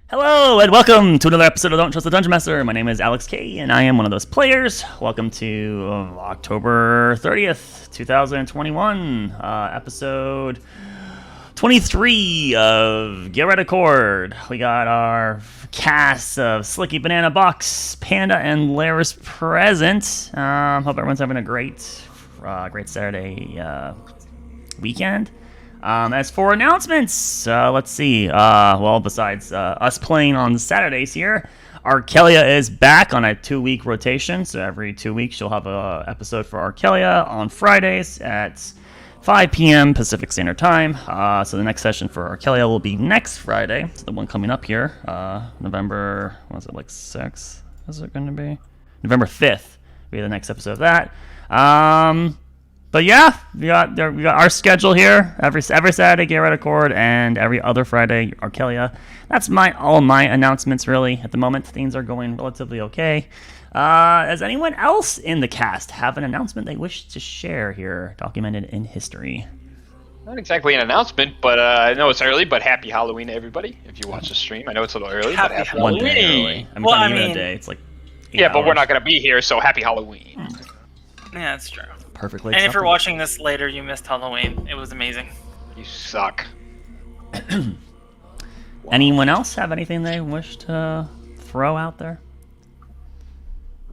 Hello and welcome to another episode of Don't Trust the Dungeon Master. My name is Alex K and I am one of those players. Welcome to October 30th, 2021, episode 23 of Galewright Accord. We got our cast of Slicky, Banana, Box, Panda, and Laris present. Hope everyone's having a great Saturday weekend. As for announcements, let's see. Besides us playing on Saturdays here, Arkelya is back on a 2-week rotation. So every 2 weeks, you'll have an episode for Arkelya on Fridays at 5 p.m. Pacific Standard Time. So the next session for Arkelya will be next Friday. So the one coming up here, November, what was it, like 6th? Is it going to be? November 5th will be the next episode of that. But yeah, we got our schedule here every Saturday, Galewright Accord, and every other Friday, Arkelya. That's all my announcements really at the moment. Things are going relatively okay. Does anyone else in the cast have an announcement they wish to share here, documented in history? Not exactly an announcement, but I know it's early, but happy Halloween to everybody. If you watch the stream, I know it's a little early, but happy Halloween. 1 day early. I mean, not even a day. It's like 8 but we're hours. not going to be here, so happy Halloween. Yeah, that's true. Perfectly And if you're acceptable. watching this later, you missed Halloween. It was amazing. You suck. Anyone else have anything they wish to throw out there?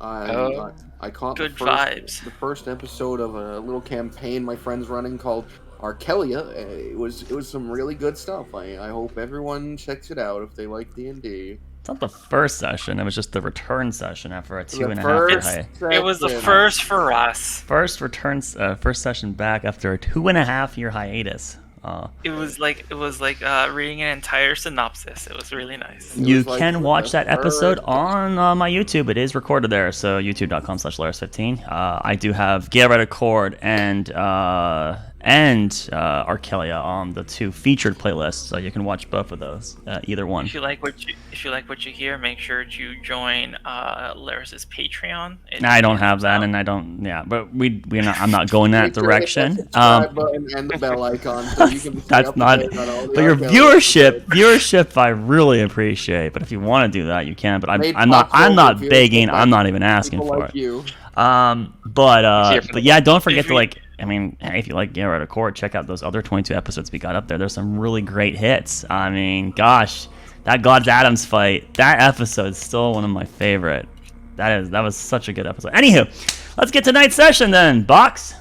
I caught Good the first episode of a little campaign my friend's running called Arkelya. It was some really good stuff. I hope everyone checks it out if they like D&D. It's not the first session. It was just the return session after a 2.5 year hiatus. It was the first for us. First session back after a 2.5 year hiatus. It was like reading an entire synopsis. It was really nice. You was like can watch that episode first- on my YouTube. It is recorded there, so youtube.com/Laris15. I do have Galewright Accord and Arkelya on the 2 featured playlists, so you can watch both of those, either one. If you like what you hear, make sure to join Laris's Patreon. I don't have that, and I don't. Yeah, but I'm not going that Make sure to hit direction. the subscribe button and the bell icon so you can be That's up to not. date on all the But your Arkelya viewership, I really appreciate. But if you want to do that, you can. But I'm Made not possible with begging. people I'm not even asking people for like it. you. But yeah, don't forget If to you- if you like Galewright Accord, check out those other 22 episodes we got up there. There's some really great hits. I mean, gosh, that God's Adams fight, that episode is still one of my favorite. That was such a good episode. Anywho, let's get to tonight's session then, Box.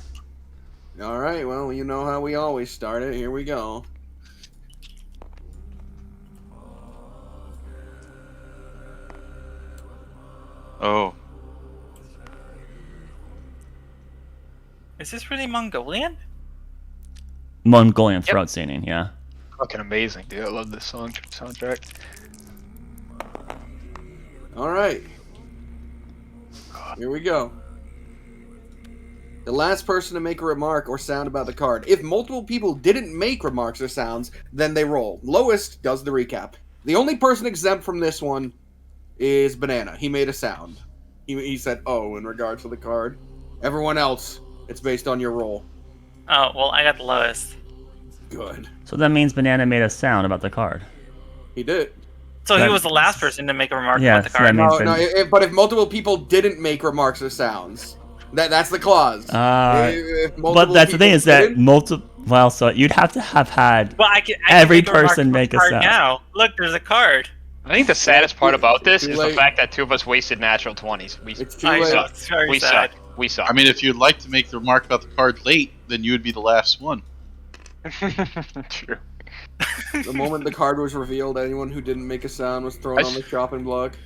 All right, well, you know how we always start it. Here we go. Oh. Is this really Mongolian? Mongolian throat singing, yeah. Fucking amazing, dude. I love this soundtrack. All right. Here we go. The last person to make a remark or sound about the card. If multiple people didn't make remarks or sounds, then they roll. Lowest does the recap. The only person exempt from this one is Banana. He made a sound. He said, "Oh," in regards to the card. Everyone else, it's based on your roll. Oh, well, I got the lowest. Good. So that means Banana made a sound about the card. He did. So That- he was the last person to make a remark Yeah, about the so that card. means- No, but if multiple people didn't make remarks or sounds, that's the clause. If But multiple that's the thing people is that didn't- multiple. Well, so you'd have to have had. Well, I can Every make a remark person about make the a card sound. now. Look, there's a card. I think the saddest part about this is the late. fact that 2 of us wasted natural 20s. It's too I late. know, it's very We sad. suck. We suck. I mean, if you'd like to make the remark about the card late, then you would be the last one. True. The moment the card was revealed, anyone who didn't make a sound was thrown on the chopping block.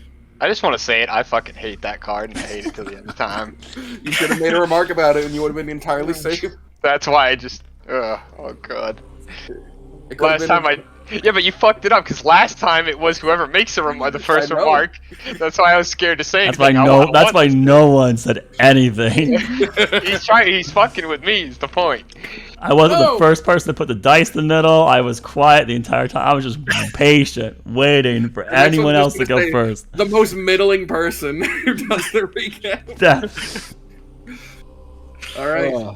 I just want to say it. I fucking hate that card, and I hate it till the end of time. You should have made a remark about it, and you would have been entirely safe. That's why I just. Oh god. It could've Last been- time Yeah, but you fucked it up because last time it was whoever makes the first I know. remark. That's why I was scared to say That's why anything. That's why no one said anything. He's fucking with me. Is the point? I wasn't No. the first person to put the dice in the middle. I was quiet the entire time. I was just patient, waiting for The next anyone one else was to gonna go say, first. The most middling person who does the recap. Yeah. All right,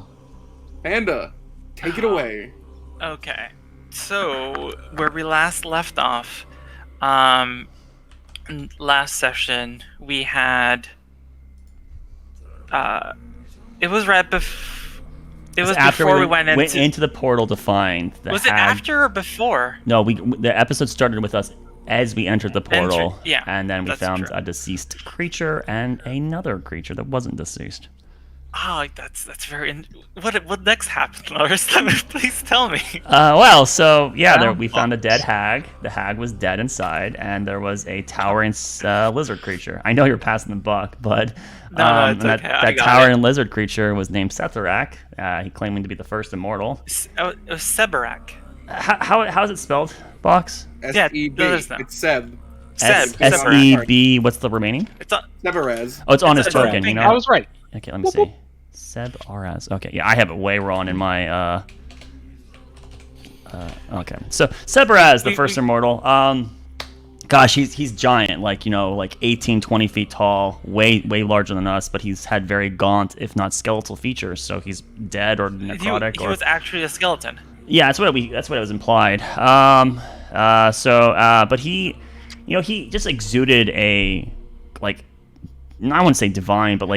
Panda, take it away. Okay. So, where we last left off, Last session we had. It was right before. It was after before we went into the portal to find the Was hag. it after or before? No, the episode started with us as we entered the portal. Yeah, and then we that's found true. a deceased creature and another creature that wasn't deceased. Oh, that's very. What next happened, Lars? Please tell me. We found a dead hag. The hag was dead inside, and there was a towering lizard creature. I know you're passing the buck, but No, it's okay. that towering lizard creature was named Setharak. He claiming to be the first immortal. It was Sebarak. How is it spelled, Box? S-E-B. there's no. It's Seb. S-E-B. What's the remaining? It's on. Severez. Oh, it's on his It's a token. thing. You I know. was right. Okay, let me see. Seb Araz. Okay, yeah, I have it way wrong in my. Okay, so Seb Araz, the first immortal. Gosh, he's giant, like 18, 20 feet tall, way larger than us. But he's had very gaunt, if not skeletal features. So he's dead or necrotic. He was actually a skeleton. Yeah, that's what it was implied. But he just exuded a I wouldn't say divine, but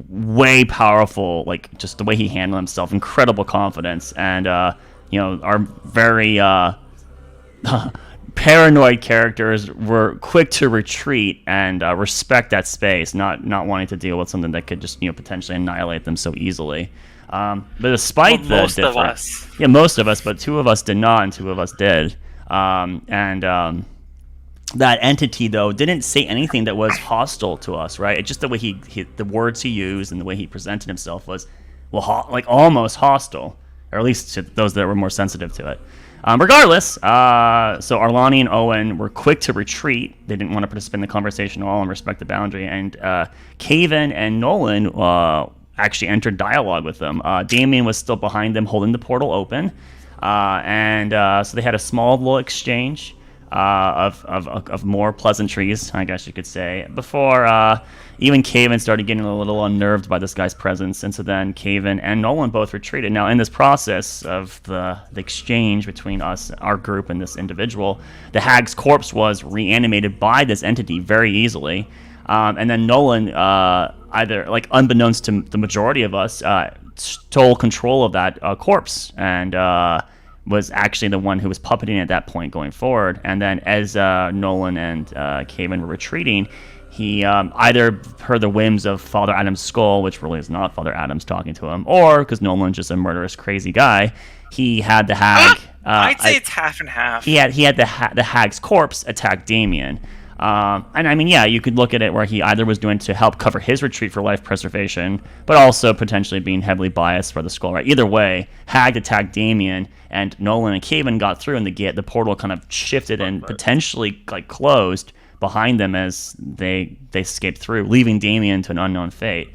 way powerful, just the way he handled himself, incredible confidence, and our very paranoid characters were quick to retreat and respect that space, not wanting to deal with something that could just potentially annihilate them so easily. But despite most of us. Yeah, most of us, but two of us did not, and two of us did. That entity, though, didn't say anything that was hostile to us, right? It's just the way the words he used and the way he presented himself was, almost hostile, or at least to those that were more sensitive to it. Regardless, so Arlani and Owen were quick to retreat. They didn't want to participate in the conversation at all and respect the boundary. And Caven and Nolan actually entered dialogue with them. Damien was still behind them, holding the portal open. So they had a small little exchange of more pleasantries, I guess you could say, before even Caven started getting a little unnerved by this guy's presence. And so then Caven and Nolan both retreated. Now, in this process of the exchange between our group and this individual, the hag's corpse was reanimated by this entity very easily. And then Nolan, either unbeknownst to the majority of us, stole control of that corpse and was actually the one who was puppeting at that point going forward. And then as Nolan and Caven were retreating, he either heard the whims of Father Adam's skull, which really is not Father Adam's talking to him, or because Nolan's just a murderous, crazy guy, he had the hag. I'd say it's half and half. He had the hag's corpse attack Damien. And I mean, yeah, you could look at it where he either was doing to help cover his retreat for life preservation, but also potentially being heavily biased for the skull, right? Either way, Hag attacked Damien, and Nolan and Caven got through, and the portal kind of shifted and potentially closed behind them as they escaped through, leaving Damien to an unknown fate.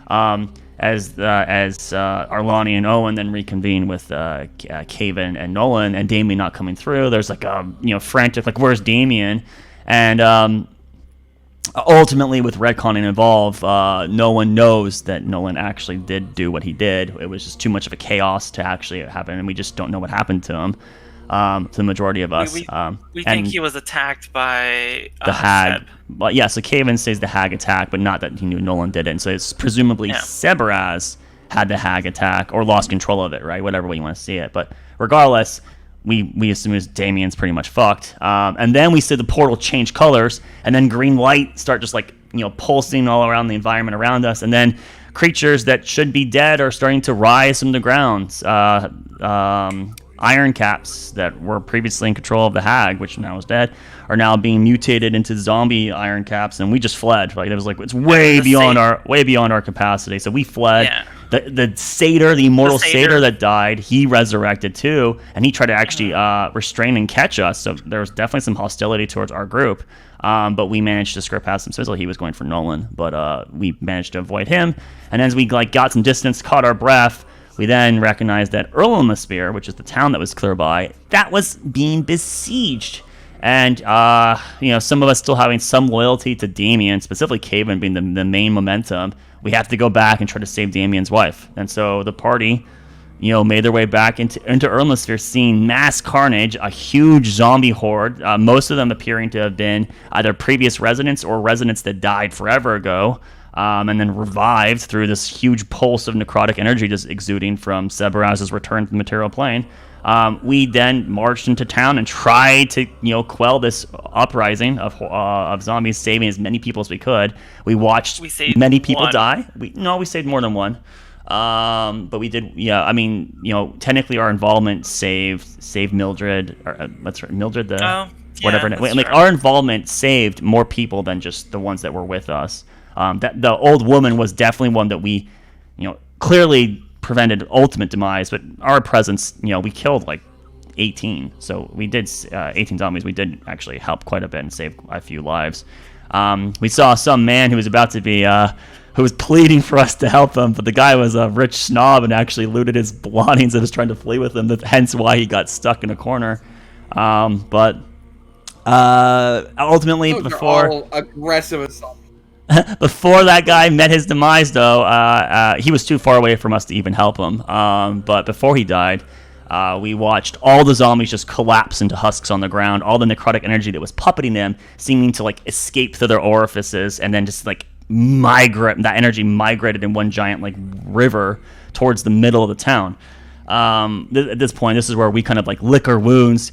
As Arlani and Owen then reconvene with Caven and Nolan, and Damien not coming through, there's frantic, where's Damien? And ultimately, with retconning involved, no one knows that Nolan actually did do what he did. It was just too much of a chaos to actually happen, and we just don't know what happened to him. To the majority of us, we think he was attacked by the hag. Seb. But yeah, so Caven says the hag attack, but not that he knew Nolan did it. And so it's presumably Sebaraz had the hag attack or lost control of it, right? Whatever way you want to see it. But regardless, we assume Damien's pretty much fucked. And then we see the portal change colors, and then green light start just pulsing all around the environment around us, and then creatures that should be dead are starting to rise from the ground. Iron caps that were previously in control of the hag, which now is dead, are now being mutated into zombie iron caps, and we just fled. It's way beyond our capacity. So we fled. Yeah. The satyr, the immortal satyr that died, he resurrected too, and he tried to actually restrain and catch us. So there was definitely some hostility towards our group. But we managed to skirt past him. So he was going for Nolan, but we managed to avoid him. And as we got some distance, caught our breath, we then recognized that Erlenmesphere, which is the town that was clear by, that was being besieged. And, some of us still having some loyalty to Damien, specifically Caven being the main momentum, we have to go back and try to save Damien's wife. And so the party, made their way back into Erlensphere, seeing mass carnage, a huge zombie horde, most of them appearing to have been either previous residents or residents that died forever ago, and then revived through this huge pulse of necrotic energy just exuding from Sebaraz's return to the material plane. We then marched into town and tried to, quell this uprising of zombies, saving as many people as we could. We watched many people die. We saved more than one. But we did, technically our involvement saved Mildred, or, Mildred, whatever. Right. Our involvement saved more people than just the ones that were with us. That the old woman was definitely one that we, clearly prevented ultimate demise, but our presence, we killed like 18. So we did 18 zombies. We did actually help quite a bit and save a few lives. We saw some man who was about to be, who was pleading for us to help him, but the guy was a rich snob and actually looted his belongings and was trying to flee with him. Hence why he got stuck in a corner. But ultimately, Those before are all aggressive assault. before that guy met his demise, though, he was too far away from us to even help him. But before he died, we watched all the zombies just collapse into husks on the ground. All the necrotic energy that was puppeting them, seeming to like escape through their orifices, and then just like migrate. That energy migrated in one giant like river towards the middle of the town. At this point, this is where we kind of like lick our wounds.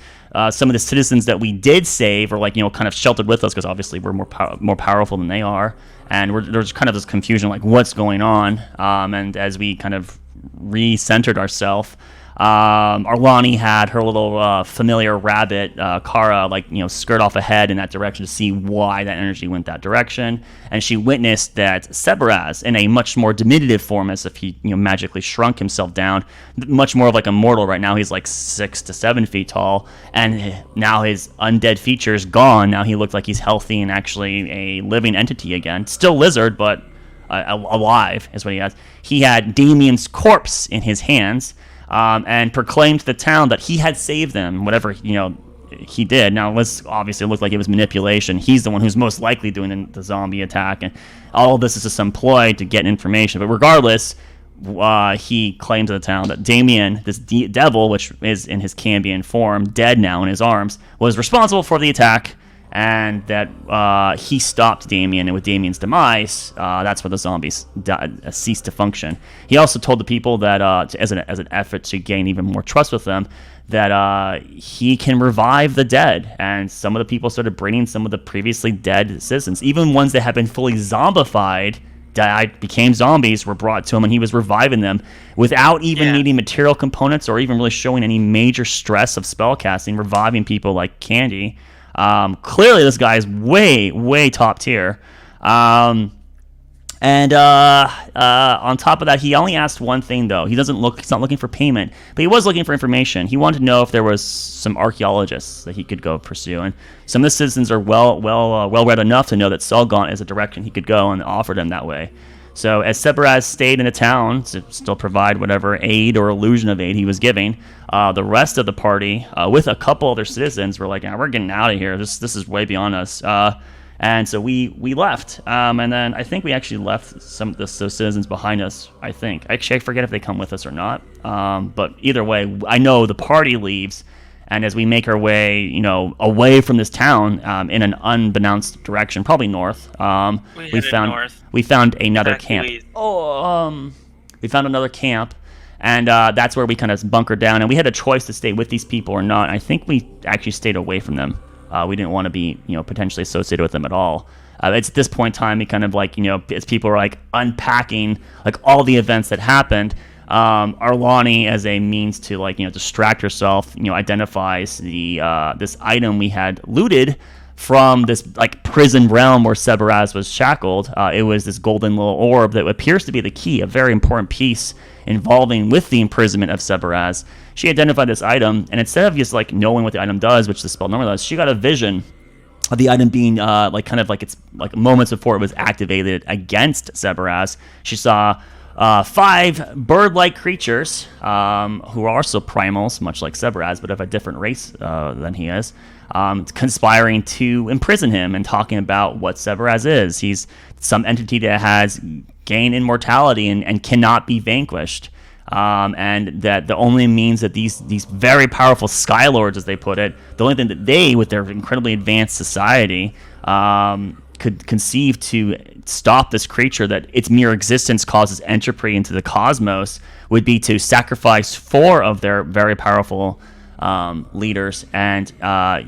Some of the citizens that we did save are like, kind of sheltered with us because obviously we're more powerful than they are. And there's kind of this confusion, like what's going on. And as we kind of re-centered ourselves, Arlani had her little familiar rabbit, Kara, skirt off ahead in that direction to see why that energy went that direction. And she witnessed that Sebaraz, in a much more diminutive form, as if he magically shrunk himself down, much more of like a mortal right now. He's like 6 to 7 feet tall, and now his undead features gone. Now he looked like he's healthy and actually a living entity again. Still lizard, but alive is what he has. He had Damien's corpse in his hands. And proclaimed to the town that he had saved them, whatever he did. Now, this obviously looked like it was manipulation. He's the one who's most likely doing the zombie attack, and all of this is just some ploy to get information. But regardless, he claimed to the town that Damien, this devil, which is in his Cambion form, dead now in his arms, was responsible for the attack, and that he stopped Damien, and with Damien's demise, that's where the zombies ceased to function. He also told the people that, as an effort to gain even more trust with them, that he can revive the dead, and some of the people started bringing some of the previously dead citizens, even ones that had been fully zombified, became zombies, were brought to him, and he was reviving them without even needing material components or even really showing any major stress of spellcasting, reviving people like candy. Clearly this guy is way top tier. And on top of that, he only asked one thing though. He's not looking for payment, but he was looking for information. He wanted to know if there was some archaeologists that he could go pursue, and some of the citizens are well read enough to know that Selgaunt is a direction he could go, and offered him that way. So as Sebaraz stayed in the town to still provide whatever aid or illusion of aid he was giving, the rest of the party, with a couple other citizens, were like, we're getting out of here. This is way beyond us. And so we left. And then I think we actually left some of those citizens behind us, I think. Actually, I forget if they come with us or not. But either way, I know the party leaves. And as we make our way, away from this town, in an unbeknownst direction, probably north, we found another camp. We found another camp, and that's where we kind of bunkered down. And we had a choice to stay with these people or not. I think we actually stayed away from them. We didn't want to be, potentially associated with them at all. It's at this point in time, we kind of like, as people are like unpacking like all the events that happened. Arlani, as a means to like distract herself, identifies the this item we had looted from this like prison realm where Sebaraz was shackled. It was this golden little orb that appears to be the key, a very important piece involving with the imprisonment of Sebaraz. She identified this item, and instead of just like knowing what the item does, which the spell normally does, she got a vision of the item being it's like moments before it was activated against Sebaraz. She saw 5 bird-like creatures who are also primals, much like Sebaraz, but of a different race than he is, conspiring to imprison him and talking about what Sebaraz is. He's some entity that has gained immortality and cannot be vanquished. and that the only means that these very powerful Skylords, as they put it, the only thing that they, with their incredibly advanced society, could conceive to stop this creature that its mere existence causes entropy into the cosmos would be to sacrifice 4 of their very powerful leaders and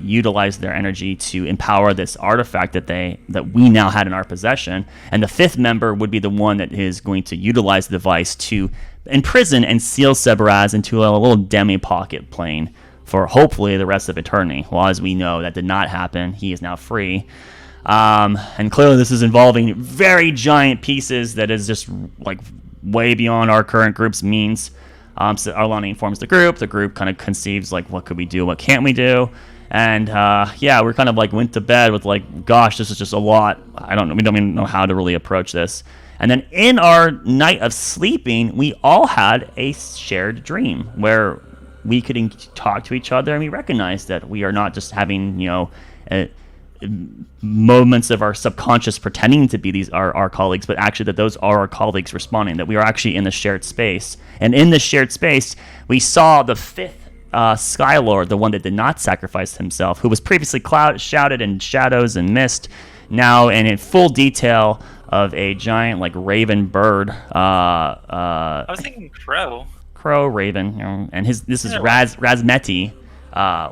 utilize their energy to empower this artifact that we now had in our possession. And the 5th member would be the one that is going to utilize the device to imprison and seal Sebaraz into a little demi-pocket plane for hopefully the rest of eternity. Well, as we know, that did not happen. He is now free. And clearly this is involving very giant pieces that is just like way beyond our current group's means. So Arlani informs the group kind of conceives like, what could we do, what can't we do? And we're kind of like went to bed with like, gosh, this is just a lot. We don't even know how to really approach this. And then in our night of sleeping, we all had a shared dream where we could talk to each other, and we recognized that we are not just having, moments of our subconscious pretending to be our colleagues, but actually that those are our colleagues responding, that we are actually in the shared space. And in this shared space, we saw the 5th Skylord, the one that did not sacrifice himself, who was previously shrouded in shadows and mist, now in full detail of a giant like raven bird. I was thinking crow. Raven, and this is Razmeti.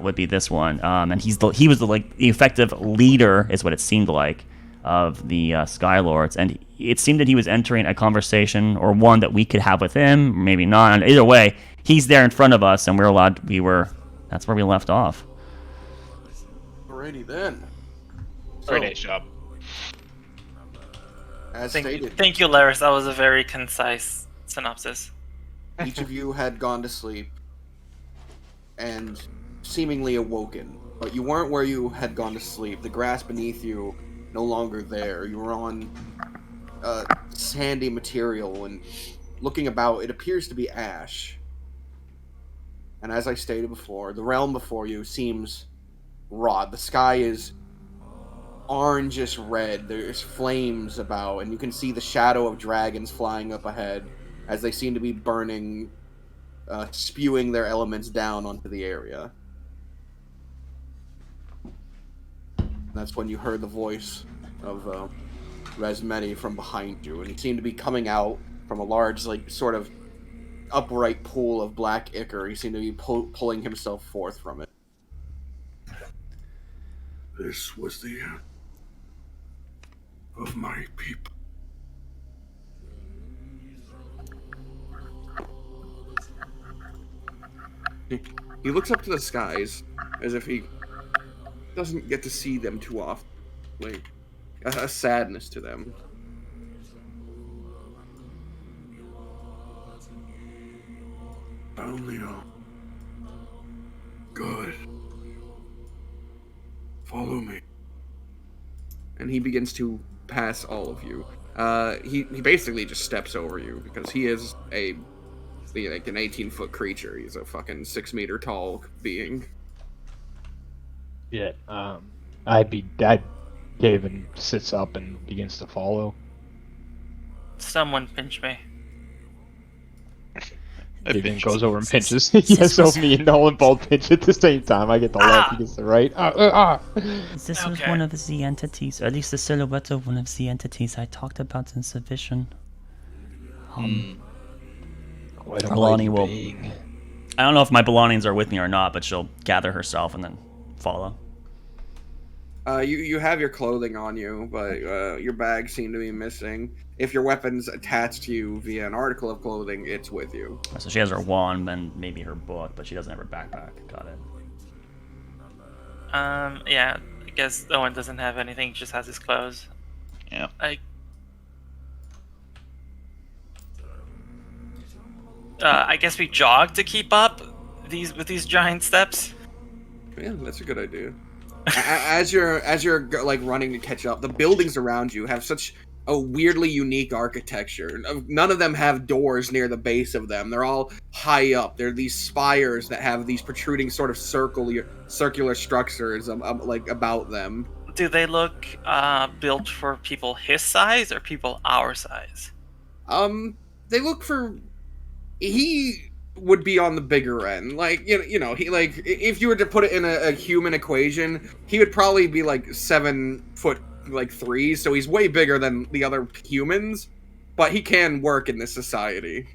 Would be this one, and he was the effective leader, is what it seemed like, of the Skylords, and it seemed that he was entering a conversation or one that we could have with him, maybe not. And either way, he's there in front of us, and that's where we left off. Alrighty then. Very nice job. As stated, Thank you, Laris. That was a very concise synopsis. each of you had gone to sleep and seemingly awoken, but you weren't where you had gone to sleep. The grass beneath you no longer there. You were on sandy material, and looking about, it appears to be ash. And as I stated before, the realm before you seems wrought. The sky is orangish red. There's flames about, and you can see the shadow of dragons flying up ahead as they seem to be burning, spewing their elements down onto the area. And that's when you heard the voice of Razmeti from behind you, and he seemed to be coming out from a large, sort of upright pool of black ichor. He seemed to be pulling himself forth from it. This was the end of my people. He looks up to the skies as if he doesn't get to see them too often. Like a sadness to them. Balneo. Good. Follow me. And he begins to pass all of you. He basically just steps over you because he is an 18-foot creature. He's a fucking 6-meter tall being. Yeah, Gavin sits up and begins to follow. Someone pinch me. Gavin goes over and pinches. Yeah, so me and Nolan both pinch at the same time. I get the left, he gets the right. This was one of the entities, or at least the silhouette of one of the entities I talked about in Subvision. Quite a Arlani mighty will. being. I don't know if my belongings are with me or not, but she'll gather herself and then follow. You have your clothing on you, but your bags seem to be missing. If your weapon's attached to you via an article of clothing, it's with you. So she has her wand and maybe her book, but she doesn't have her backpack. Got it. Yeah, I guess Owen doesn't have anything, just has his clothes. Yeah. I guess we jog to keep up with these giant steps. Yeah, that's a good idea. As you're like running to catch up, the buildings around you have such a weirdly unique architecture. None of them have doors near the base of them. They're all high up. They're these spires that have these protruding sort of circular structures like about them. Do they look built for people his size or people our size? They look for he would be on the bigger end. Like, you know, he like if you were to put it in a human equation, he would probably be like 7 foot like 3, so he's way bigger than the other humans, but he can work in this society.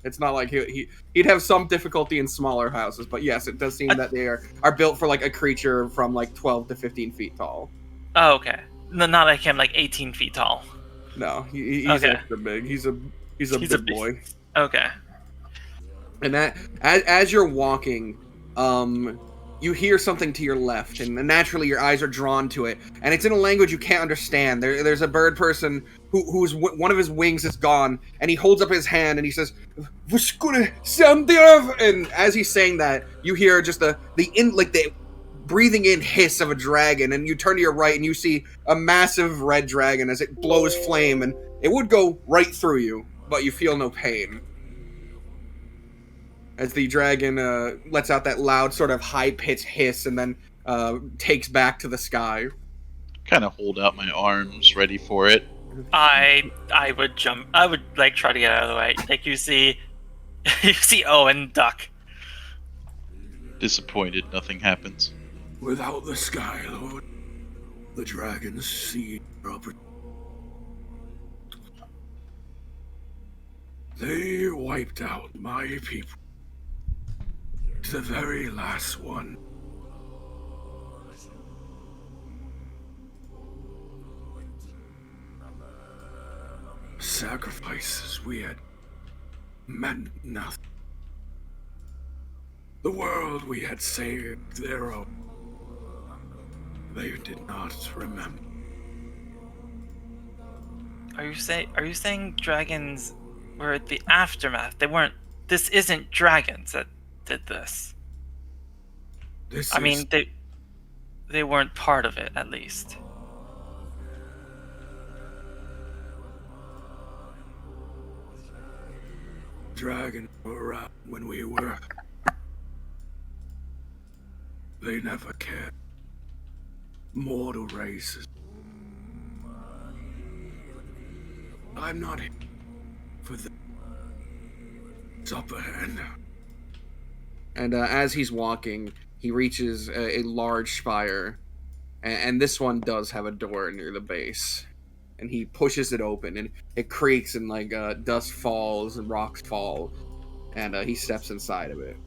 It's not like he'd have some difficulty in smaller houses, but yes, it does seem that they are built for like a creature from like 12 to 15 feet tall. Oh, okay. No, not like him, like 18 feet tall. No, he's Okay. extra big. He's a big boy. Okay. And that as you're walking, you hear something to your left, and naturally your eyes are drawn to it. And it's in a language you can't understand. There's a bird person who's one of his wings is gone, and he holds up his hand and he says, and as he's saying that, you hear just the breathing in hiss of a dragon, and you turn to your right and you see a massive red dragon as it blows flame, and it would go right through you, but you feel no pain. As the dragon lets out that loud sort of high-pitched hiss and then takes back to the sky. Kind of hold out my arms, ready for it. I would jump. I would like try to get out of the way. Like you see Owen duck. Disappointed, nothing happens. Without the Sky Lord, the dragon's seed property. They wiped out my people. The very last one. Sacrifices we had meant nothing. The world we had saved their own. They did not remember. Are you saying dragons were the aftermath? They weren't. This isn't dragons that did this. I mean, they weren't part of it, at least. Dragons were around when we were. They never cared. Mortal races. I'm not here for the upper hand. And as he's walking, he reaches a large spire, and this one does have a door near the base. And he pushes it open, and it creaks, and like dust falls and rocks fall, and he steps inside of it.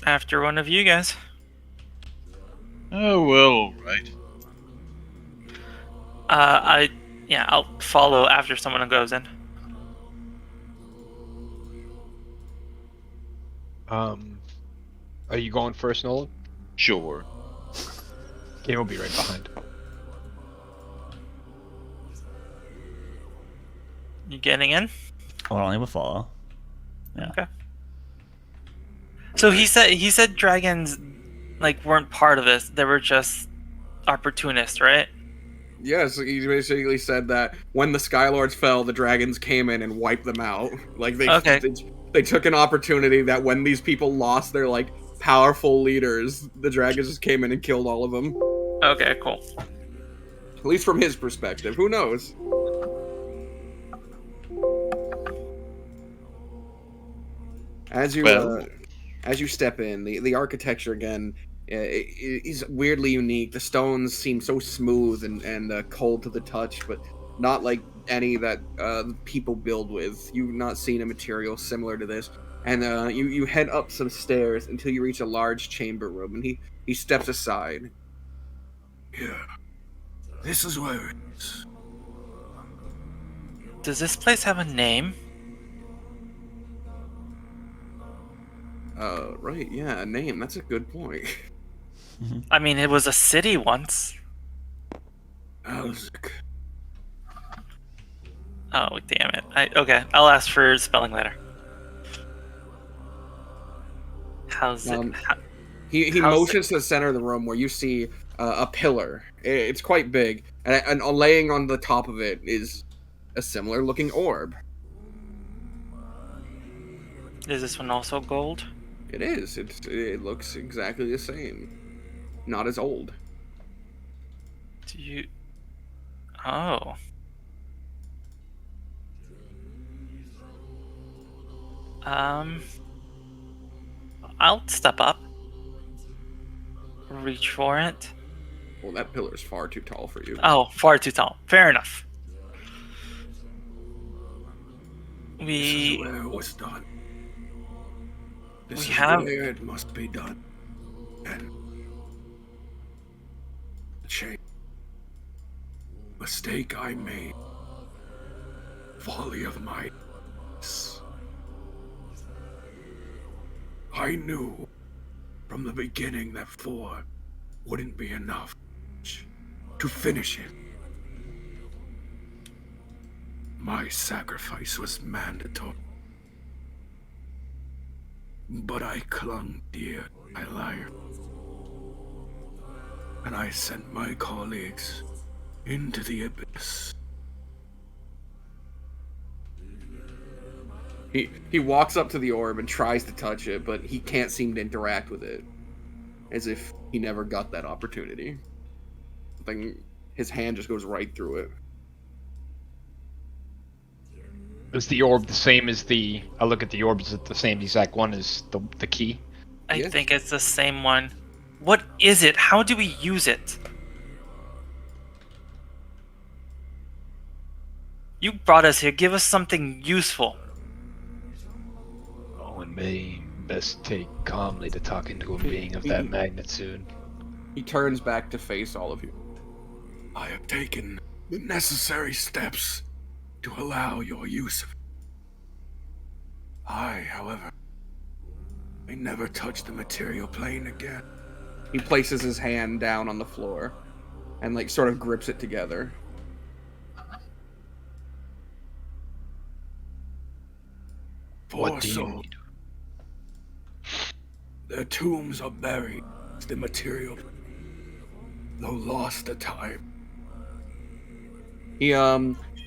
After one of you guys. Oh, well, right. I'll follow after someone goes in. Are you going first, Nolan? Sure. Game will be right behind. You getting in? Well, only will follow. Yeah. Okay. So he said dragons like weren't part of this. They were just opportunists, right? Yes, he basically said that when the Skylords fell, the dragons came in and wiped them out. Like they took an opportunity that when these people lost their like powerful leaders, the dragons just came in and killed all of them. Okay, cool. At least from his perspective. Who knows? As you step in, the architecture again is weirdly unique. The stones seem so smooth and cold to the touch, but not like any that people build with. You've not seen a material similar to this. And you head up some stairs until you reach a large chamber room, and he steps aside. Yeah. This is where it is. Does this place have a name? Right, yeah, a name. That's a good point. I mean, it was a city once. Alzik. Oh, damn it. Okay, I'll ask for spelling later. How's it? He motions to the center of the room where you see a pillar. It's quite big, and laying on the top of it is a similar looking orb. Is this one also gold? It is. It looks exactly the same. Not as old. Do you... Oh. I'll step up. Reach for it. Well, that pillar is far too tall for you. Oh, far too tall. Fair enough. This We is where it was done. This we is have- where it must be done. And change. Mistake I made. Folly of mine. I knew from the beginning that 4 wouldn't be enough to finish it. My sacrifice was mandatory. But I clung dear to my life. And I sent my colleagues into the abyss. He walks up to the orb and tries to touch it, but he can't seem to interact with it. As if he never got that opportunity. His hand just goes right through it. Is the orb the same as the... I look at the orb, is it the same exact one as the key? I Yeah. think it's the same one. What is it? How do we use it? You brought us here. Give us something useful. Owen may best take calmly to talking to a being of that magnitude. He turns back to face all of you. I have taken the necessary steps to allow your use of it. I, however, may never touch the material plane again. He places his hand down on the floor and sort of grips it together. What do you So, need? their tombs are buried as the material, though lost to time. He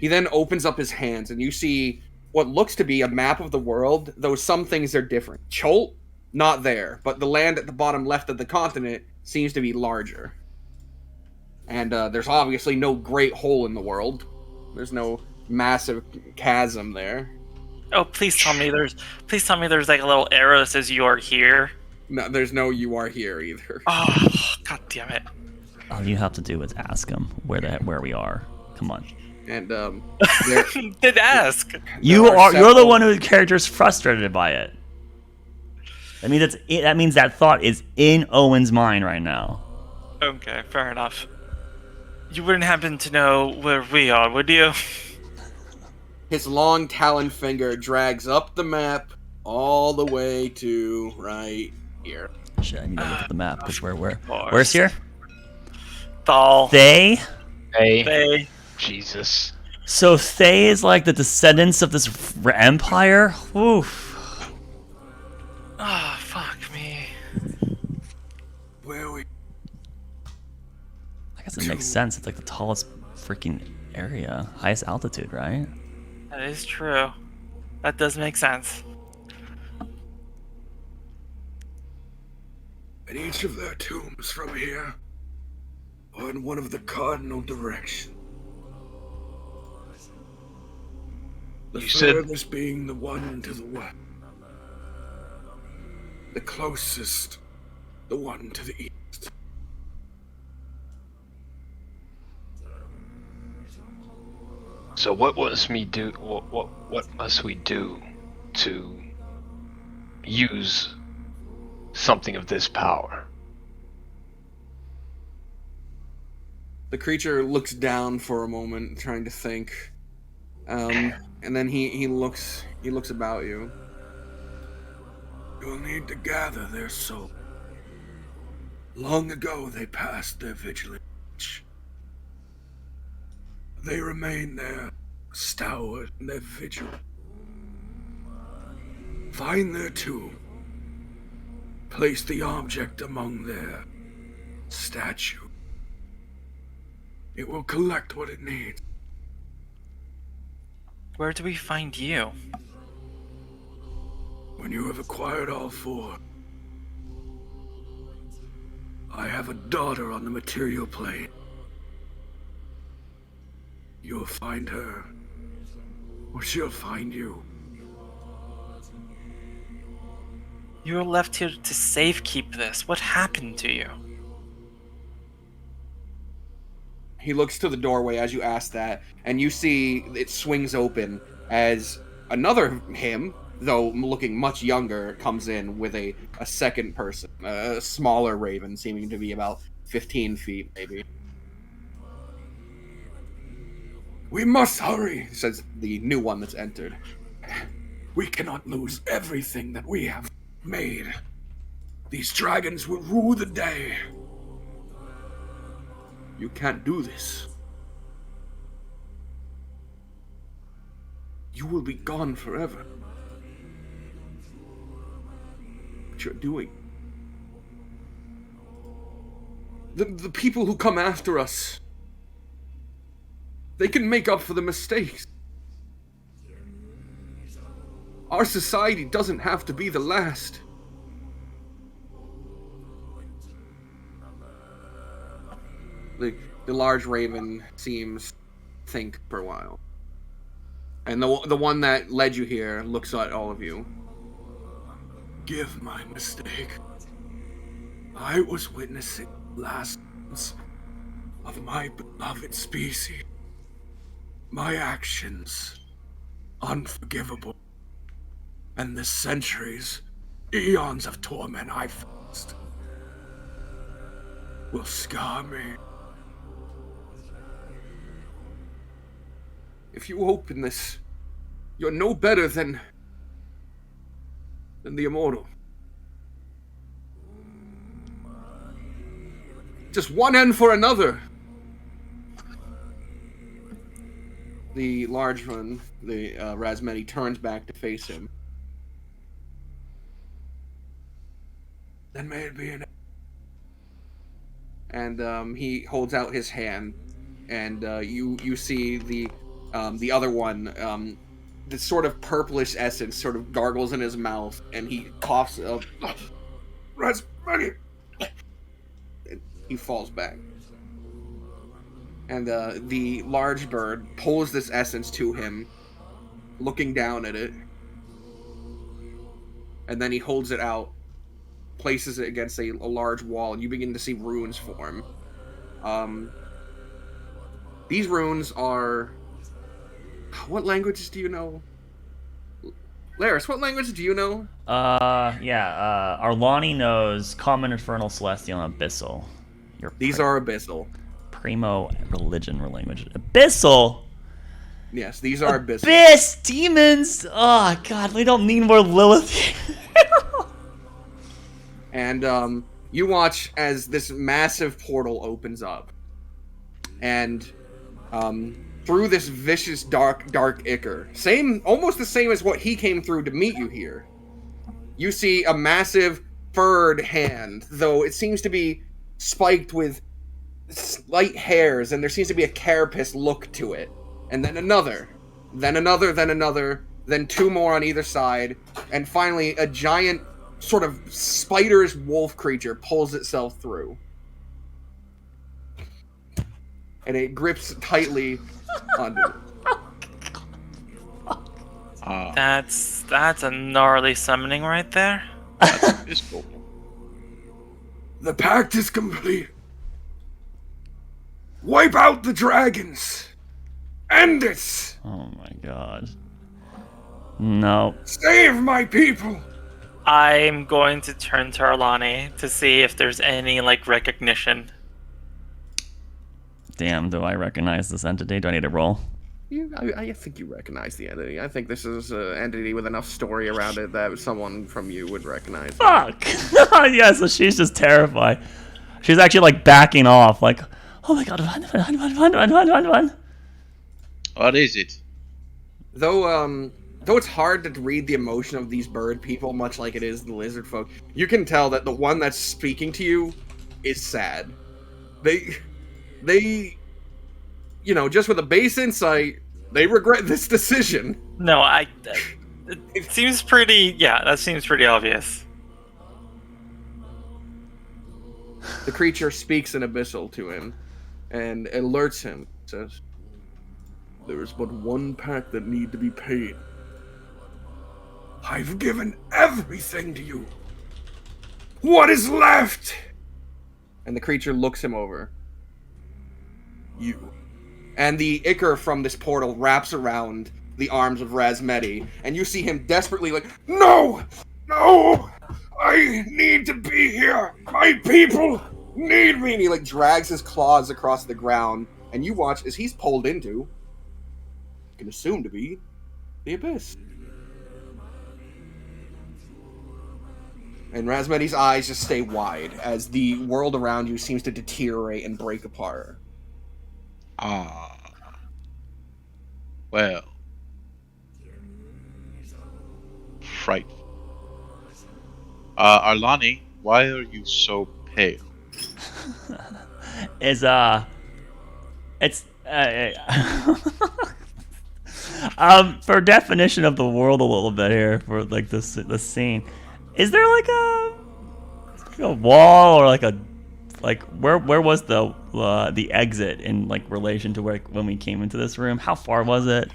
then opens up his hands, and you see what looks to be a map of the world, though some things are different. Cholt, not there, but the land at the bottom left of the continent seems to be larger. And there's obviously no great hole in the world. There's no massive chasm there. Oh, please tell me there's like a little arrow that says you are here. No, there's no you are here either. Oh, god damn it. All you have to do is ask him where we are. Come on. And Did ask. You're the several- one whose character is frustrated by it. That means that thought is in Owen's mind right now. Okay, fair enough. You wouldn't happen to know where we are, would you? his long talon finger drags up the map all the way to right here. Shit, I need to look at the map because course. where's here? Thal. Thay? They. Jesus. So Thay is like the descendants of this empire? Oof. Oh, fuck me. Where we I guess it makes sense. It's like the tallest freaking area. Highest altitude, right? That is true. That does make sense. at each of their tombs from here, or in one of the cardinal directions. The You said- furthest being the one to the west. The closest, the one to the east. So what must we do? What must we do to use something of this power? The creature looks down for a moment, trying to think, and then he looks about you. You'll need to gather their soul. Long ago they passed their vigilance. They remain there, stalwart in their vigil. Find their tomb. Place the object among their statue. It will collect what it needs. Where do we find you? When you have acquired all four, I have a daughter on the material plane. You'll find her, or she'll find you. You were left here to safekeep this. What happened to you? He looks to the doorway as you ask that, and you see it swings open as another him, though looking much younger, comes in with a second person, a smaller raven, seeming to be about 15 feet, maybe. We must hurry, Says the new one that's entered. We cannot lose everything that we have made. These dragons will rule the day. You can't do this. You will be gone forever. What you're doing. The people who come after us, they can make up for the mistakes. Our society doesn't have to be the last. The large raven seems to think for a while. And the one that led you here looks at all of you. Give my mistake. I was witnessing the last of my beloved species. My actions, unforgivable. And the centuries, eons of torment I faced, will scar me. If you open this, you're no better than the immortal. Just one end for another. The large one, the Razmeti, turns back to face him. Then may it be an... And he holds out his hand, and you see the other one, this sort of purplish essence sort of gargles in his mouth, and he coughs up. Razmeti! He falls back. And the large bird pulls this essence to him, looking down at it. And then he holds it out, places it against a large wall, and you begin to see runes form. These runes are... What languages do you know? Laris, what language do you know? Arlani knows Common, Infernal, Celestial, and Abyssal. These are Abyssal. Primo religion or language. Abyssal? Yes, these are Abyssal. Abyss! Demons! Oh, God, we don't need more Lilith. And you watch as this massive portal opens up. And through this vicious dark ichor, almost the same as what he came through to meet you here, you see a massive furred hand, though it seems to be spiked with slight hairs, and there seems to be a carapace look to it. And then another, then another, then another, then two more on either side, and finally a giant sort of spider's wolf creature pulls itself through. And it grips tightly onto it. That's a gnarly summoning right there. That's physical. The pact is complete. Wipe out the dragons. End it. Oh my God. No. Save my people. I'm going to turn to Arlani to see if there's any, recognition. Damn, do I recognize this entity? Do I need to roll? I think you recognize the entity. I think this is an entity with enough story around it that someone from you would recognize. Fuck! Yeah, so she's just terrified. She's actually, backing off, oh my God, run. What is it? Though it's hard to read the emotion of these bird people, much like it is the lizard folk, you can tell that the one that's speaking to you is sad. They, just with a base insight, they regret this decision. No, it seems pretty, that seems pretty obvious. The creature speaks in Abyssal to him and alerts him. Says, There is but one pact that need to be paid. I've given everything to you. What is left? And the creature looks him over. You. And the ichor from this portal wraps around the arms of Razmeti, and you see him desperately like, no! No! I need to be here! My people need me! And he like drags his claws across the ground, and you watch as he's pulled into, you can assume to be, the abyss. And Razmeti's eyes just stay wide as the world around you seems to deteriorate and break apart. Ah. Well. Frightful. Arlani, why are you so pale? It's for definition of the world a little bit here for like this scene. Is there like a wall or like where was the exit in like relation to where when we came into this room? How far was it?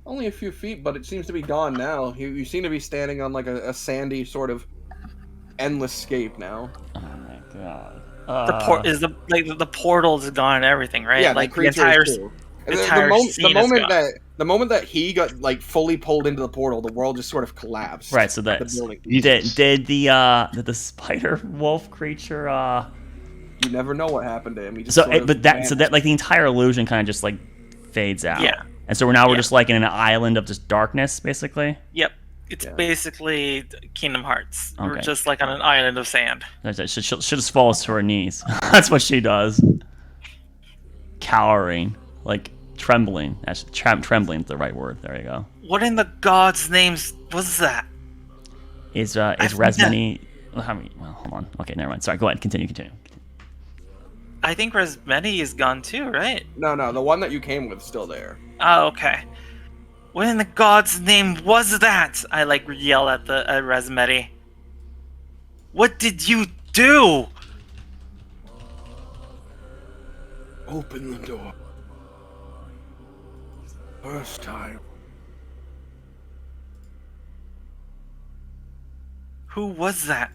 Only a few feet, but it seems to be gone now. You seem to be standing on like a sandy sort of endless scape now. Oh my god. The portal's gone and everything, right? Yeah, like the entire scene the moment that he got like fully pulled into the portal, the world just sort of collapsed. Right, so that did the spider wolf creature you never know what happened to him. He just so that like the entire illusion kind of just like fades out. Yeah. And so we're just like in an island of just darkness, basically. Yep. It's basically Kingdom Hearts. Okay. We're just like on an island of sand. She just falls to her knees. That's what she does. Cowering, like trembling. Actually, trembling is the right word. There you go. What in the gods' names was that? Is Razmeti? Well, hold on. Okay, never mind. Sorry. Go ahead. Continue. I think Razmeti is gone too, right? No. The one that you came with is still there. Oh, okay. What in the god's name was that? I like yell at Razmeti. What did you do? Open the door. First time. Who was that?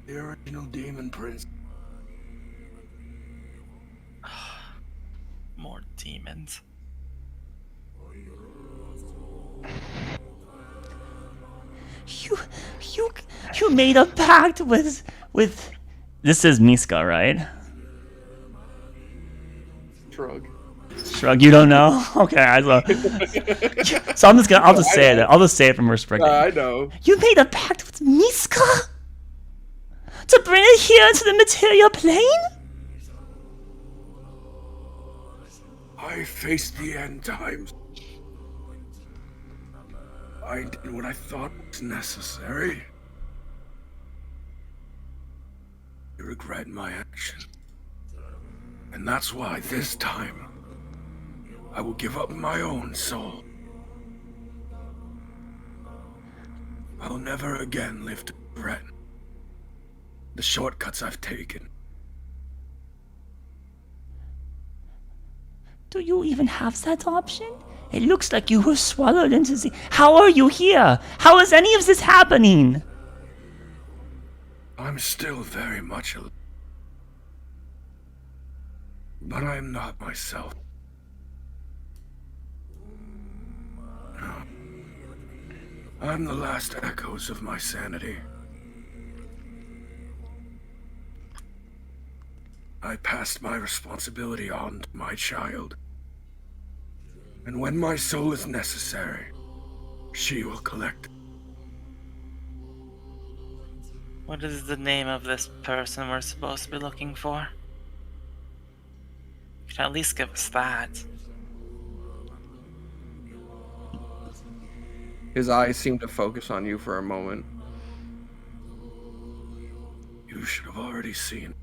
The original demon prince. More demons. You made a pact with. This is Miska, right? Shrug. You don't know? Okay, so I'll just say it. I'll just say it from perspective. I know. You made a pact with Miska to bring it here to the material plane. I faced the end times. I did what I thought was necessary. I regret my action. And that's why this time, I will give up my own soul. I'll never again live to regret the shortcuts I've taken. Do you even have that option? It looks like you were swallowed into the... How are you here? How is any of this happening? I'm still very much alive. But I am not myself. No. I'm the last echoes of my sanity. I passed my responsibility on to my child. And when my soul is necessary, she will collect it. What is the name of this person we're supposed to be looking for? You can at least give us that. His eyes seem to focus on you for a moment. You should have already seen.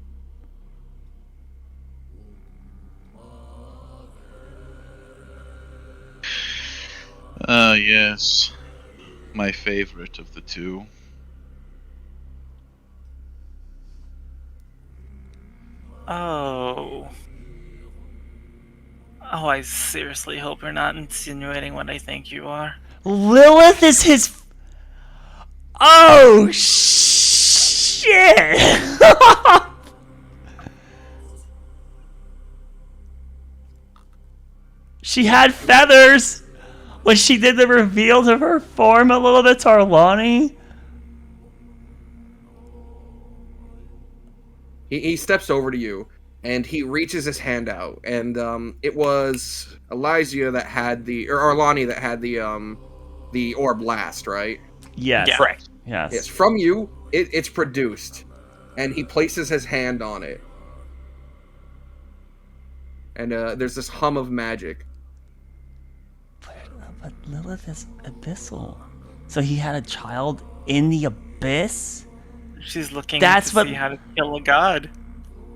Yes. My favorite of the two. Oh. Oh, I seriously hope you're not insinuating what I think you are. Lilith is his. Oh shit! She had feathers when she did the reveal of her form a little bit, Tarlani. He steps over to you, and he reaches his hand out, and it was Elysia that had or Arlani that had the orb last, right? Yes. Yeah. Correct. Yes. Yes. From you, it's produced, and he places his hand on it, and there's this hum of magic. But Lilith is abyssal. So he had a child in the abyss? She's looking That's to what- see how to kill a god.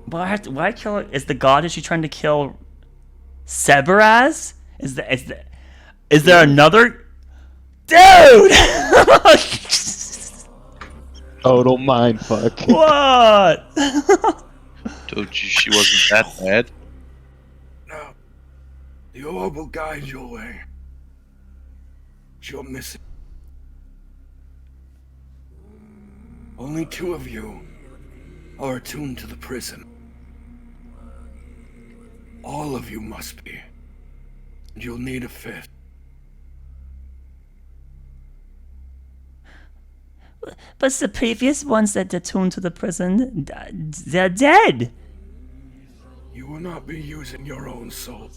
Why kill her? Is the god, is she trying to kill Sebaraz? Is there another? Dude! Total mindfuck. What? Told you she wasn't that bad. No. The orb will guide your way. You're missing. Only 2 of you are attuned to the prison. All of you must be. And you'll need a 5th. But the previous ones that attuned to the prison, they're dead. You will not be using your own soul.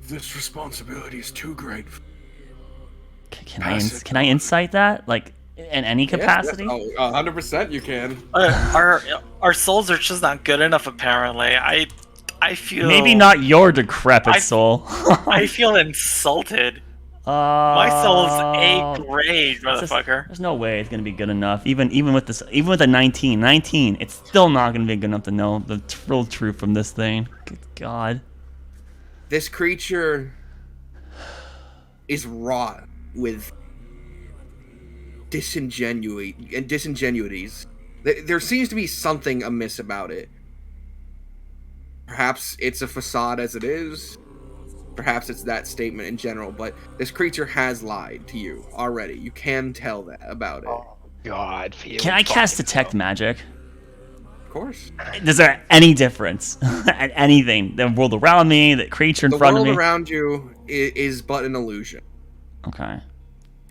This responsibility is too great. Can I insight that? Like, in any capacity? Yes, yes. Oh, 100% you can. Our souls are just not good enough, apparently. I feel Maybe not your decrepit soul. I feel insulted. My soul's A grade, motherfucker. There's no way it's gonna be good enough. Even with this, even with a 19, it's still not gonna be good enough to know the real truth from this thing. Good God. This creature is wrought with disingenuities. There seems to be something amiss about it. Perhaps it's a facade as it is. Perhaps it's that statement in general, but this creature has lied to you already. You can tell that about it. Oh God. Can I cast detect magic? Of course. Is there any difference at anything? The world around me, the creature in The front of world me. around you is but an illusion. Okay,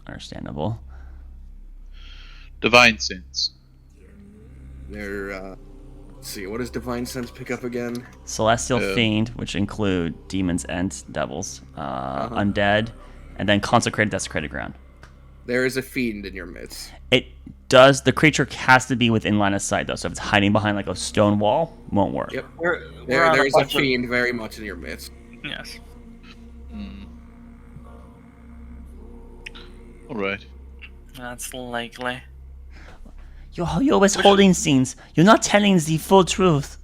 understandable. Divine sense. Let's see, what does Divine Sense pick up again? Celestial Fiend, which include demons and devils, undead, and then consecrated, desecrated ground. There is a fiend in your midst. It does. The creature has to be within line of sight, though. So if it's hiding behind like a stone wall, won't work. Yep. We're There on is a bunch of- fiend very much in your midst. Yes. Alright. That's likely. You're always holding scenes. You're not telling the full truth.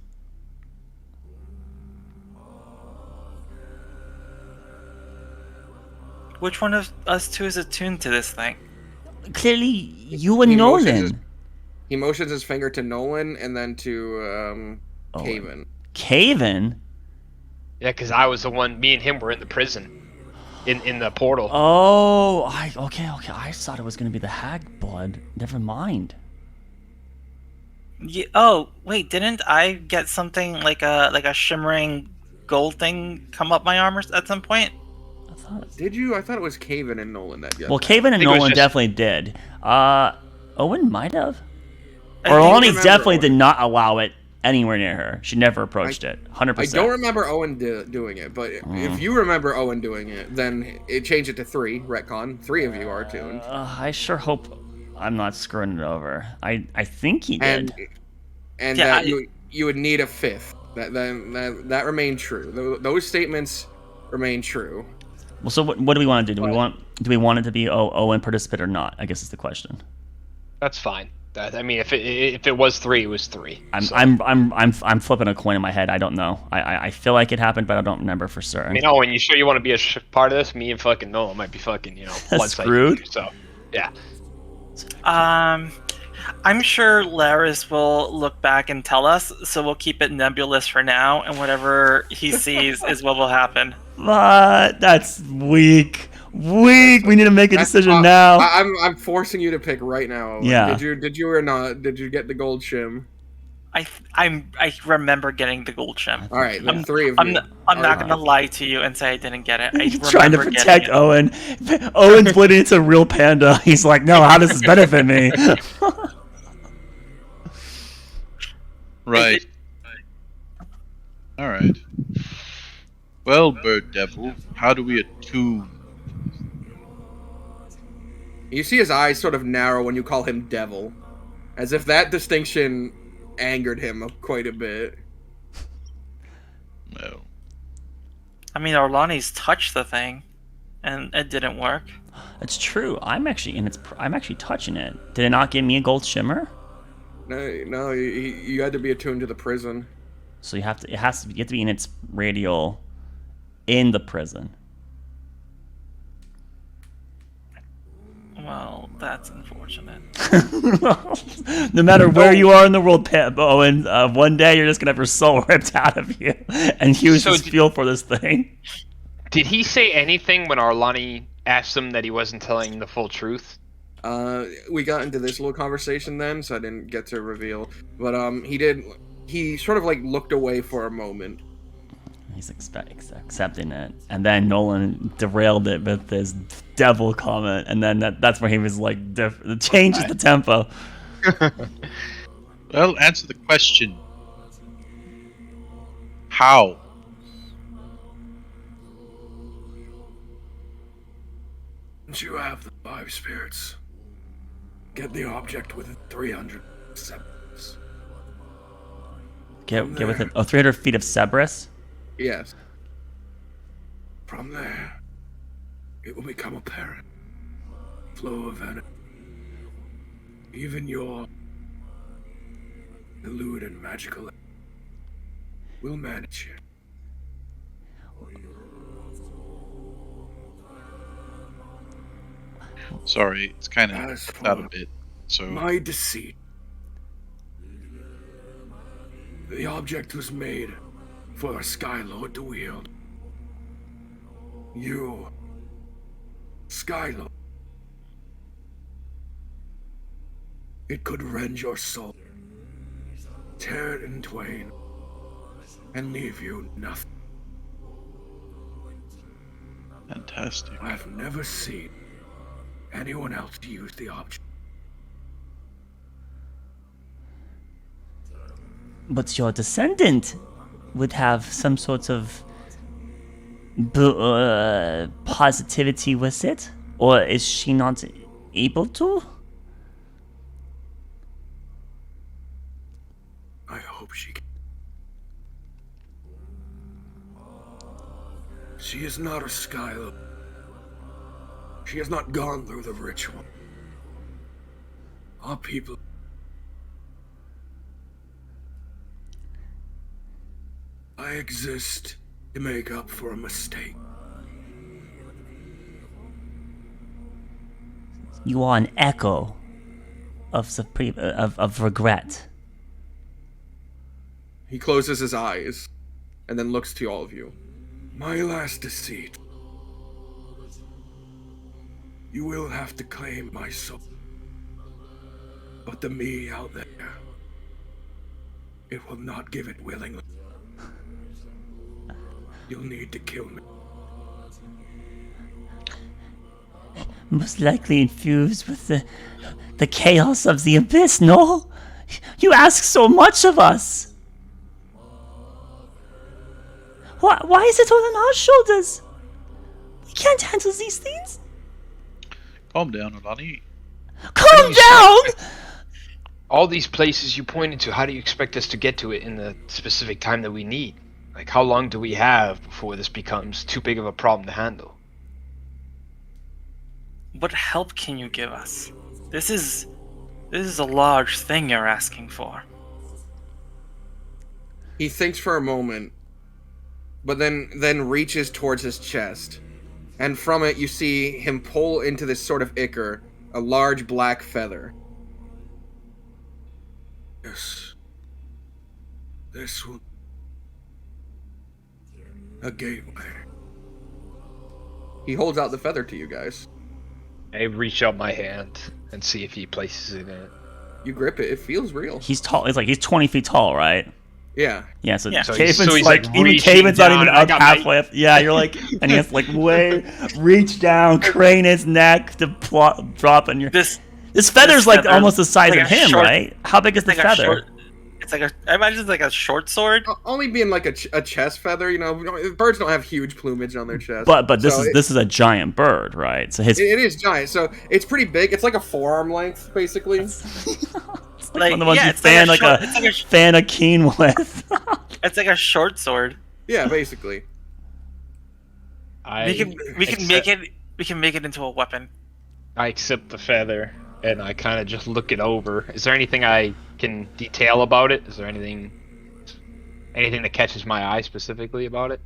Which one of us two is attuned to this thing? Clearly, you and He motions Nolan. He motions his finger to Nolan and then to Caven. Caven? Yeah, because I was the one. Me and him were in the prison, in the portal. Oh, okay. I thought it was gonna be the hag blood. Never mind. Yeah, oh, wait, didn't I get something like a shimmering gold thing come up my arm at some point? I thought. Did you? I thought it was Caven and Nolan that did. Well, Caven and think it was Nolan just- definitely did. Owen might have. I Or think- Lonnie remember definitely Owen. did not allow it anywhere near her. She never approached it. I 100%. don't remember Owen doing it, but if you remember Owen doing it, then it changed it to 3. Retcon. 3 of you are tuned. I sure hope I'm not screwing it over. I think he did. And Yeah, that you would need a 5th. That remained true. Those statements remain true. Well, so what do we want to do? Do we want it to be Owen participant or not? I guess is the question. That's fine. I mean, if it was 3, it was 3. I'm flipping a coin in my head. I don't know. I feel like it happened, but I don't remember for certain. I mean, Owen, you sure you want to be a part of this? Me and fucking Nolan might be fucking, blood Screwed? So, yeah. I'm sure Laris will look back and tell us, so we'll keep it nebulous for now, and whatever he sees is what will happen. What? That's weak. Weak. We need to make a decision now. I'm forcing you to pick right now. Owen. Yeah. Did you or not? Did you get the gold shim? I remember getting the gold gem. All right, the three of you. I'm not gonna lie to you and say I didn't get it. He's trying to protect Owen. Owen's putting into a real panda. He's like, no, how does this benefit me? Right. All right. Well, Bird Devil, how do we attune? You see his eyes sort of narrow when you call him devil, as if that distinction angered him quite a bit. No. I mean, Orlani's touched the thing, and it didn't work. That's true. I'm actually touching it. Did it not give me a gold shimmer? No, you had to be attuned to the prison. So you have to be in its radial in the prison. Well, that's unfortunate. No matter where you are in the world, Owen, one day you're just gonna have your soul ripped out of you and use this fuel for this thing. Did he say anything when Arlani asked him that he wasn't telling the full truth? We got into this little conversation then, so I didn't get to reveal. But he did. He sort of like looked away for a moment. He's accepting it, and then Nolan derailed it with his devil comment, and then that's where he was like, changes the tempo. Well, answer the question. How? Once you have the 5 spirits, get the object within 300 seconds. Get within 300 feet of Cerberus? Yes. From there, it will become apparent. Flow of energy. Even your elude and magical will manage it. Sorry, it's kind As of for out a bit. So my deceit. The object was made for a Skylord to wield. You, Skylord. It could rend your soul, tear it in twain, and leave you nothing. fantastic. I've never seen anyone else use the object. But your descendant would have some sort of positivity with it? Or is she not able to? I hope she can. She is not a Skylord. She has not gone through the ritual. Our people. I exist to make up for a mistake. You are an echo of regret. He closes his eyes and then looks to all of you. My last deceit. You will have to claim my soul. But the me out there, it will not give it willingly. You'll need to kill me. Most likely infused with the chaos of the abyss, no? You ask so much of us. Why is it all on our shoulders? We can't handle these things. Calm down, Alani. Calm down! All these places you pointed to, how do you expect us to get to it in the specific time that we need? Like, how long do we have before this becomes too big of a problem to handle? What help can you give us? This is a large thing you're asking for. He thinks for a moment, but then reaches towards his chest. And from it, you see him pull into this sort of ichor a large black feather. Yes. This will... a gateway. He holds out the feather to you guys. I reach out my hand and see if he places it in it. You grip it. It feels real. He's tall. It's like he's 20 feet tall, right? Yeah. Yeah. So Yeah. So Caven's he's like like even reaching Caven's not down, even and I up got my- halfway. Yeah, you're like, and he has to like reach down, crane his neck to drop, and you're. This This feather's like feather- almost the size like of a him, short- right? How big is the like a feather? short. It's like a. I imagine it's like a short sword. Only being like a chest feather, you know, birds don't have huge plumage on their chest. But this So is a giant bird, right? So his it is giant, so it's pretty big. It's like a forearm length, basically. it's like Like, one of the ones yeah, you it's like fan a like short- a it's like a- fan a keen with. It's like a short sword. Yeah, basically. We can make it into a weapon. I accept the feather and I kind of just look it over. Is there anything I can detail about it? Is there anything that catches my eye specifically about it?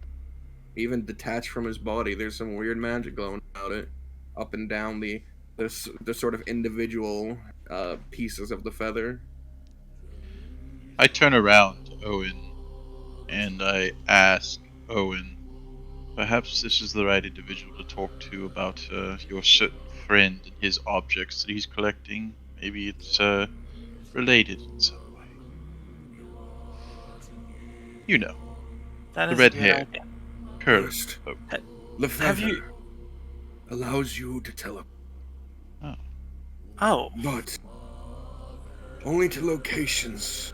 Even detached from his body, there's some weird magic glowing about it. Up and down the sort of individual pieces of the feather. I turn around to Owen and I ask Owen, perhaps this is the right individual to talk to about your certain friend and his objects that he's collecting. Maybe it's related in some way. You know, That the is red a good hair, idea. curly. First, Oh, the Have feather you- allows you to teleport, Oh, but only to locations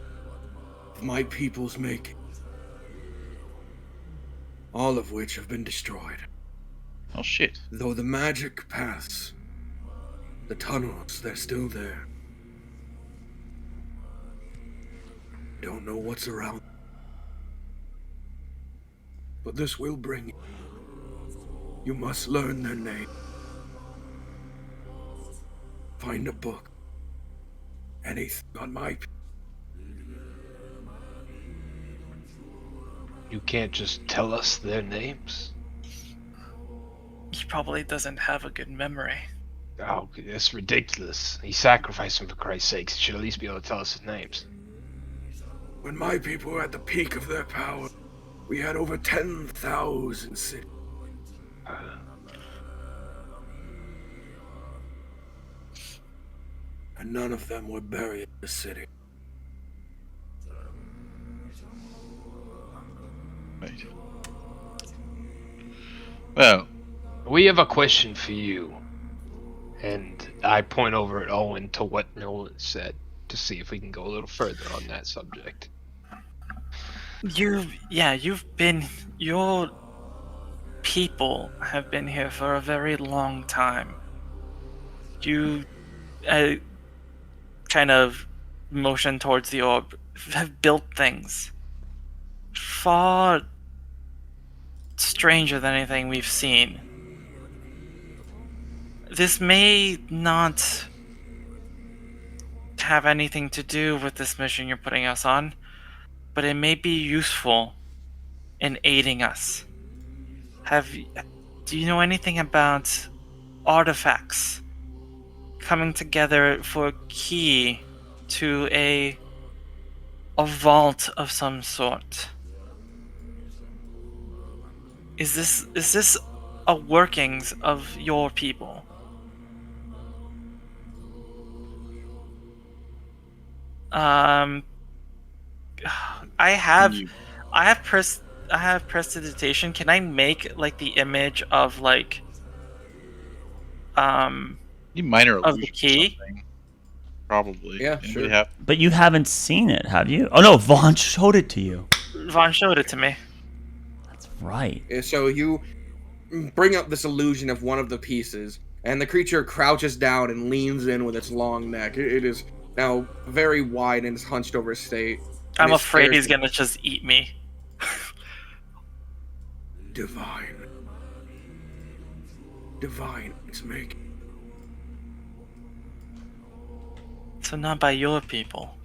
of my people's making, all of which have been destroyed. oh shit. Though the magic paths, the tunnels, they're still there. Don't know what's around. But this will bring you. You must learn their name. Find a book. Anything on my people. You can't just tell us their names. he probably doesn't have a good memory. Oh, that's ridiculous. He sacrificed him for Christ's sake. He should at least be able to tell us his names. When my people were at the peak of their power, we had over 10,000 cities. And none of them were buried in the city. Right. Well, We have a question for you. And I point over at Owen to what Nolan said to see if we can go a little further on that subject. Your people have been here for a very long time. You kind of motion towards the orb, have built things far stranger than anything we've seen. This may not have anything to do with this mission you're putting us on, but it may be useful in aiding us. Do you know anything about artifacts coming together for a key to a vault of some sort? Is this a workings of your people? I have prestidigitation. Can I make like the image of like you minor of the illusion key? something. Probably. Yeah, Anybody sure. have- But you haven't seen it, have you? Oh no, Vaughn showed it to you. Vaughn showed it to me. That's right. So you bring up this illusion of one of the pieces, and the creature crouches down and leans in with its long neck. It is now very wide and is hunched over its state. I'm it afraid stares he's at- gonna just eat me. Divine. Divine is making. So not by your people.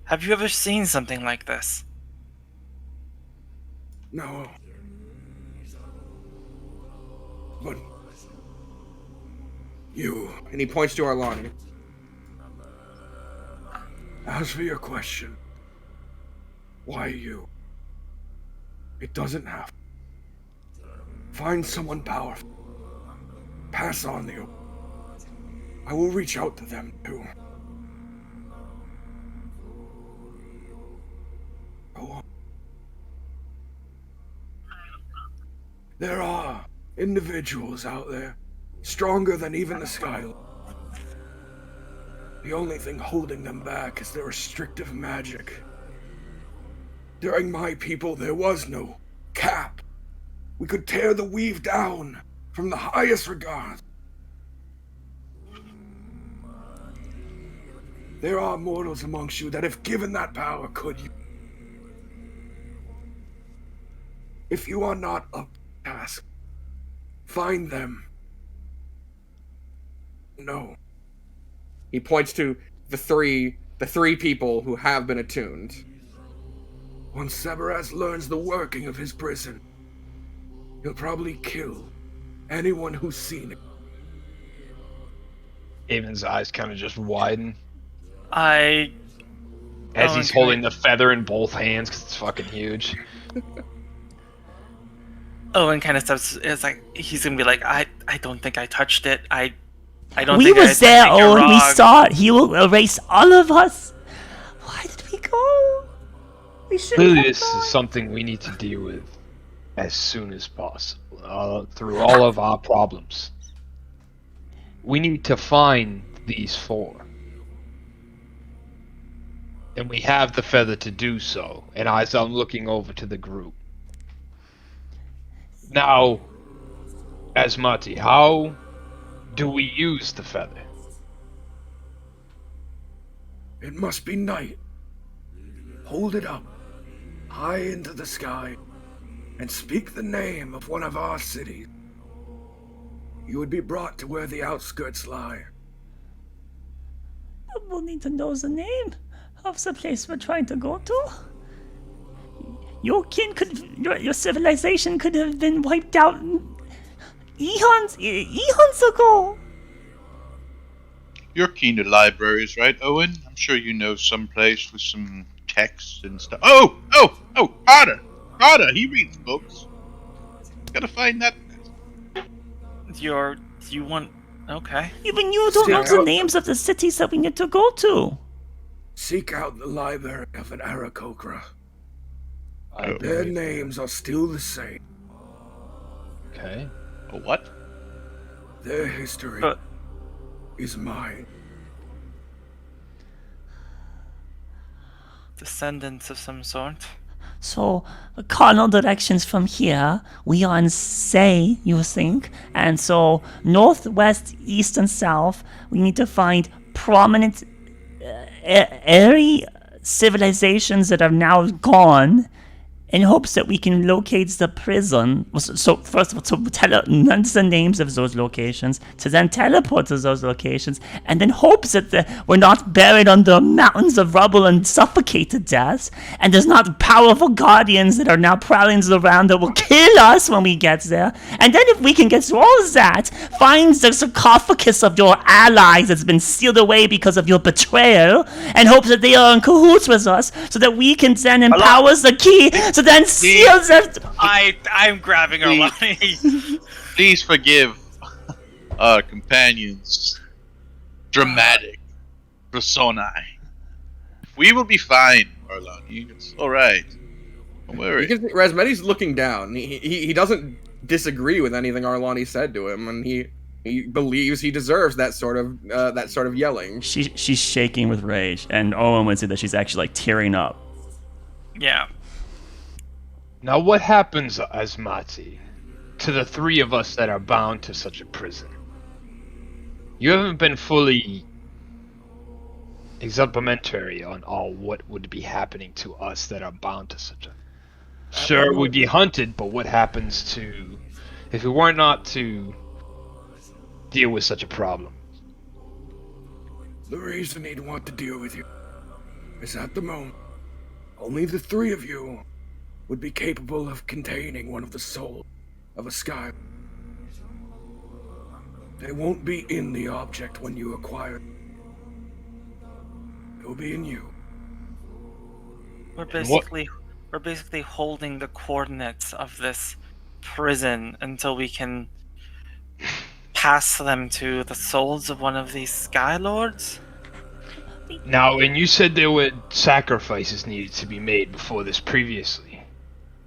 Have you ever seen something like this? No. But And he points to Arlani. As for your question, why you? It doesn't have to. Find someone powerful. Pass on you. I will reach out to them too. Go on. There are individuals out there, stronger than even the Skylord. The only thing holding them back is their restrictive magic. During my people, there was no cap. We could tear the weave down from the highest regard. There are mortals amongst you that, if given that power, could you? If you are not up to the task, find them. No. He points to the three people who have been attuned. Once Severaz learns the working of his prison, he'll probably kill anyone who's seen it. Eamon's eyes kind of just widen I. as he's holding the feather in both hands because it's fucking huge. Owen kind of steps. It's like he's gonna be like, I don't think I touched it. I don't. We think was I there, think you're Owen. We wrong." saw it. He will erase all of us. Why did we go? We should. Clearly, this is something we need to deal with as soon as possible, through all of our problems. We need to find these four. And we have the feather to do so. And as I'm looking over to the group. Now, Asmati, how do we use the feather? It must be night. Hold it up, high into the sky, and speak the name of one of our cities. You would be brought to where the outskirts lie. We'll need to know the name of the place we're trying to go to. Your kin your civilization could have been wiped out eons ago. You're keen to libraries, right, Owen? I'm sure you know some place with some texts and stuff. Oh, Carter, he reads books. Gotta find that. You want? Okay. Even you don't know the names of the cities that we need to go to. Seek out the library of an Arakokra. I Their believe- names are still the same. Okay. A what? Their history But- is mine. Descendants of some sort. So, cardinal directions from here, we are in Say, you think, and so north, west, east, and south, we need to find prominent airy civilizations that are now gone, in hopes that we can locate the prison. So first of all, to announce the names of those locations, to then teleport to those locations, and then hopes that we're not buried under mountains of rubble and suffocate to death, and there's not powerful guardians that are now prowling around that will kill us when we get there. And then if we can get through all of that, find the sarcophagus of your allies that's been sealed away because of your betrayal, and hopes that they are in cahoots with us, so that we can then empower the key, so then seal them. I'm grabbing Arlani. Please forgive our companions' dramatic personae. We will be fine, Arlani. It's alright. Don't worry. Razmeti's looking down. He doesn't disagree with anything Arlani said to him, and he believes he deserves that sort of yelling. She's shaking with rage, and Owen would say that she's actually like tearing up. Yeah. Now what happens, Asmati, to the three of us that are bound to such a prison? You haven't been fully exemplimentary on all what would be happening to us that are bound to such a... Sure, we'd be hunted, but what happens to... if we were not to deal with such a problem? The reason he'd want to deal with you is at the moment, only the three of you would be capable of containing one of the souls of a sky. They won't be in the object when you acquire it. It will be in you. We're basically holding the coordinates of this prison until we can pass them to the souls of one of these Sky Lords? Now, and you said there were sacrifices needed to be made before this previously.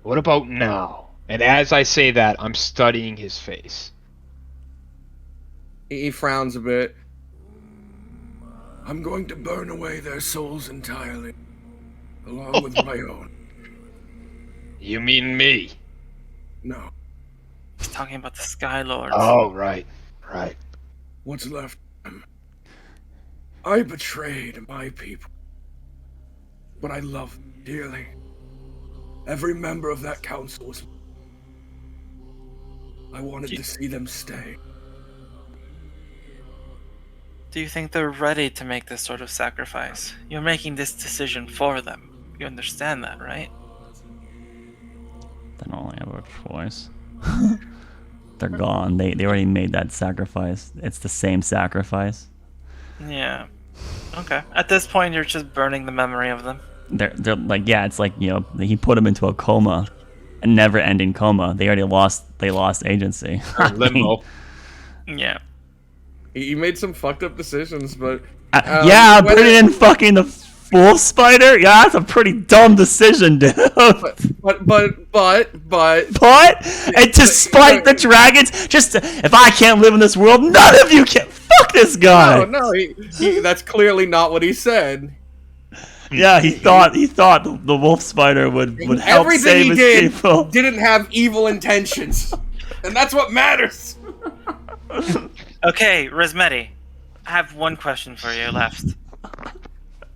What about now? And as I say that, I'm studying his face. He frowns a bit. I'm going to burn away their souls entirely, along with my own. You mean me? No, He's talking about the Sky Lords. Oh, right. what's left of them? I betrayed my people, but I love them dearly. Every member of that council was... I wanted to see them stay. Do you think they're ready to make this sort of sacrifice? You're making this decision for them. You understand that, right? They don't really have a choice. They're gone. They already made that sacrifice. It's the same sacrifice. Yeah. Okay. At this point, you're just burning the memory of them. They're like, yeah, it's like, you know, he put them into a coma, a never-ending coma. They lost agency. Limbo. Yeah. He made some fucked up decisions, but yeah, putting in fucking the wolf spider. Yeah, that's a pretty dumb decision, dude. but And to spite the dragons, just if I can't live in this world, none of you can. Fuck this guy. no, he that's clearly not what he said. Yeah, he thought the wolf spider would help Everything save he his did people. didn't have evil intentions, and that's what matters. Okay, Resmeti, I have one question for you left.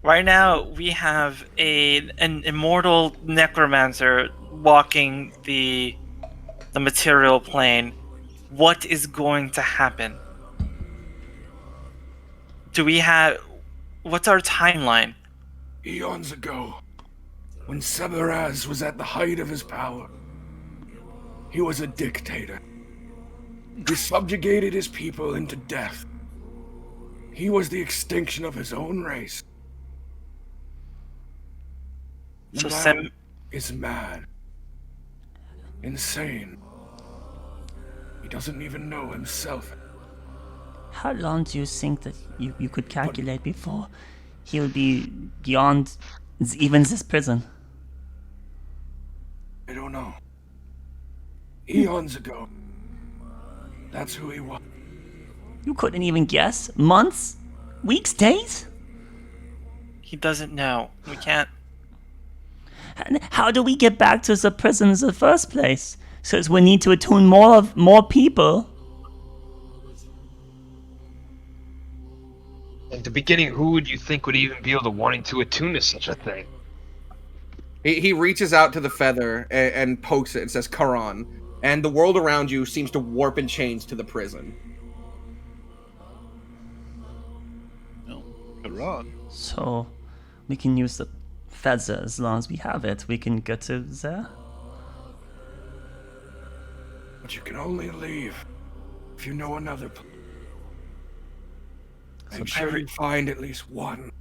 Right now, we have an immortal necromancer walking the material plane. What is going to happen? What's our timeline? Eons ago, when Sebaraz was at the height of his power, he was a dictator. He subjugated his people into death. He was the extinction of his own race. So The man is mad. Insane. He doesn't even know himself. How long do you think that you could calculate before he will be beyond even this prison? I don't know. Eons ago. That's who he was. You couldn't even guess? Months? Weeks? Days? He doesn't know. We can't. And how do we get back to the prison in the first place? Since we need to attune more people. At the beginning, who would you think would even be able to wanting to attune to such a thing? He reaches out to the feather and pokes it and says Karan, and the world around you seems to warp and change to the prison. No, Karan. So we can use the feather as long as we have it. We can get to there. But you can only leave if you know another place. Make sure you find at least one.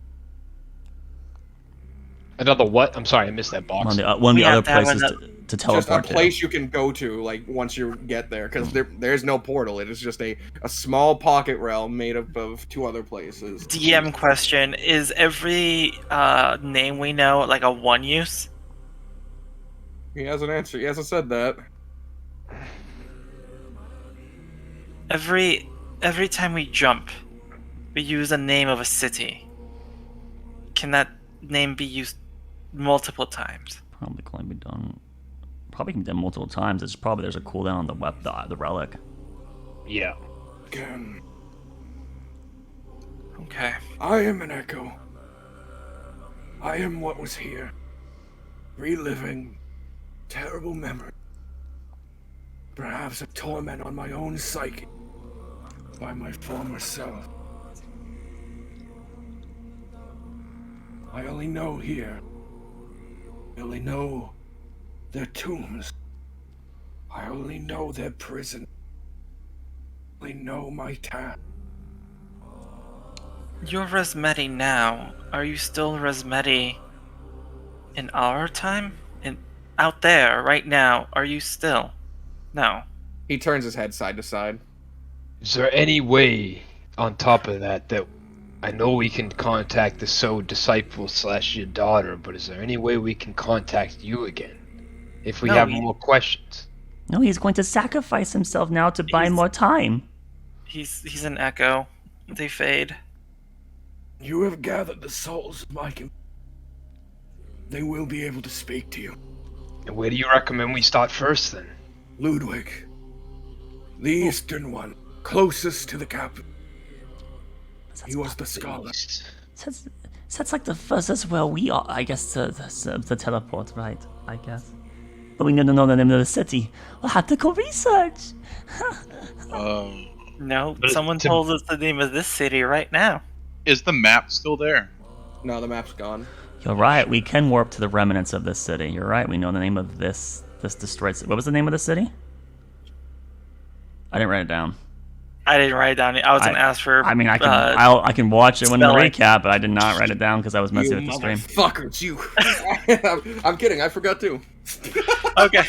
Another what? I'm sorry, I missed that box. One of the We other have to have places another- to Just a teleport place to. you can go to, like, once you get there, because there's no portal. It is just a small pocket realm made up of two other places. DM question: is every name we know like a one use? He hasn't answered. He hasn't said that. Every time we jump, we use a name of a city. Can that name be used multiple times? Probably can be done. Probably can be done multiple times. It's probably there's a cooldown on the relic. Yeah. Again, Okay. I am an echo. I am what was here. Reliving terrible memory. Perhaps a torment on my own psyche by my former self. I only know here. I only know their tombs. I only know their prison. I only know my task. You're Resmeti now. Are you still Resmeti In our time? Out there, right now, are you still? No. He turns his head side to side. Is there any way, on top of that, I know we can contact the Soul Disciple / your daughter, but is there any way we can contact you again? If we have more questions? No, he's going to sacrifice himself now to buy more time. He's an echo. They fade. You have gathered the souls of my community. They will be able to speak to you. And where do you recommend we start first, then? Ludwig. The eastern one, closest to the capital. He was the scholar. That's like the first. That's where we are. I guess the teleport, right? I guess. But we need to know the name of the city. We'll have to go research. No, someone told us the name of this city right now. Is the map still there? No, the map's gone. You're right. We can warp to the remnants of this city. You're right. We know the name of this destroyed city. What was the name of the city? I didn't write it down. I didn't write it down. I was gonna ask for. I mean, I can watch it when the recap, but I did not write it down because I was messing with the stream. Fuckers, you. I'm kidding. I forgot too. Okay.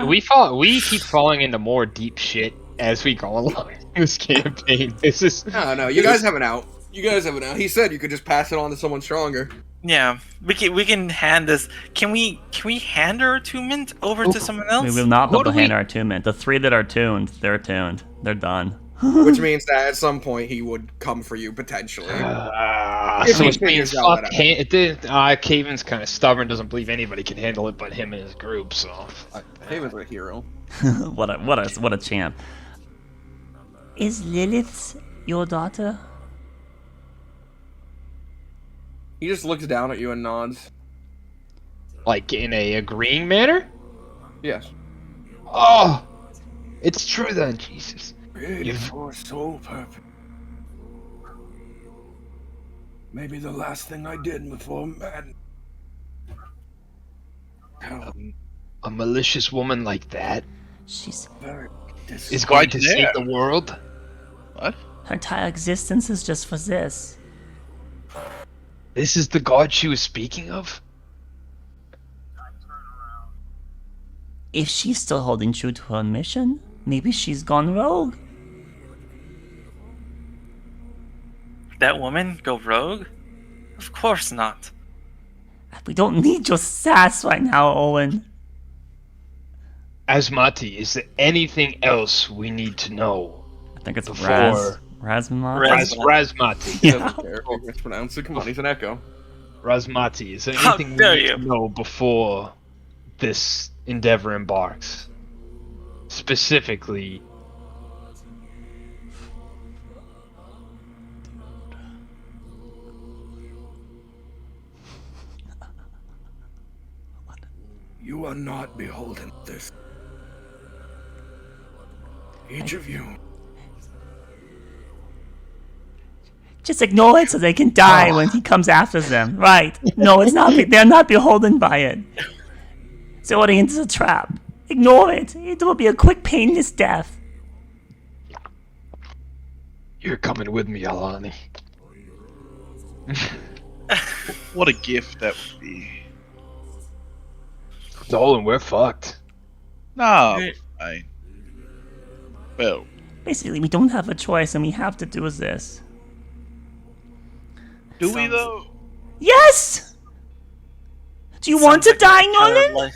We keep falling into more deep shit as we go along in this campaign. This is No. You guys have an out. He said you could just pass it on to someone stronger. Yeah, we can hand this. Can we hand our attunement over to someone else? We will not be able to hand our attunement. The 3 that are tuned, they're attuned. They're done. Which means that at some point he would come for you potentially. So which means Kaven's kind of stubborn, doesn't believe anybody can handle it but him and his group. So Kaven's a hero. what a champ. Is Lilith your daughter? He just looks down at you and nods. Like in a agreeing manner? Yes. Oh, it's true then, Jesus. Created for sole purpose. Maybe the last thing I did before madness. A malicious woman like that She's Very is going to save the world? What? her entire existence is just for this. This is the god she was speaking of? If she's still holding true to her mission, maybe she's gone rogue. That woman go rogue? Of course not. We don't need your sass right now, Owen. Asmati, is there anything else we need to know? I think it's Before- Razmati. Razmati. Doesn't care if you mispronounce it. Come on, he's an echo. Razmati, is there How anything we dare need you. to know before this endeavor embarks? Specifically, You are not beholden to this. Each of you. Just ignore it so they can die when he comes after them. Right. No, it's not. They're not beholden by it. The audience is a trap. Ignore it. It will be a quick, painless death. you're coming with me, Alani. What a gift that would be. Nolan, we're fucked. No, I. Well, Basically, we don't have a choice and we have to do this. do we though? Yes! Do you want to die, Nolan?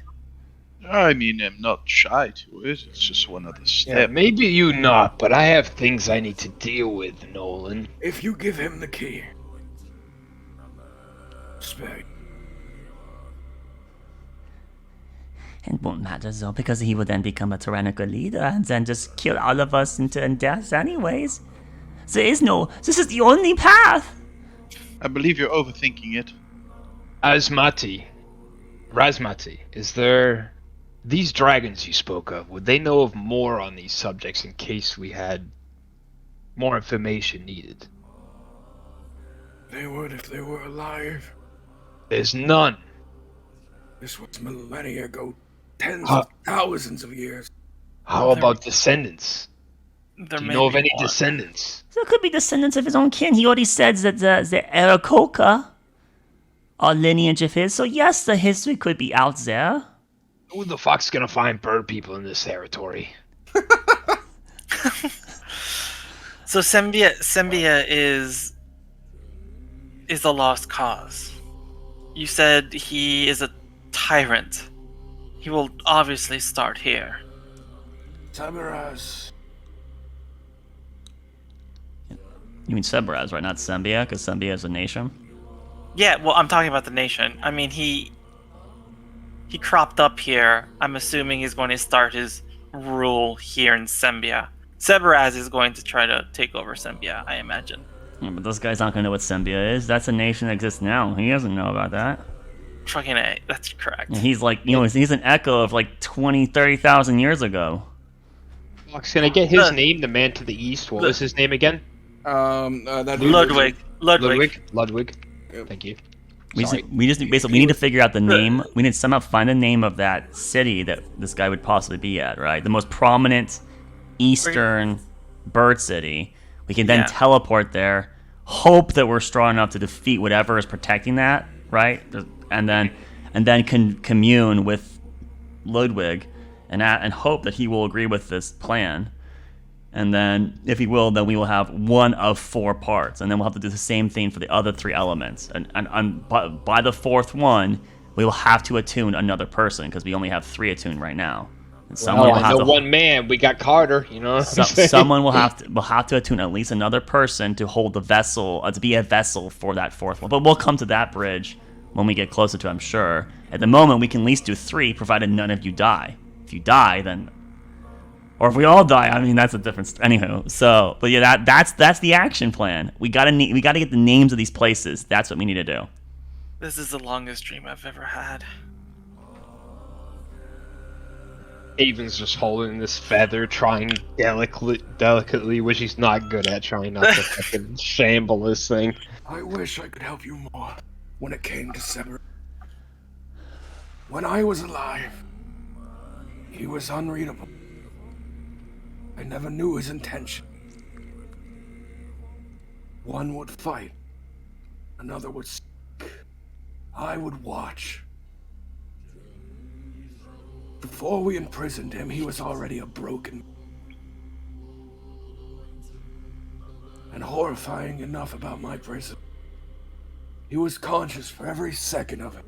I mean, I'm not shy to it. It's just one other Yeah, step. maybe you not, but I have things I need to deal with, Nolan. If you give him the key. Spare. It won't matter though, because he would then become a tyrannical leader and then just kill all of us into death anyways. This is the only path. I believe you're overthinking it. Razmati, is there... These dragons you spoke of, would they know of more on these subjects in case we had more information needed? They would if they were alive. There's none. This was millennia ago. Tens of thousands of years. How about descendants? There Do you may know of be any one. descendants? There could be descendants of his own kin. He already said that the Arakoka a lineage of his. So yes, the history could be out there. Who the fuck's gonna find bird people in this territory? So Sembia is a lost cause. You said he is a tyrant. He will obviously start here. Tabaraz. You mean Sebraz, right? Not Sembia, because Sembia is a nation. Yeah, well, I'm talking about the nation. I mean, he cropped up here. I'm assuming he's going to start his rule here in Sembia. Sebaraz is going to try to take over Sembia, I imagine. Yeah, but this guy's not gonna know what Sembia is. That's a nation that exists now. He doesn't know about that. Fucking A, that's correct. And he's like, he's an echo of like 20, 30,000 years ago. Fox, can I get his name? The man to the east. What was his name again? Ludwig. Ludwig. Thank you. We just basically need to figure out the name. We need to somehow find the name of that city that this guy would possibly be at, right? The most prominent eastern bird city. We can then teleport there, hope that we're strong enough to defeat whatever is protecting that, right? And then commune with Ludwig and hope that he will agree with this plan. And then, if he will, then we will have one of 4 parts. And then we'll have to do the same thing for the other 3 elements. And by the 4th one, we will have to attune another person, because we only have 3 attuned right now. And someone will have to, one man. We got Carter, you know. Someone will have to attune at least another person to hold the vessel, to be a vessel for that 4th one. But we'll come to that bridge when we get closer to it, I'm sure. At the moment, we can at least do 3, provided none of you die. If you die, then... Or if we all die, I mean, that's a difference. Anywho, so, but yeah, that's the action plan. We gotta get the names of these places. That's what we need to do. This is the longest dream I've ever had. Haven's just holding this feather, trying delicately, which he's not good at, trying not to fucking shamble this thing. I wish I could help you more when it came to Sever. When I was alive, he was unreadable. I never knew his intention. One would fight, another would seek. I would watch. Before we imprisoned him, he was already a broken... And horrifying enough about my prison. He was conscious for every second of it.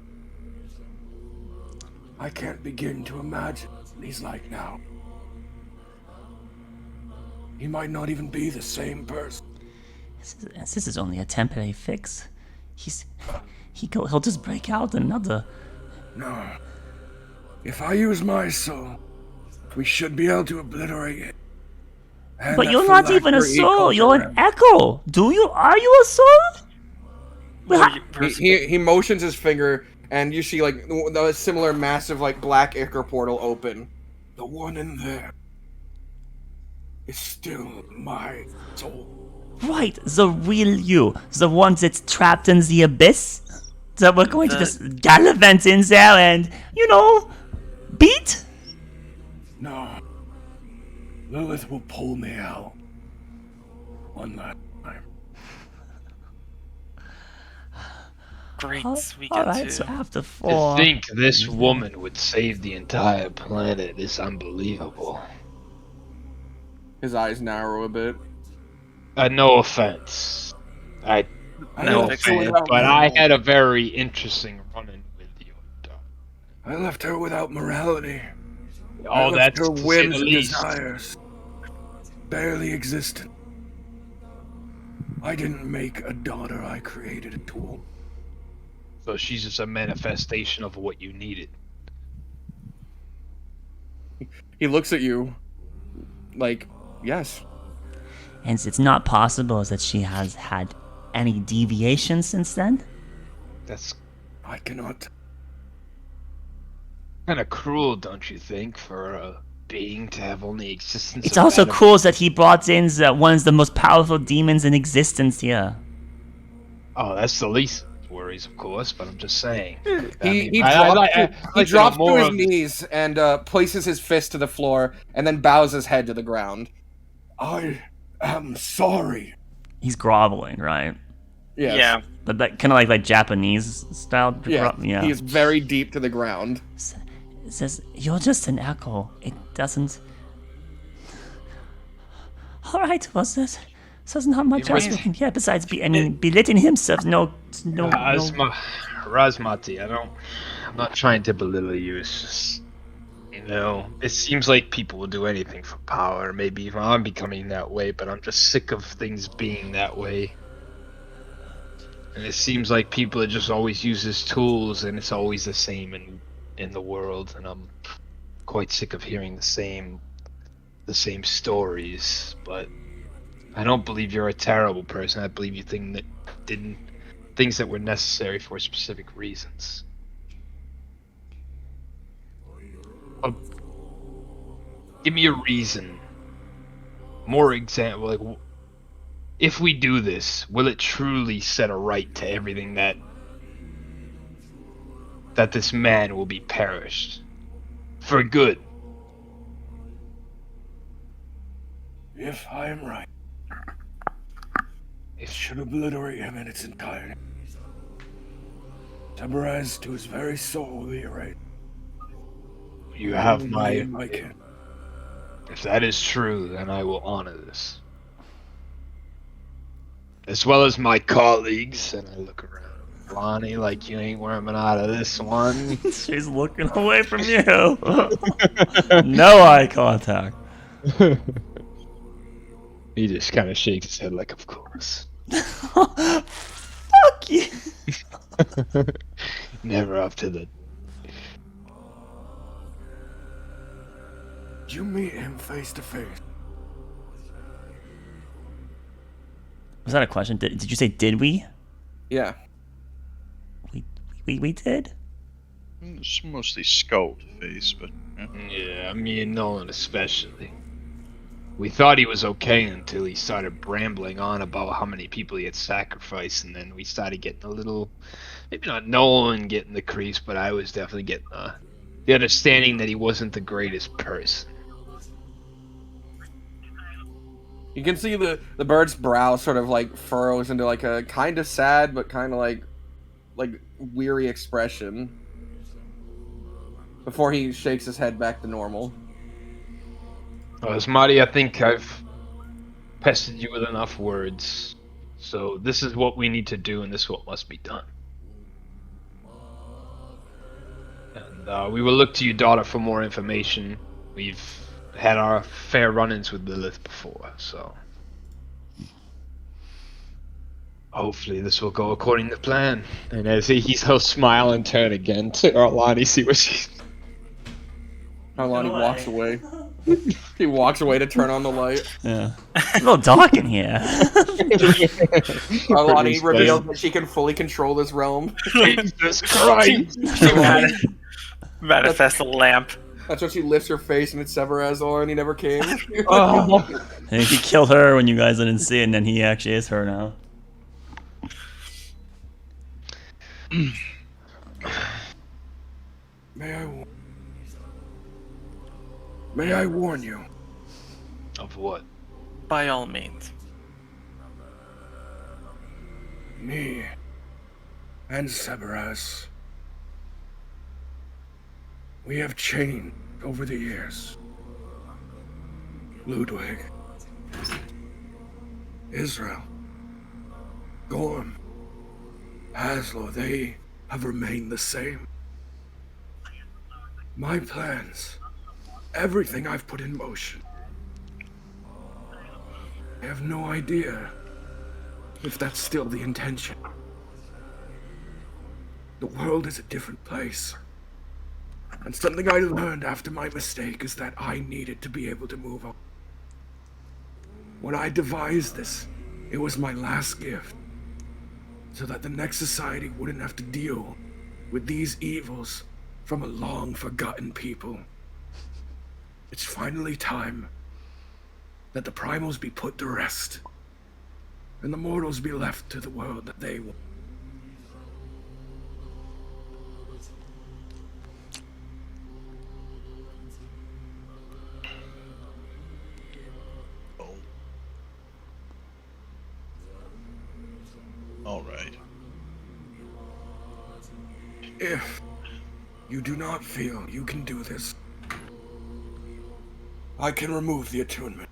I can't begin to imagine what he's like now. He might not even be the same person. This is only a temporary fix. He'll just break out another. No. If I use my soul, we should be able to obliterate it. And but you're not even a soul. You're an echo. Are you a soul? He motions his finger, and you see like the similar massive like black ichor portal open. The one in there is still my soul. Right, the real you. The one that's trapped in the abyss. That we're going to just gallivant in there and, beat? No. Lilith will pull me out. One last time. Great, we get Alright, to... so after 4... To think this woman would save the entire planet is unbelievable. His eyes narrow a bit. No offense. No offense, but I had a very interesting run-in with you. I left her without morality. Oh, that's her to say whims the and least. desires. Barely existent. I didn't make a daughter, I created a tool. So she's just a manifestation of what you needed. He looks at you like, yes. And it's not possible that she has had any deviation since then? That's I cannot. kind of cruel, don't you think, for a being to have only existence? It's also cool that he brought in one of the most powerful demons in existence here. Oh, that's the least worries, of course, but I'm just saying. He drops to his knees and places his fist to the floor and then bows his head to the ground. I am sorry. He's groveling, right? Yes. Yeah. But that kind of like Japanese style. Yeah. Yeah. He is very deep to the ground. It says, "You're just an echo. It doesn't." All right, was that? So there's not much else we can get besides belittling himself. No. Razmati, I'm not trying to belittle you. It's just, it seems like people will do anything for power. Maybe even I'm becoming that way, but I'm just sick of things being that way. And it seems like people are just always use as tools, and it's always the same in the world. And I'm quite sick of hearing the same stories. But I don't believe you're a terrible person. I believe you think that things that were necessary for specific reasons. Give me a reason. More example, like, if we do this, will it truly set a right to everything that this man will be perished for good? If I am right, it should obliterate him in its entirety. Tabaraz to his very soul will be erased. You have Only my. I can. If that is true, then I will honor this. As well as my colleagues, and I look around. Lonnie, like, you ain't worming out of this one. She's looking away from you. No eye contact. He just kind of shakes his head like, of course. Fuck you. Never up to the... You meet him face to face. Was that a question? Did you say did we? Yeah. We did? It's mostly skull to face, but Yeah, me and Nolan especially. We thought he was okay until he started brambling on about how many people he had sacrificed, and then we started getting a little... Maybe not Nolan getting the crease, but I was definitely getting the understanding that he wasn't the greatest person. You can see the bird's brow sort of like furrows into like a kind of sad but kind of like weary expression before he shakes his head back to normal. Asmati, I think I've pestered you with enough words. So this is what we need to do, and this is what must be done. And we will look to your daughter for more information. We've had our fair run-ins with Lilith before, so... Hopefully this will go according to plan. And as he'll smile and turn again to Arlani, see what she... Arlani walks away. He walks away to turn on the light. Yeah. It's a little dark in here. Arlani reveals that she can fully control this realm. Jesus Christ! Manifest a lamp. That's when she lifts her face and it's Severaz on. He never came. Oh. And he killed her when you guys didn't see it, and then he actually is her now. May I warn you? Of what? By all means. Me and Severaz, we have changed over the years. Ludwig, Israel, Gorm, Haslo, they have remained the same. My plans, everything I've put in motion, I have no idea if that's still the intention. The world is a different place. And something I learned after my mistake is that I needed to be able to move on. When I devised this, it was my last gift, so that the next society wouldn't have to deal with these evils from a long-forgotten people. It's finally time that the primals be put to rest, and the mortals be left to the world that they want. All right. If you do not feel you can do this, I can remove the attunement.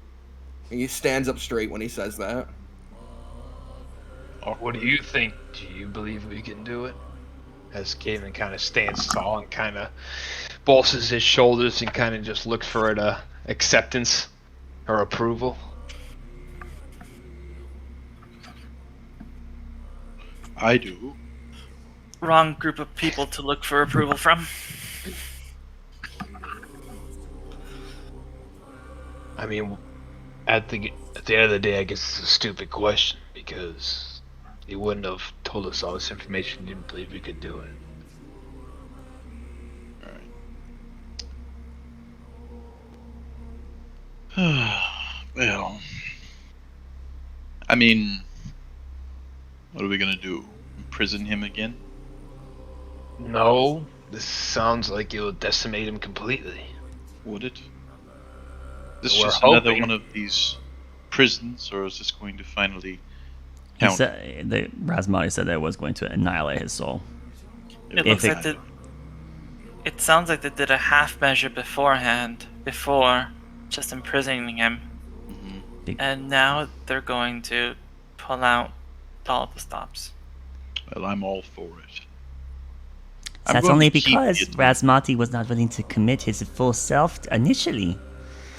He stands up straight when he says that. What do you think? Do you believe we can do it? As Galen kind of stands tall and kind of bolsters his shoulders and kind of just looks for an acceptance or approval. I do. Wrong group of people to look for approval from. I mean, at the end of the day, I guess it's a stupid question because he wouldn't have told us all this information. He didn't believe we could do it. Well, I mean, what are we gonna do? Imprison him again? No, this sounds like it will decimate him completely. Would it? This We're just another hoping. one of these prisons, or is this going to finally He count? said, Razmati said that it was going to annihilate his soul. It If looks it- like it sounds like they did a half measure beforehand, before just imprisoning him, Mhm. and now they're going to pull out all of the stops. Well, I'm all for it. I'm That's going only to keep because the Razmati was not willing to commit his full self initially.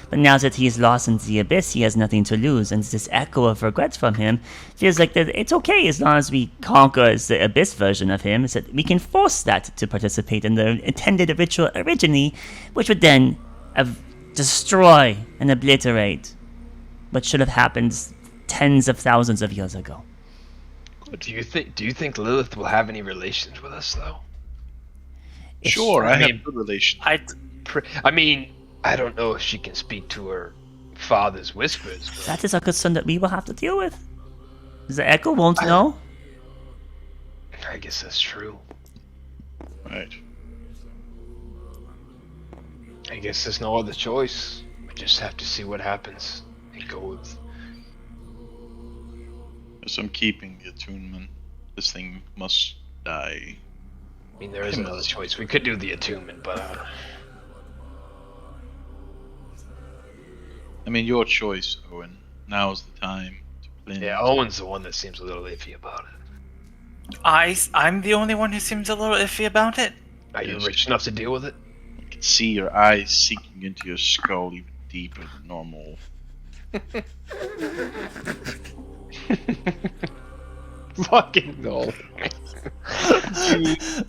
But now that he is lost in the abyss, he has nothing to lose, and this echo of regret from him feels like that it's okay as long as we conquer the abyss version of him, is that we can force that to participate in the intended ritual originally, which would then destroy and obliterate what should have happened tens of thousands of years ago. Do you think Lilith will have any relations with us though? Sure, I I mean, have good relations. I mean, I don't know if she can speak to her father's whispers. But That is a concern that we will have to deal with. The echo won't know. I guess that's true. Right. I guess there's no other choice. We just have to see what happens and go with. So I'm keeping the attunement. This thing must die. I mean, there is another choice. We could do the attunement, but I mean, your choice, Owen. Now's the time to cleanse. yeah, Owen's the one that seems a little iffy about it. I'm the only one who seems a little iffy about it. Are you Yes. rich enough to deal with it? I can see your eyes sinking into your skull even deeper than normal. Fucking no.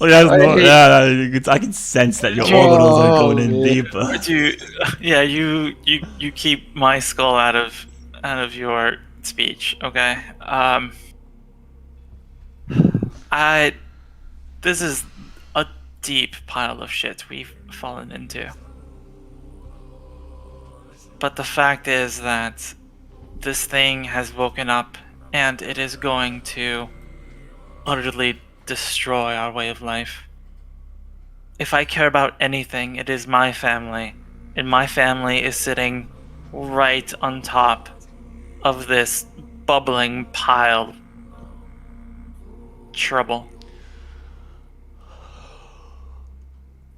Oh, I can sense that your orbitals are going in deeper. You keep my skull out of your speech, okay? This is a deep pile of shit we've fallen into. But the fact is that this thing has woken up and it is going to utterly destroy our way of life. If I care about anything, it is my family. And my family is sitting right on top of this bubbling pile of trouble.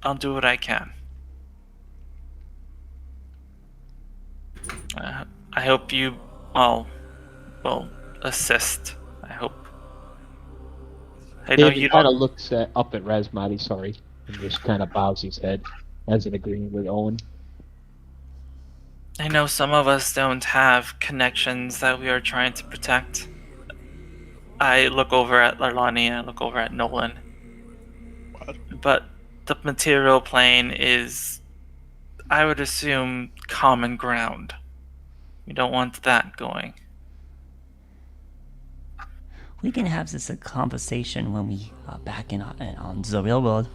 I'll do what I can. I hope you all will assist. I hope. I know David you kind don't. of looks up at Razmati, sorry, and just kind of bows his head as an agreement with Owen. I know some of us don't have connections that we are trying to protect. I look over at Larlani and I look over at Nolan. What? But the material plane is, I would assume, common ground. We don't want that going. We can have this conversation when we are back on the real world.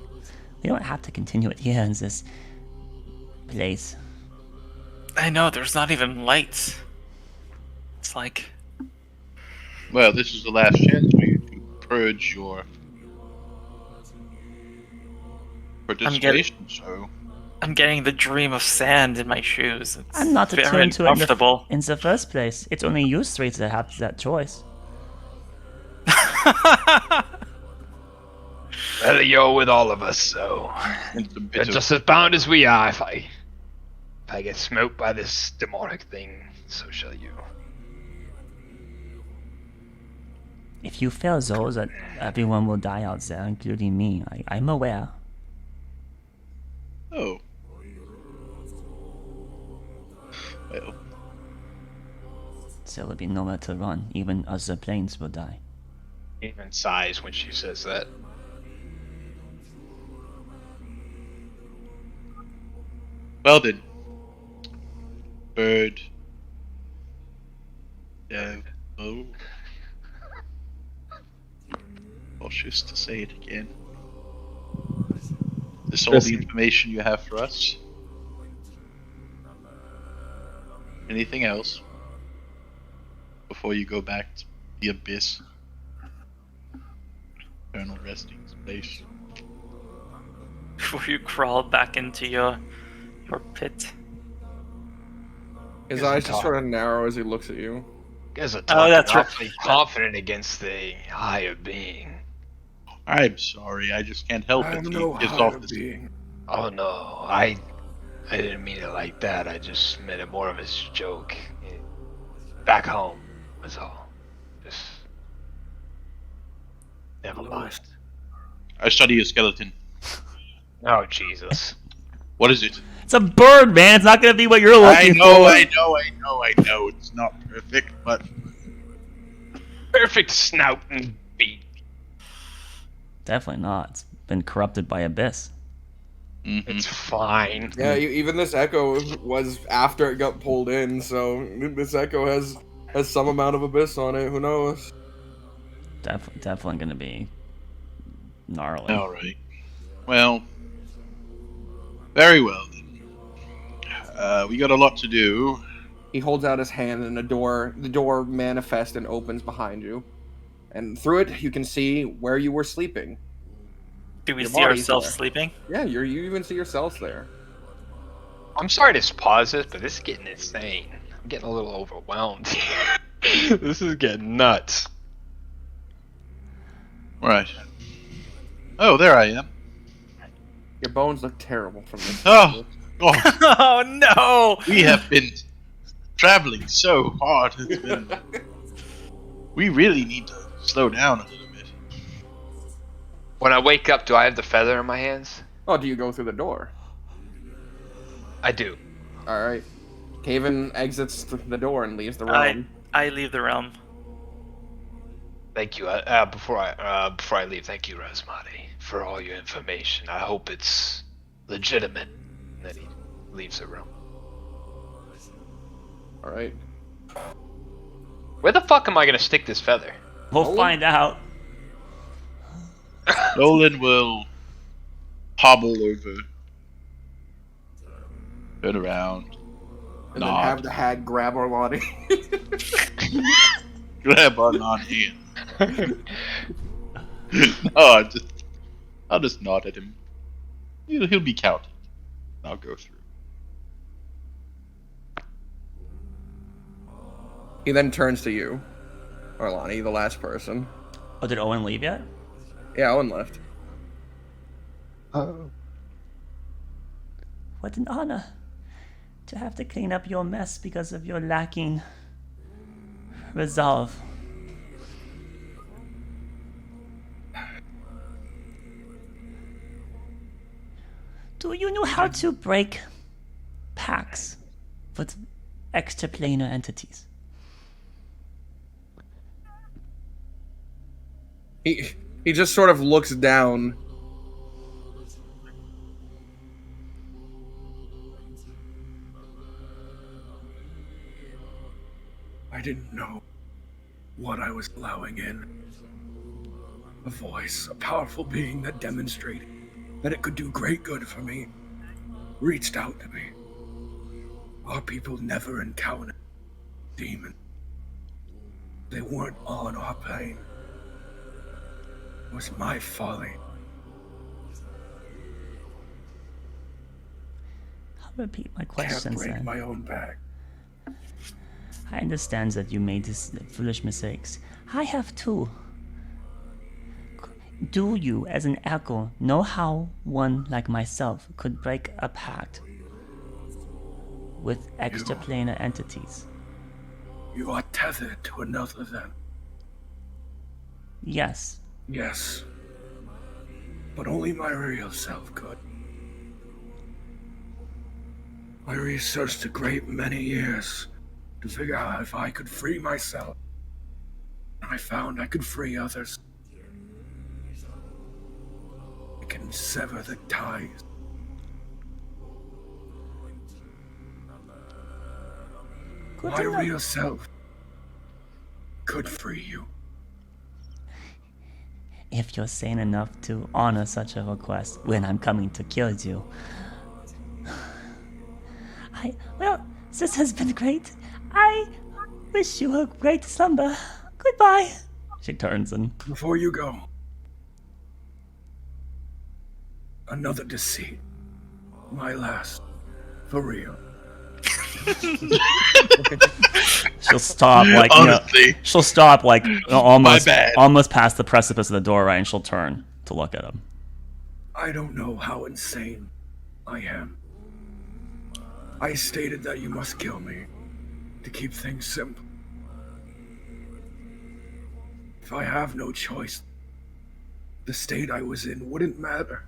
We don't have to continue it here in this place. I know, there's not even lights. It's like, Well, this is the last chance for you to purge your participation, so... I'm getting the dream of sand in my shoes. It's I'm not very attuned to it uncomfortable. in the first place. It's only you three that have that choice. Well, you're with all of us, so It's a bit you're of just as bound as we are. If I get smoked by this demonic thing, so shall you. If you fail those, that everyone will die out there, including me. I'm aware. Oh. Well, There will be nowhere to run. Even other planes will die. Even sighs when she says that. well then. Bird. Yeah. Oh. Cautious to say it again. Is this all the information you have for us? Anything else? Before you go back to the abyss? Eternal resting place. Before you crawl back into your pit. His Guess I'm eyes just talking. sort of narrow as he looks at you. You guys are Oh, talking that's right. awfully confident against the higher being. I'm sorry, I just can't help I'm it. no He gives higher off this. being. Oh no, I didn't mean it like that. I just meant it more of as a joke. Back home was all. Just never mind. I study a skeleton. Oh Jesus. What is it? It's a bird, man. It's not gonna be what you're looking for. I know. It's not perfect, but Perfect snout and beak. Definitely not. It's been corrupted by Abyss. It's fine. Yeah, even this echo was after it got pulled in, so this echo has some amount of abyss on it. Who knows? Definitely gonna be gnarly. all right. Well, very well then. We got a lot to do. He holds out his hand, and the door manifests and opens behind you, and through it you can see where you were sleeping. Do we Your see body's ourselves there. sleeping? Yeah, you even see yourselves there. I'm sorry to pause this, but this is getting insane. I'm getting a little overwhelmed. This is getting nuts. Right. Oh, there I am. Your bones look terrible from this. Oh, Oh no! we have been traveling so hard. We really need to slow down a little bit. When I wake up, do I have the feather in my hands? Oh, do you go through the door? I do. All right. Caven exits the door and leaves the room. I leave the realm. Thank you. Before I leave, thank you, Rasmati, for all your information. I hope it's legitimate that he leaves the room. All right. Where the fuck am I gonna stick this feather? We'll find out. Nolan will hobble over, turn around, And nod, then have the hag grab Orlani. grab on hand. No, I'll just nod at him. He'll be counted. I'll go through. He then turns to you, Orlani, the last person. Oh, did Owen leave yet? Yeah, Owen left. What an honor to have to clean up your mess because of your lacking resolve. Do you know how to break pacts with extraplanar entities? He just sort of looks down. I didn't know what I was allowing in. A voice, a powerful being that demonstrated that it could do great good for me, reached out to me. Our people never encountered demons. They weren't on our plane. It was my folly. I'll repeat my Can't questions break then. my own back. I understand that you made these foolish mistakes. I have too. Do you, as an echo, know how one like myself could break a pact with extraplanar entities? You are tethered to another then. Yes. Yes. But only my real self could. I researched a great many years to figure out if I could free myself. And I found I could free others. I can sever the ties. Good My to know. real self could free you. If you're sane enough to honor such a request when I'm coming to kill you. Well, this has been great. I wish you a great slumber. Goodbye. She turns and... Before you go, another deceit. My last. For real. She'll stop, like, Honestly. she'll stop, like, almost, My bad. almost past the precipice of the door, right? And she'll turn to look at him. I don't know how insane I am. I stated that you must kill me to keep things simple. If I have no choice, the state I was in wouldn't matter.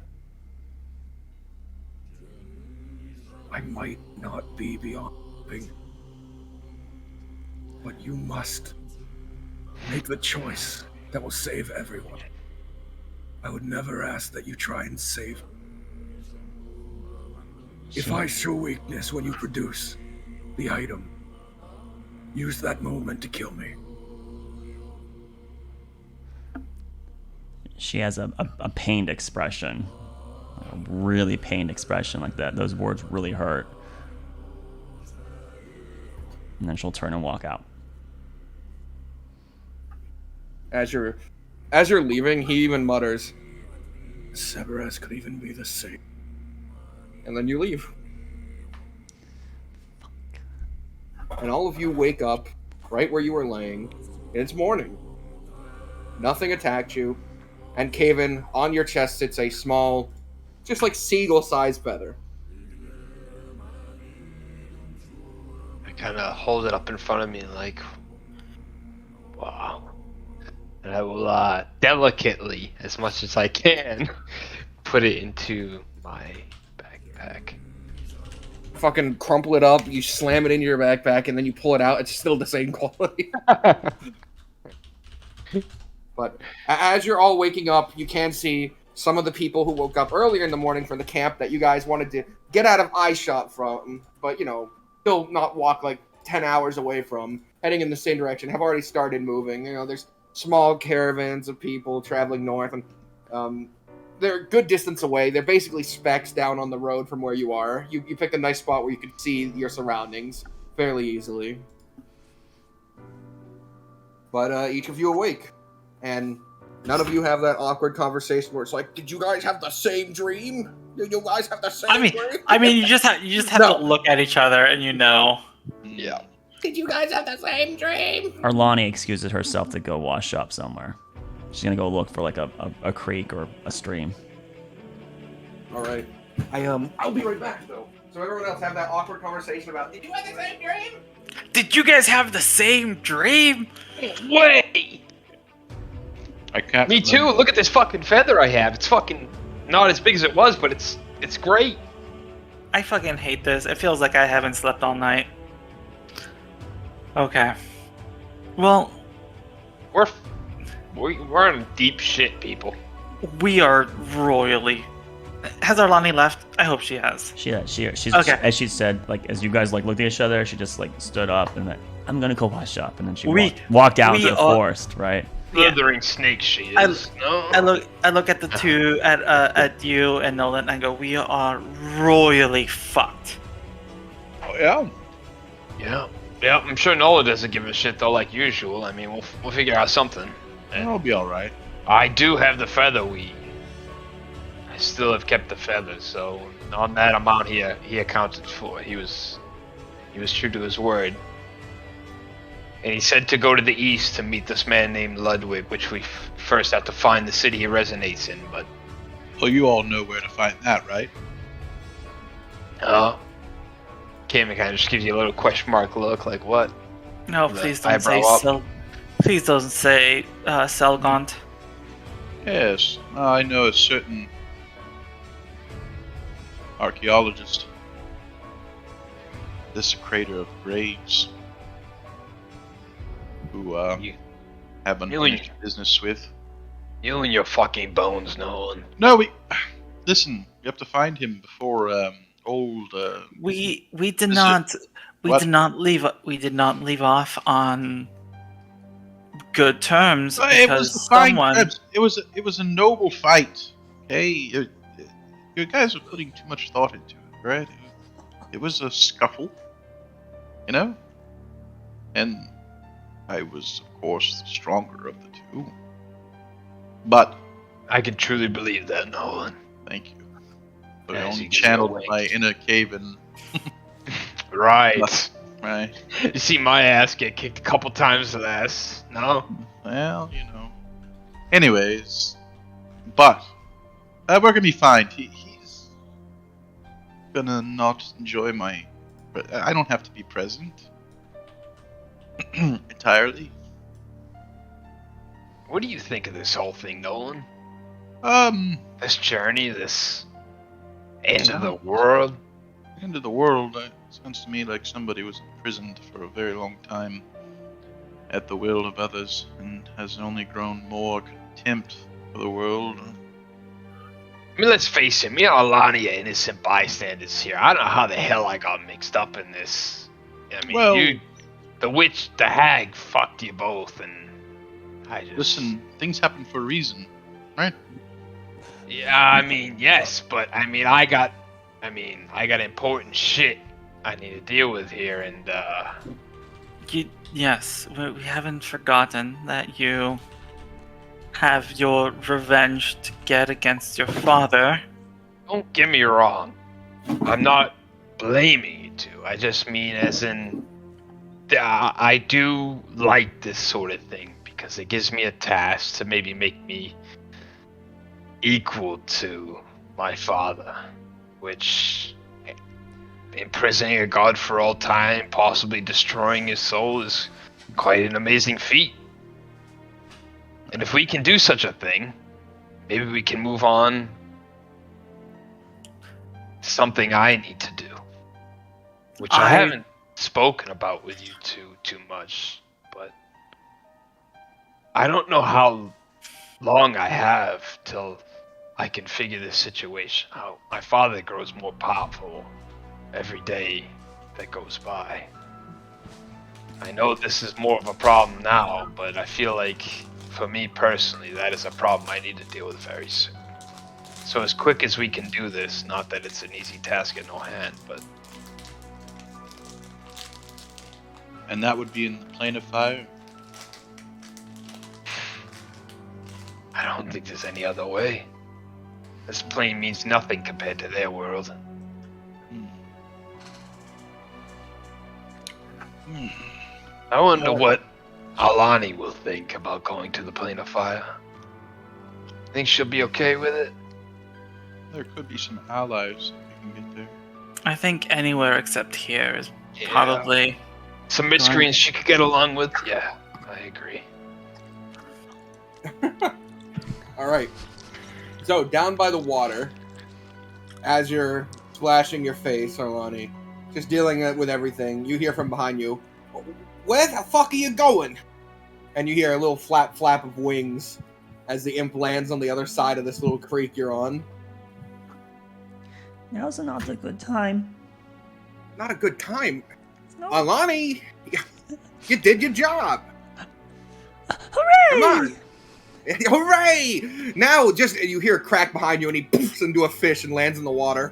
I might not be beyond hoping, but you must make the choice that will save everyone. I would never ask that you try and save. If I show weakness when you produce the item, use that moment to kill me. She has a pained expression. A really pained expression like that. Those words really hurt. And then she'll turn and walk out. As you're leaving, he even mutters, Severus could even be the same. and then you leave. And all of you wake up right where you were laying. It's morning. Nothing attacked you. And Caven, on your chest sits a small, just like seagull-sized feather. I kind of hold it up in front of me like, wow. And I will delicately, as much as I can, put it into my backpack. Fucking crumple it up, you slam it into your backpack, and then you pull it out. It's still the same quality. But as you're all waking up, you can see some of the people who woke up earlier in the morning for the camp that you guys wanted to get out of eye shot from, but, you know, still not walk like 10 hours away from, heading in the same direction, have already started moving. You know, there's small caravans of people traveling north, and they're a good distance away. They're basically specks down on the road from where you are. You picked a nice spot where you could see your surroundings fairly easily. But each of you awake. And none of you have that awkward conversation where it's like, did you guys have the same dream? Did you guys have the same dream? I mean, you just have No. to look at each other and you know. Yeah. Did you guys have the same dream? Arlani excuses herself to go wash up somewhere. She's gonna go look for like a creek or a stream. All right. I'll be right back though. So everyone else have that awkward conversation about, did you have the same dream? Did you guys have the same dream? Wait! I can't. Me too. remember. Look at this fucking feather I have. It's fucking not as big as it was, but it's great. I fucking hate this. It feels like I haven't slept all night. Okay. Well, We're in deep shit, people. we are royally. Has Arlani left? I hope she has. She's Okay. as she said, like as you guys like looked at each other, she just like stood up and like, I'm gonna go wash up, and then she walked out into the forest, right? Slithering snake she is. I look at the two at you and Nolan and go, we are royally fucked. Oh, yeah. Yeah, I'm sure Nola doesn't give a shit though, like usual. I mean, we'll figure out something. I'll be all right. I do have the feather weed. I still have kept the feathers, so on that amount he accounted for. He was true to his word. And he said to go to the east to meet this man named Ludwig, which we first have to find the city he resonates in, but... Well, you all know where to find that, right? Cayman kind of just gives you a little question mark look, like, what? No, The please don't say eyebrow up. Please don't say Selgont. Yes, I know a certain archaeologist, desecrator of graves, who You- have unfinished business with. You and your fucking bones, Nolan. No, listen. We have to find him before old. We did Is not it- we what? did not leave off on good terms It was because a fine someone terms. It was a noble fight. Okay, you guys are putting too much thought into it, right? It was a scuffle, you know, and I was, of course, the stronger of the two. But I can truly believe that, Nolan. thank you. But I As only you get channeled away. my inner Caven. Right. Right. You see my ass get kicked a couple times less, no? Well, you know. Anyways, but we're gonna be fine. He's gonna not enjoy my. I don't have to be present entirely. What do you think of this whole thing, Nolan? This journey, this end of the world? End of the world. It sounds to me like somebody was imprisoned for a very long time at the will of others and has only grown more contempt for the world. I mean, let's face it, me and Alani are innocent bystanders here. I don't know how the hell I got mixed up in this. I mean, Well- the witch, the hag fucked you both, and I just... Listen, things happen for a reason, right? Yeah, I mean, yes, but I mean, I got important shit I need to deal with here, and yes, we haven't forgotten that you have your revenge to get against your father. don't get me wrong. I'm not blaming you two. I just mean as in, I do like this sort of thing because it gives me a task to maybe make me equal to my father, which imprisoning a god for all time, possibly destroying his soul, is quite an amazing feat. And if we can do such a thing, maybe we can move on to something I need to do, which I haven't spoken about with you too much, but I don't know how long I have till I can figure this situation out. My father grows more powerful every day that goes by. I know this is more of a problem now, but I feel like for me personally, that is a problem I need to deal with very soon. So as quick as we can do this, not that it's an easy task at no hand, but And that would be in the plane of fire. I don't think there's any other way. This plane means nothing compared to their world. I wonder what Alani will think about going to the plane of fire. Think she'll be okay with it? There could be some allies if we can get there. I think anywhere except here is probably. Some mid-screens she could get along with? Yeah, I agree. All right. So down by the water, as you're splashing your face, Arlani, just dealing with everything, you hear from behind you, "Where the fuck are you going?" And you hear a little flap of wings as the imp lands on the other side of this little creek you're on. Now's not a good time. Not a good time. No. Alani, you did your job. Hooray! Come on. Hooray! Now, just you hear a crack behind you, and he poofs into a fish and lands in the water.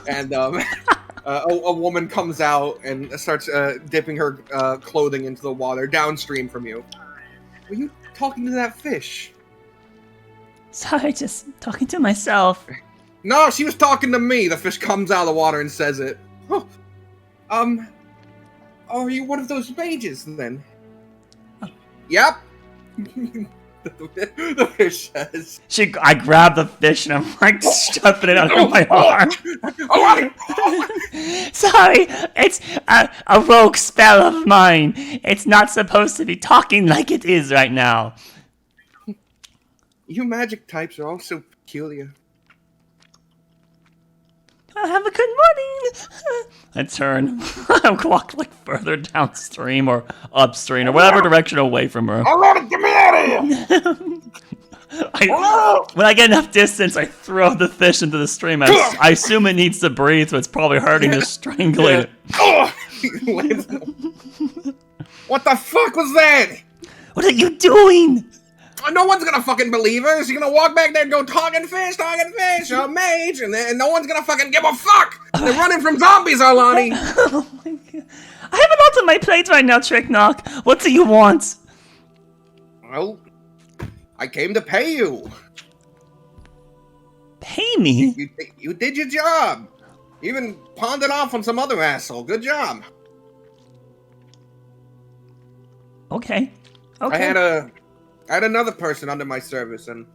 And a woman comes out and starts dipping her clothing into the water downstream from you. Were you talking to that fish? Sorry, just talking to myself. No, she was talking to me. The fish comes out of the water and says it. Oh, are you one of those mages then? Yep. The fish says. I grab the fish and I'm like stuffing it under my arm. Sorry, it's a rogue spell of mine. It's not supposed to be talking like it is right now. You magic types are all so peculiar. Have a good morning. I turn. I walk like further downstream or upstream or whatever direction away from her. Get me out of here! When I get enough distance, I throw the fish into the stream. I assume it needs to breathe, so it's probably hurting to strangle it. What the fuck was that? What are you doing? No one's gonna fucking believe us. You're gonna walk back there and go talking fish, a mage, and no one's gonna fucking give a fuck. They're running from zombies, Arlani. Oh my God. I have a lot on my plate right now, Trick Knock. What do you want? Well, I came to pay you. Pay me? You did your job. You even pawned it off on some other asshole. Good job. Okay. I had another person under my service, and,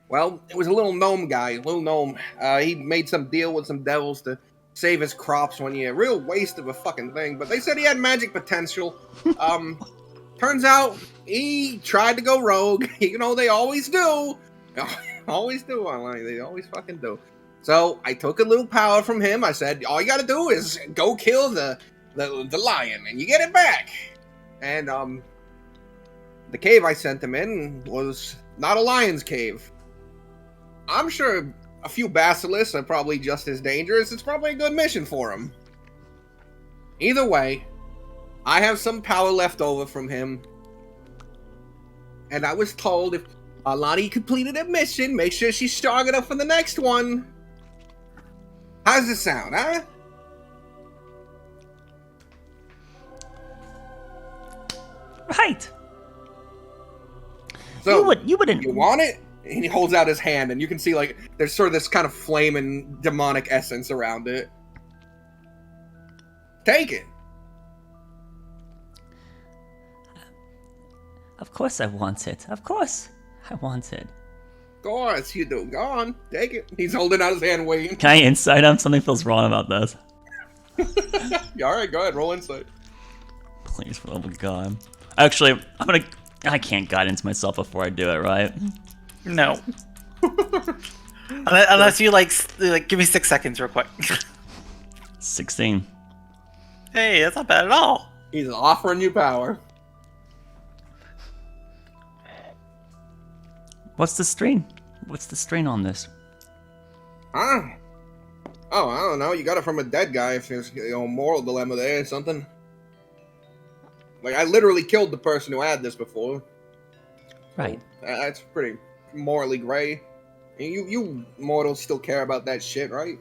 well, it was a little gnome guy, he made some deal with some devils to save his crops one year. Real waste of a fucking thing, but they said he had magic potential. Turns out he tried to go rogue. You know, they always do. Always do online. They always fucking do. So I took a little power from him. I said, all you gotta do is go kill the lion, and you get it back. And, the cave I sent him in was not a lion's cave. I'm sure a few basilisks are probably just as dangerous. It's probably a good mission for him. Either way, I have some power left over from him. And I was told if Alani completed a mission, make sure she's strong enough for the next one. How's it sound, huh? Right. So, you wouldn't. You want it? And he holds out his hand, and you can see, like, there's sort of this kind of flame and demonic essence around it. Take it. Of course I want it. Of course I want it. Of course you do. Go on. Take it. He's holding out his hand, waiting. Can I insight him? Something feels wrong about this. Yeah, alright, go ahead. Roll insight. Please, for the love of God. Actually, I can't guidance myself before I do it, right? No. Unless you like give me 6 seconds real quick. 16. Hey, that's not bad at all. He's offering you power. What's the strain? What's the strain on this? Huh? Oh, I don't know. You got it from a dead guy. If there's a moral dilemma there or something. Like, I literally killed the person who had this before. Right. That's pretty morally gray. You mortals still care about that shit, right?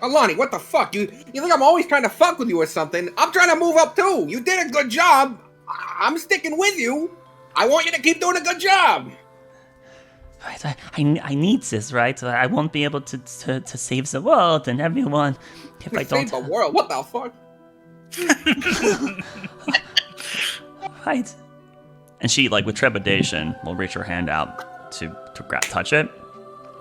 Alani, what the fuck? You think I'm always trying to fuck with you or something? I'm trying to move up too. You did a good job. I'm sticking with you. I want you to keep doing a good job. Right, I need this, right? I won't be able to save the world and everyone if I don't. Save the world? What the fuck? Right. And she, like, with trepidation, will reach her hand out to touch it.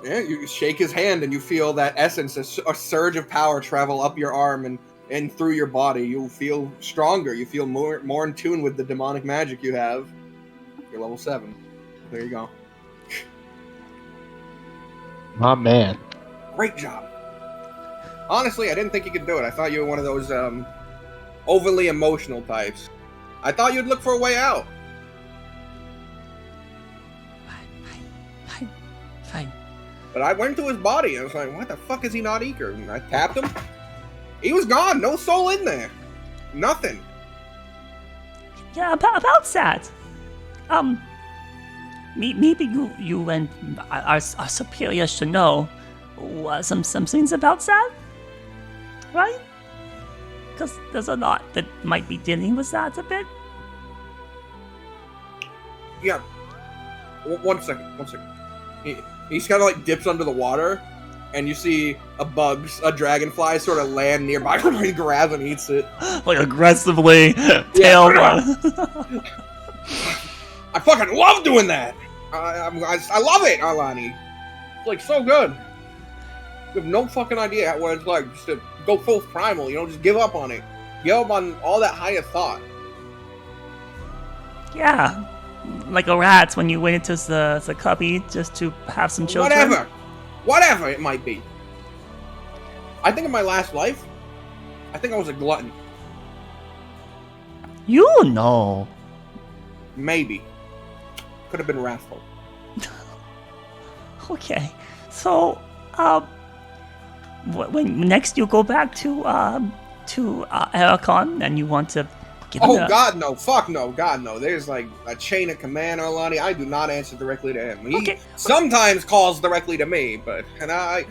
Yeah, you shake his hand and you feel that essence, a surge of power travel up your arm and through your body. You'll feel stronger. You feel more in tune with the demonic magic you have. You're level 7. There you go. My man. Great job. Honestly, I didn't think you could do it. I thought you were one of those overly emotional types. I thought you'd look for a way out. Fine. But I went to his body and I was like, what the fuck is he not eager? And I tapped him. He was gone. No soul in there. Nothing. Yeah, about that. Maybe you and our superiors should know some things about that, right? Because there's a lot that might be dealing with that a bit. Yeah. One second. He's kind of like dips under the water, and you see a dragonfly sort of land nearby. He grabs and eats it. Like aggressively, tail. I fucking love doing that. I love it, Alani. It's like so good. You have no fucking idea what it's like just to go full primal. Just give up on it. Give up on all that higher thought. Yeah, like a rat when you went into the cubby just to have some children. Whatever it might be. I think in my last life, I think I was a glutton. You know. Maybe. Could have been wrathful. Okay, so when next you go back to Archon and you want to give him God no, fuck no, God no. There's like a chain of command, Arlani. I do not answer directly to him. He sometimes calls directly to me, and I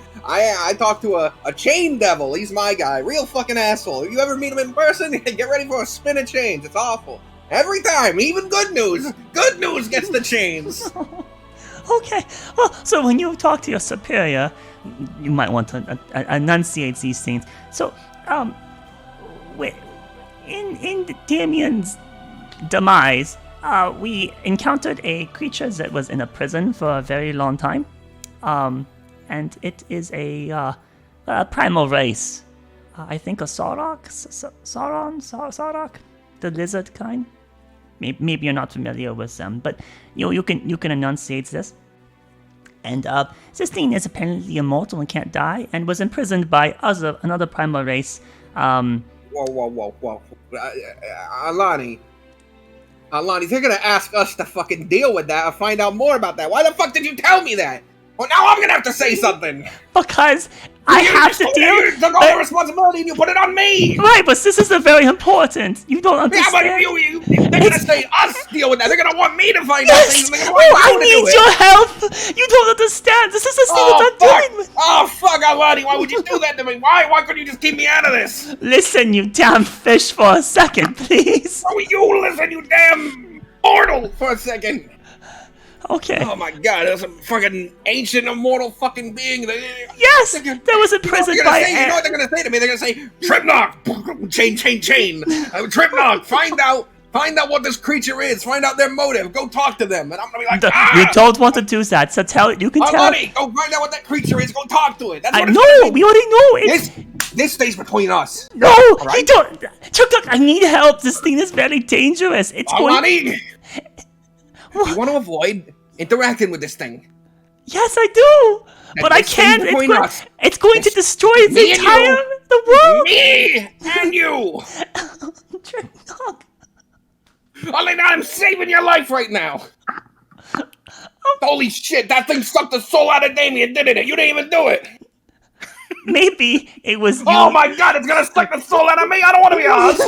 talk to a chain devil. He's my guy, real fucking asshole. If you ever meet him in person, get ready for a spin of chains. It's awful. Every time, even good news gets the chains. Okay, well, so when you talk to your superior, you might want to enunciate these things. So, in Damien's demise, we encountered a creature that was in a prison for a very long time, and it is a primal race. I think a Sauroch, the lizard kind. Maybe you're not familiar with them, but you can enunciate this. And this thing is apparently immortal and can't die, and was imprisoned by another primal race. Whoa. Alani, they're gonna ask us to fucking deal with that or find out more about that. Why the fuck did you tell me that? Well, now I'm gonna have to say something. Because I have to deal. You took all the responsibility and you put it on me. Right, but this is very important. You don't understand. Yeah, but they're gonna say us deal with that. They're gonna want me to find out things. I need your help. You don't understand. This is the thing that I'm dealing with. Oh fuck, Alani, why would you do that to me? Why couldn't you just keep me out of this? Listen, you damn fish, for a second, please. Oh, you listen, you damn mortal, for a second. Okay. Oh my god, there's some fucking ancient immortal fucking being. Yes! There was a prison by you know what they're gonna say to me? They're gonna say, Tripnog! Chain. Tripnog, find out what this creature is. Find out their motive. Go talk to them. And I'm gonna be like, You don't want to do that, so you can tell. Buddy, go find out what that creature is. Go talk to it. That's what we already know. This stays between us. No, right? You don't. Chuck, I need help. This thing is very dangerous. It's going... You want to avoid interacting with this thing? Yes, I do. But I can't. It's going to destroy the world. Me and you. Olena, I'm saving your life right now. Holy shit, that thing sucked the soul out of Damien, didn't it? You didn't even do it. Maybe it was you. Oh my god, it's gonna suck the soul out of me. I don't want to be honest.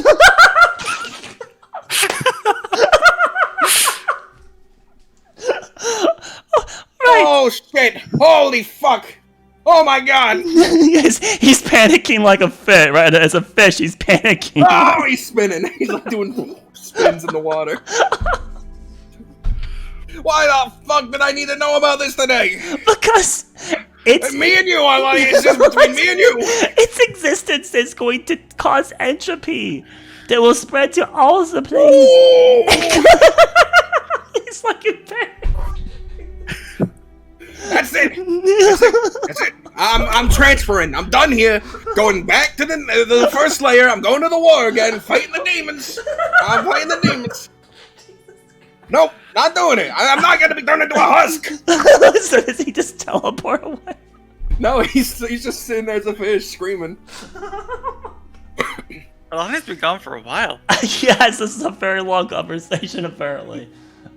Right. Oh shit! Holy fuck! Oh my god! Yes, he's panicking like a fish, right? As a fish, he's panicking. Oh, he's spinning. He's like doing spins in the water. Why the fuck did I need to know about this today? Because it's me and you, Alani. It's just between me and you. Its existence is going to cause entropy that will spread to all the planes. He's like in panic. That's it. I'm transferring. I'm done here. Going back to the first layer. I'm going to the war again, fighting the demons. I'm fighting the demons. Nope, not doing it. I'm not going to be turned into a husk. So does he just teleport away? No, he's just sitting there as a fish, screaming. Alani's been gone for a while. Yes, this is a very long conversation, apparently.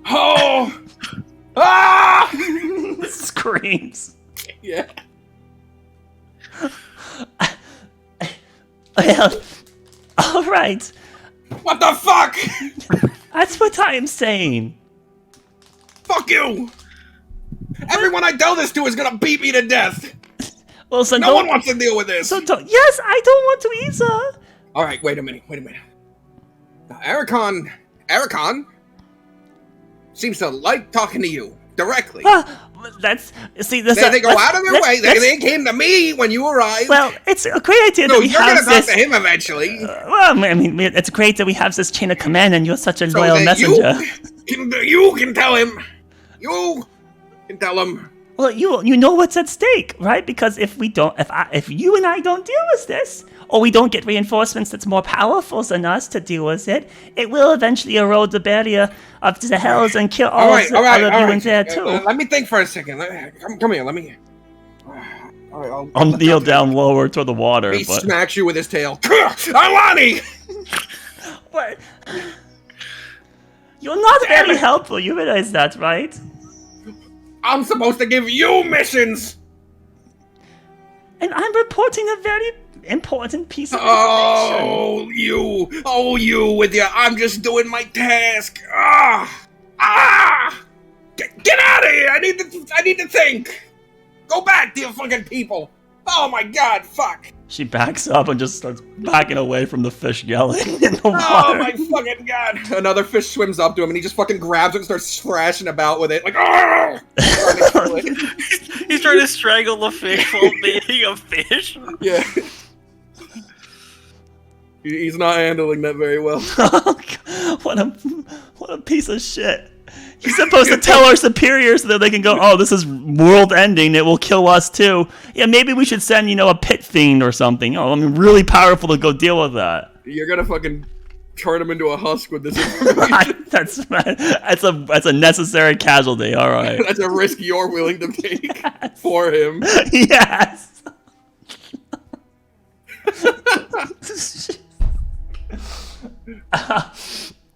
Oh! Ah! Screams. Yeah. Well, all right. What the fuck? That's what I am saying. Fuck you! Everyone I tell this to is gonna beat me to death. Well, so no one wants to deal with this. So yes, I don't want to either. All right, wait a minute. Now, Archon seems to like talking to you. directly. That's see. They go out of their way. They came to me when you arrived. Well, it's a great idea so that we you're have gonna talk this. to him eventually. Well, I mean, it's great that we have this chain of command, and you're such a loyal messenger. You can tell him. You can tell him. Well, you know what's at stake, right? Because if you and I don't deal with this, or we don't get reinforcements that's more powerful than us to deal with it, it will eventually erode the barrier of the hells and kill all of you in there too. Let me think for a second. Come here. Let me. I'll kneel down lower to the water. He smacks you with his tail. Alani! What? You're not very helpful. You realize that, right? I'm supposed to give you missions. And I'm reporting a very important piece of information. Oh, you with your, I'm just doing my task. Get out of here. I need to think. Go back to your fucking people. Oh my god, fuck. She backs up and just starts backing away from the fish yelling in the water. Oh my fucking god. Another fish swims up to him and he just fucking grabs it and starts thrashing about with it. Like, He's trying to strangle the fish while being a fish. Yeah. He's not handling that very well. What a piece of shit. He's supposed to tell our superiors so that they can go, oh, this is world ending, it will kill us too. Yeah, maybe we should send, a pit fiend or something. Really powerful to go deal with that. You're gonna fucking turn him into a husk with this information. That's a necessary casualty, alright. That's a risk you're willing to take for him. Yes!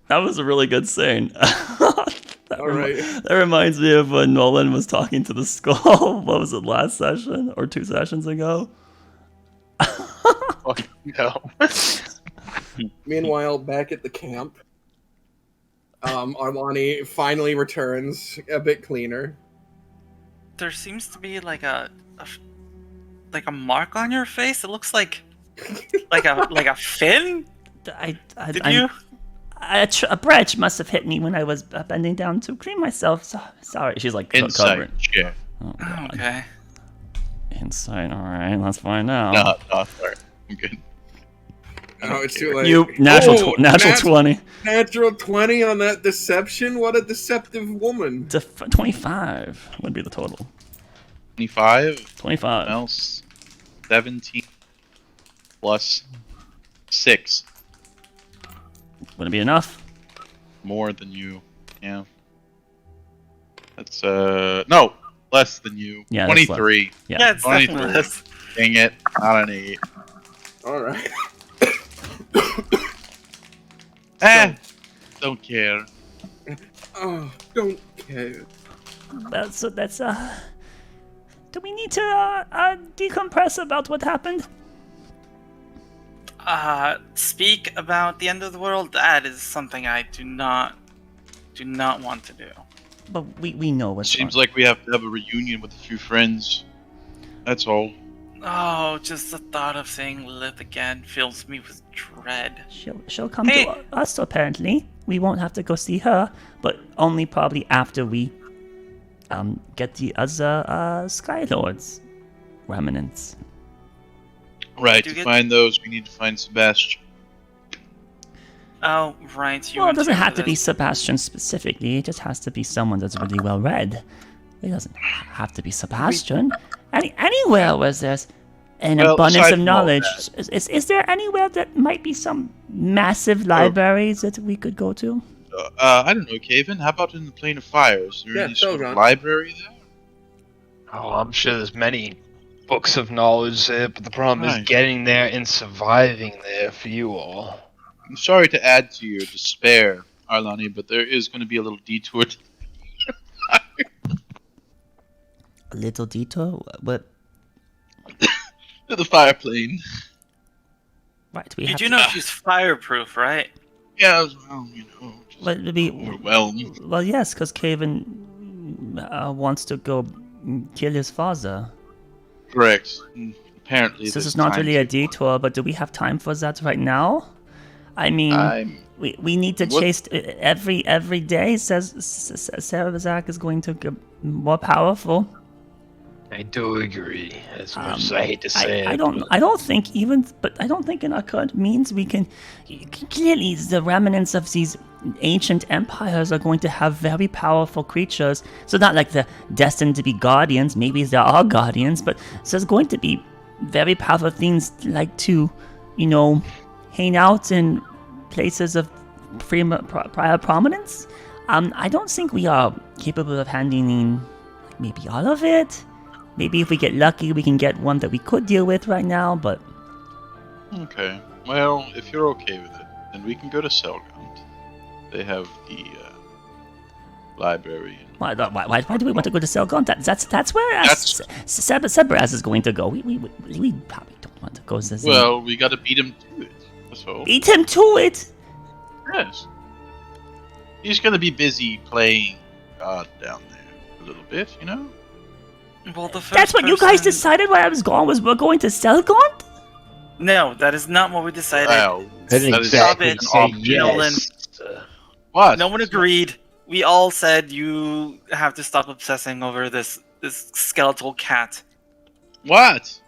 That was a really good scene. That reminds me of when Nolan was talking to the skull. What was it, last session or 2 sessions ago? Fuck no. Meanwhile, back at the camp, Arlani finally returns a bit cleaner. There seems to be like a mark on your face. It looks like a fin. Did you? A branch must have hit me when I was bending down to clean myself. So, sorry, she's like Inside chair. Oh, okay. Inside. All right, let's find out. No, sorry. I'm good. Oh, it's too late. You natural 20. Natural 20 on that deception. What a deceptive woman. 25 would be the total. 25. 25. Else 17 plus 6. Would it be enough? More than you. Yeah. That's no, less than you. Yeah, 23. Yeah, it's 23. definitely less. Dang it. Not an 8. All right. Don't care. Oh, don't care. That's do we need to decompress about what happened? Speak about the end of the world. That is something I do not want to do. But we know what's Seems like we have to have a reunion with a few friends. That's all. Oh, just the thought of seeing Lilith again fills me with dread. She'll come to us apparently. We won't have to go see her, but only probably after we get the other Skylords remnants. Right, to find those, we need to find Sebastian. Oh, right. Well, it doesn't have to be Sebastian specifically. It just has to be someone that's really well read. It doesn't have to be Sebastian. Anywhere where there's an abundance of knowledge. Is there anywhere that might be some massive libraries that we could go to? I don't know, Caven. How about in the Plane of Fire? Is there any sort of library there? Oh, I'm sure there's many books of knowledge there, but the problem is getting there and surviving there for you all. I'm sorry to add to your despair, Arlani, but there is going to be a little detour. A little detour? What? To the fire plane. Right, you do know she's fireproof, right? Yeah, well, Well, it'd be overwhelmed. Well, yes, because Caven wants to go kill his father. Correct. Apparently, So this is not really a detour, but do we have time for that right now? I mean, we need to chase every day. Says Sarabazak is going to get more powerful. I do agree. As much as I hate to say it. I don't think in Akkad means we can. Clearly, the remnants of these ancient empires are going to have very powerful creatures. So not like they're destined to be guardians. Maybe there are guardians, but there's going to be very powerful things like to, hang out in places of prior prominence. I don't think we are capable of handling maybe all of it. Maybe if we get lucky, we can get one that we could deal with right now, but... Okay. Well, if you're okay with it, then we can go to Selgant. They have the library. Why do we want to go to Selgant? That's where Sebras is going to go. We probably don't want to go to Selgant. Well, we gotta beat him to it. That's all. Beat him to it? Yes. He's gonna be busy playing God down there a little bit, Well, the first That's what you guys decided while I was gone, was we're going to Selgant? No, that is not what we decided. Well, I didn't Stop exactly it, say Nolan. yes. What? No one agreed. We all said you have to stop obsessing over this skeletal cat. What?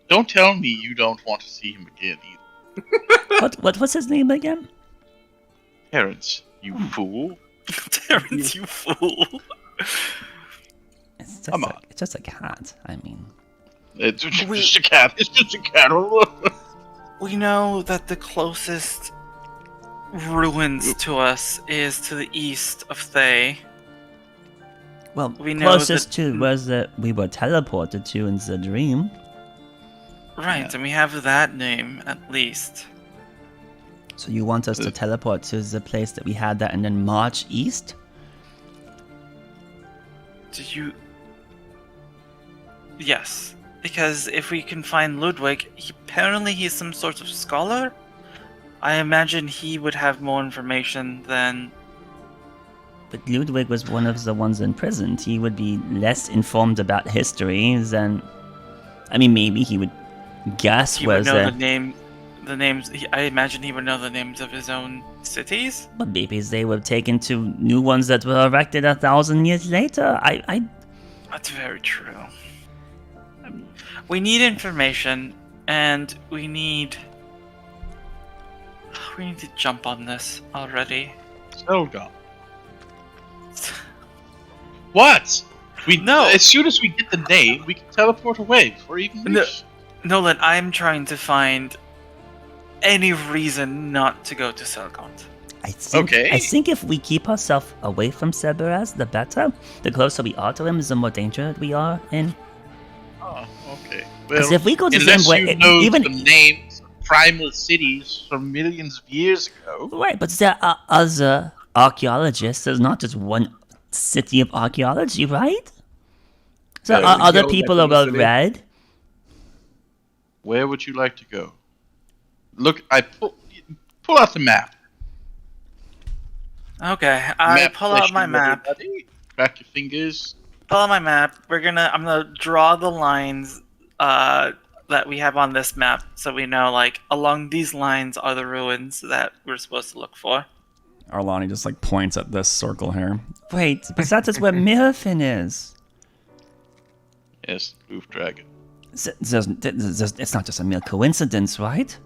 Don't tell me you don't want to see him again either. What's his name again? Terrence, you fool. Terrence, you fool. It's just a cat. I mean... It's just a cat. It's just a cat. We know that the closest ruins to us is to the east of Thay. Well, We know closest that- to was that we were teleported to in the dream. Right, and we have that name, at least. So you want us to teleport to the place that we had that and then march east? Did you... Yes, because if we can find Ludwig, apparently he's some sort of scholar. I imagine he would have more information than... But Ludwig was one of the ones imprisoned. He would be less informed about history than... I mean, maybe he would guess He where would know the... the names. I imagine he would know the names of his own cities. But maybe they were taken to new ones that were erected 1,000 years later. That's very true. We need information, and we need to jump on this already. Selgant. What? No. As soon as we get the name, we can teleport away before we even reach. Nolan, I'm trying to find any reason not to go to Selgant. I Okay. think if we keep ourselves away from Cerberus, the better. The closer we are to him, the more danger we are in. Oh, okay. Because Well, if we go to unless Zimbabwe, you know even the names of primal cities from millions of years ago. right, but there are other archaeologists. There's not just one city of archaeology, right? So Yeah, other go people back are to the well city. read. Where would you like to go? Look, pull out the map. Okay, I pull out my session, map. everybody. Crack your fingers. Pull out my map. I'm gonna draw the lines that we have on this map, so we know like along these lines are the ruins that we're supposed to look for. Arlani just points at this circle here. Wait, but that is where Mirfin is. Yes, Roof Dragon. It's not just a mere coincidence, right?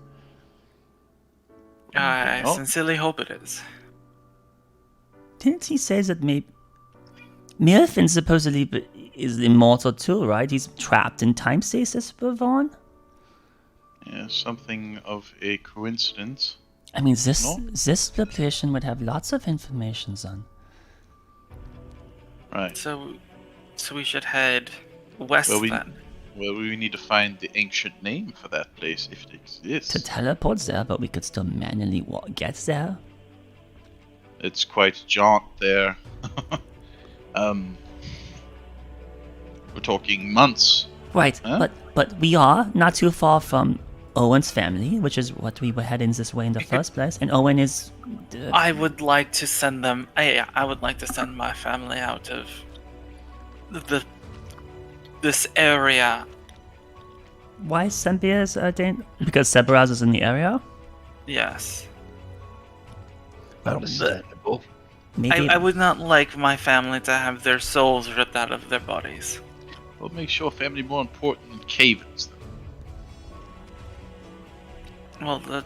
I Oh. sincerely hope it is. Didn't he say that maybe Mirfin supposedly is immortal too, right? He's trapped in time stasis, Bavon? Yeah, something of a coincidence. I mean, No? this location would have lots of information on. Right. So we should head west Well, then. Well, we need to find the ancient name for that place if it exists. To teleport there, but we could still manually get there. It's quite jaunt there. We're talking months. Right, Huh? but we are not too far from Owen's family, which is what we were heading this way in the first place. And Owen is... I would like to send them. I would like to send my family out of this area. Why Sempier is because Cerberus is in the area? Yes. Understandable. Maybe I would not like my family to have their souls ripped out of their bodies. What makes your family more important than Caven's? Well, the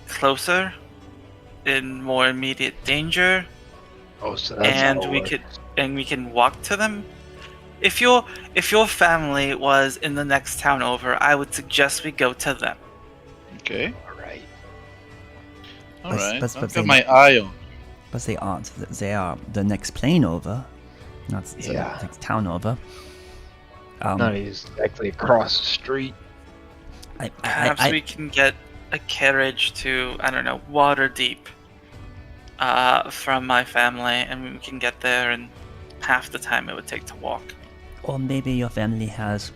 closer, in more immediate danger, Oh, so that's and how it works. we can walk to them. If your family was in the next town over, I would suggest we go to them. Okay. All right. Alright. but I've they- got my eye on. but they aren't. They are the next plane over, not the Yeah. next town over. Not exactly across the street. Perhaps we can get a carriage to, I don't know, Waterdeep from my family, and we can get there in half the time it would take to walk. Or maybe your family has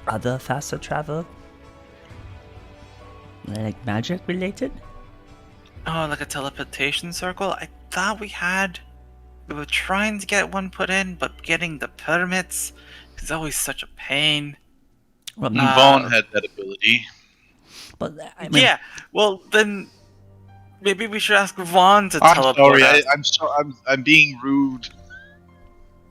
other faster travel, like magic related. Oh, like a teleportation circle? I thought we were trying to get one put in, but getting the permits is always such a pain. Well, Vaughn had that ability. but I mean, Yeah, well then, maybe we should ask Vaughn to I'm teleport sorry. us. I'm sorry. I'm being rude.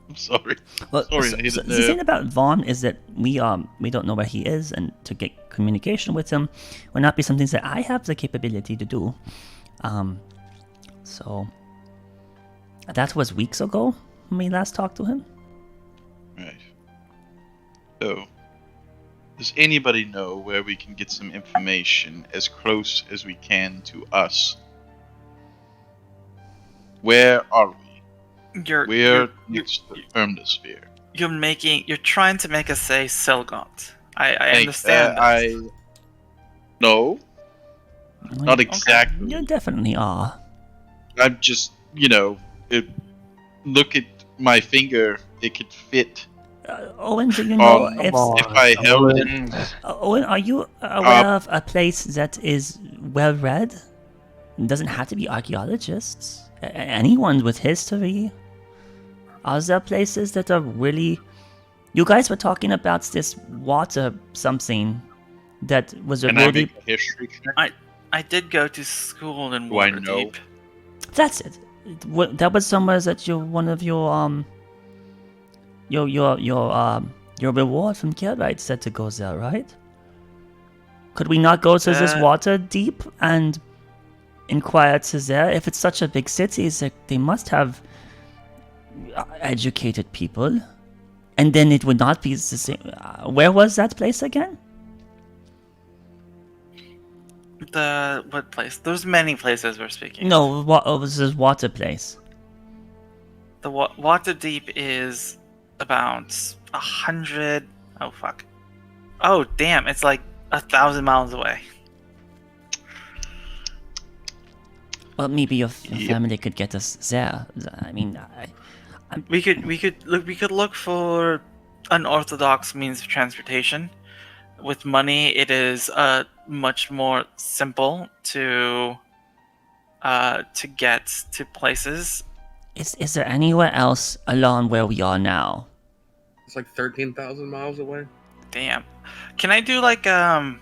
I'm sorry. Well, Sorry, so, I hit so it the there. thing about Vaughn is that we don't know where he is, and to get communication with him would not be something that I have the capability to do. So that was weeks ago when we last talked to him. Right. So, does anybody know where we can get some information as close as we can to us? Where are we? We're next to the Thermosphere. You're trying to make us say Selgaunt. I understand that. No, not You exactly. definitely are. I'm just, look at my finger. It could fit. Owen, do you know if If I held it. Owen, are you aware of a place that is well read? It doesn't have to be archaeologists. Anyone with history. Are there places that are really... You guys were talking about this water something that was a Can I really... make a history check? I did go to school in Do I know? Waterdeep. That's it. That was somewhere that one of your reward from Galewright said to go there, right? Could we not go to this water deep and inquire to there? If it's such a big city, they must have educated people, and then it would not be the same. Where was that place again? What place? There's many places we're speaking. No, what was this water place? The Waterdeep is about 100. Oh fuck. Oh damn! It's like 1,000 miles away. Well, maybe your family could get us there. I mean, We could look for unorthodox means of transportation. With money, it is much more simple to get to places. Is there anywhere else along where we are now? It's like 13,000 miles away. Damn. Can I do like a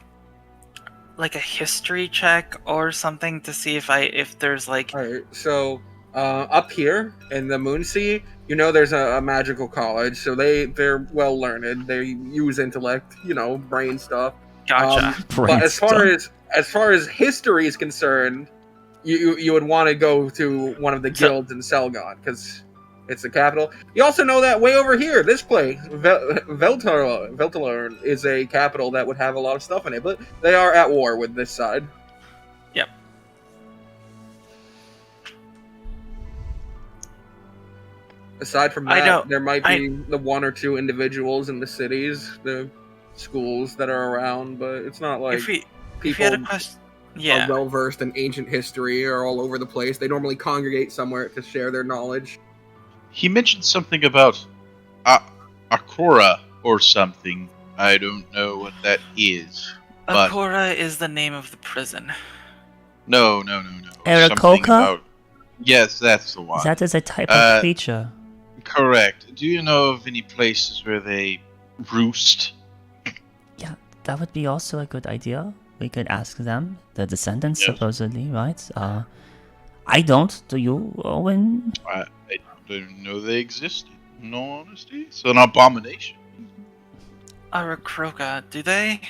history check or something to see if there's like... Alright, so up here in the Moonsea, there's a magical college, so they're well learned. They use intellect, brain stuff. Gotcha. But as far as history is concerned, you would want to go to one of the guilds in Selgon because it's the capital. You also know that way over here, this place, Veltalorn, is a capital that would have a lot of stuff in it, but they are at war with this side. Yep. Aside from that, there might be the one or two individuals in the cities, the schools that are around, but it's not like if you people had a question, yeah. are well versed in ancient history or all over the place. They normally congregate somewhere to share their knowledge. He mentioned something about Akora or something. I don't know what that is. But Akora is the name of the prison. No. Arakoka? Yes, that's the one. That is a type of creature. Correct. Do you know of any places where they roost? Yeah, that would be also a good idea. We could ask them, the descendants, Yes. supposedly, right? I don't. Do you, Owen? I don't know they existed. In all honesty, it's an abomination. Arkelya, do they?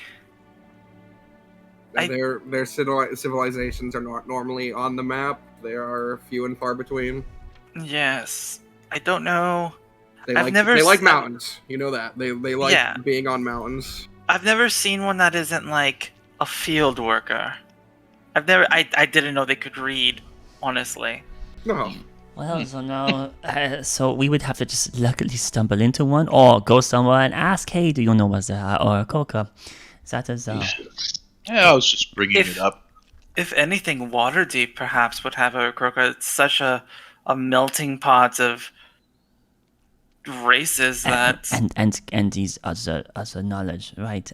Their civilizations are not normally on the map. They are few and far between. Yes. I don't know. They I've like never they like se- mountains. You know that. They like Yeah. being on mountains. I've never seen one that isn't like a field worker. I didn't know they could read, honestly. No. Well, so now, so we would have to just luckily stumble into one, or go somewhere and ask, hey, do you know what's there? Or Coca. That is, Yeah, I was just bringing it up. If anything, Waterdeep perhaps would have Arkelya. It's such a melting pot of races that and these other knowledge, right?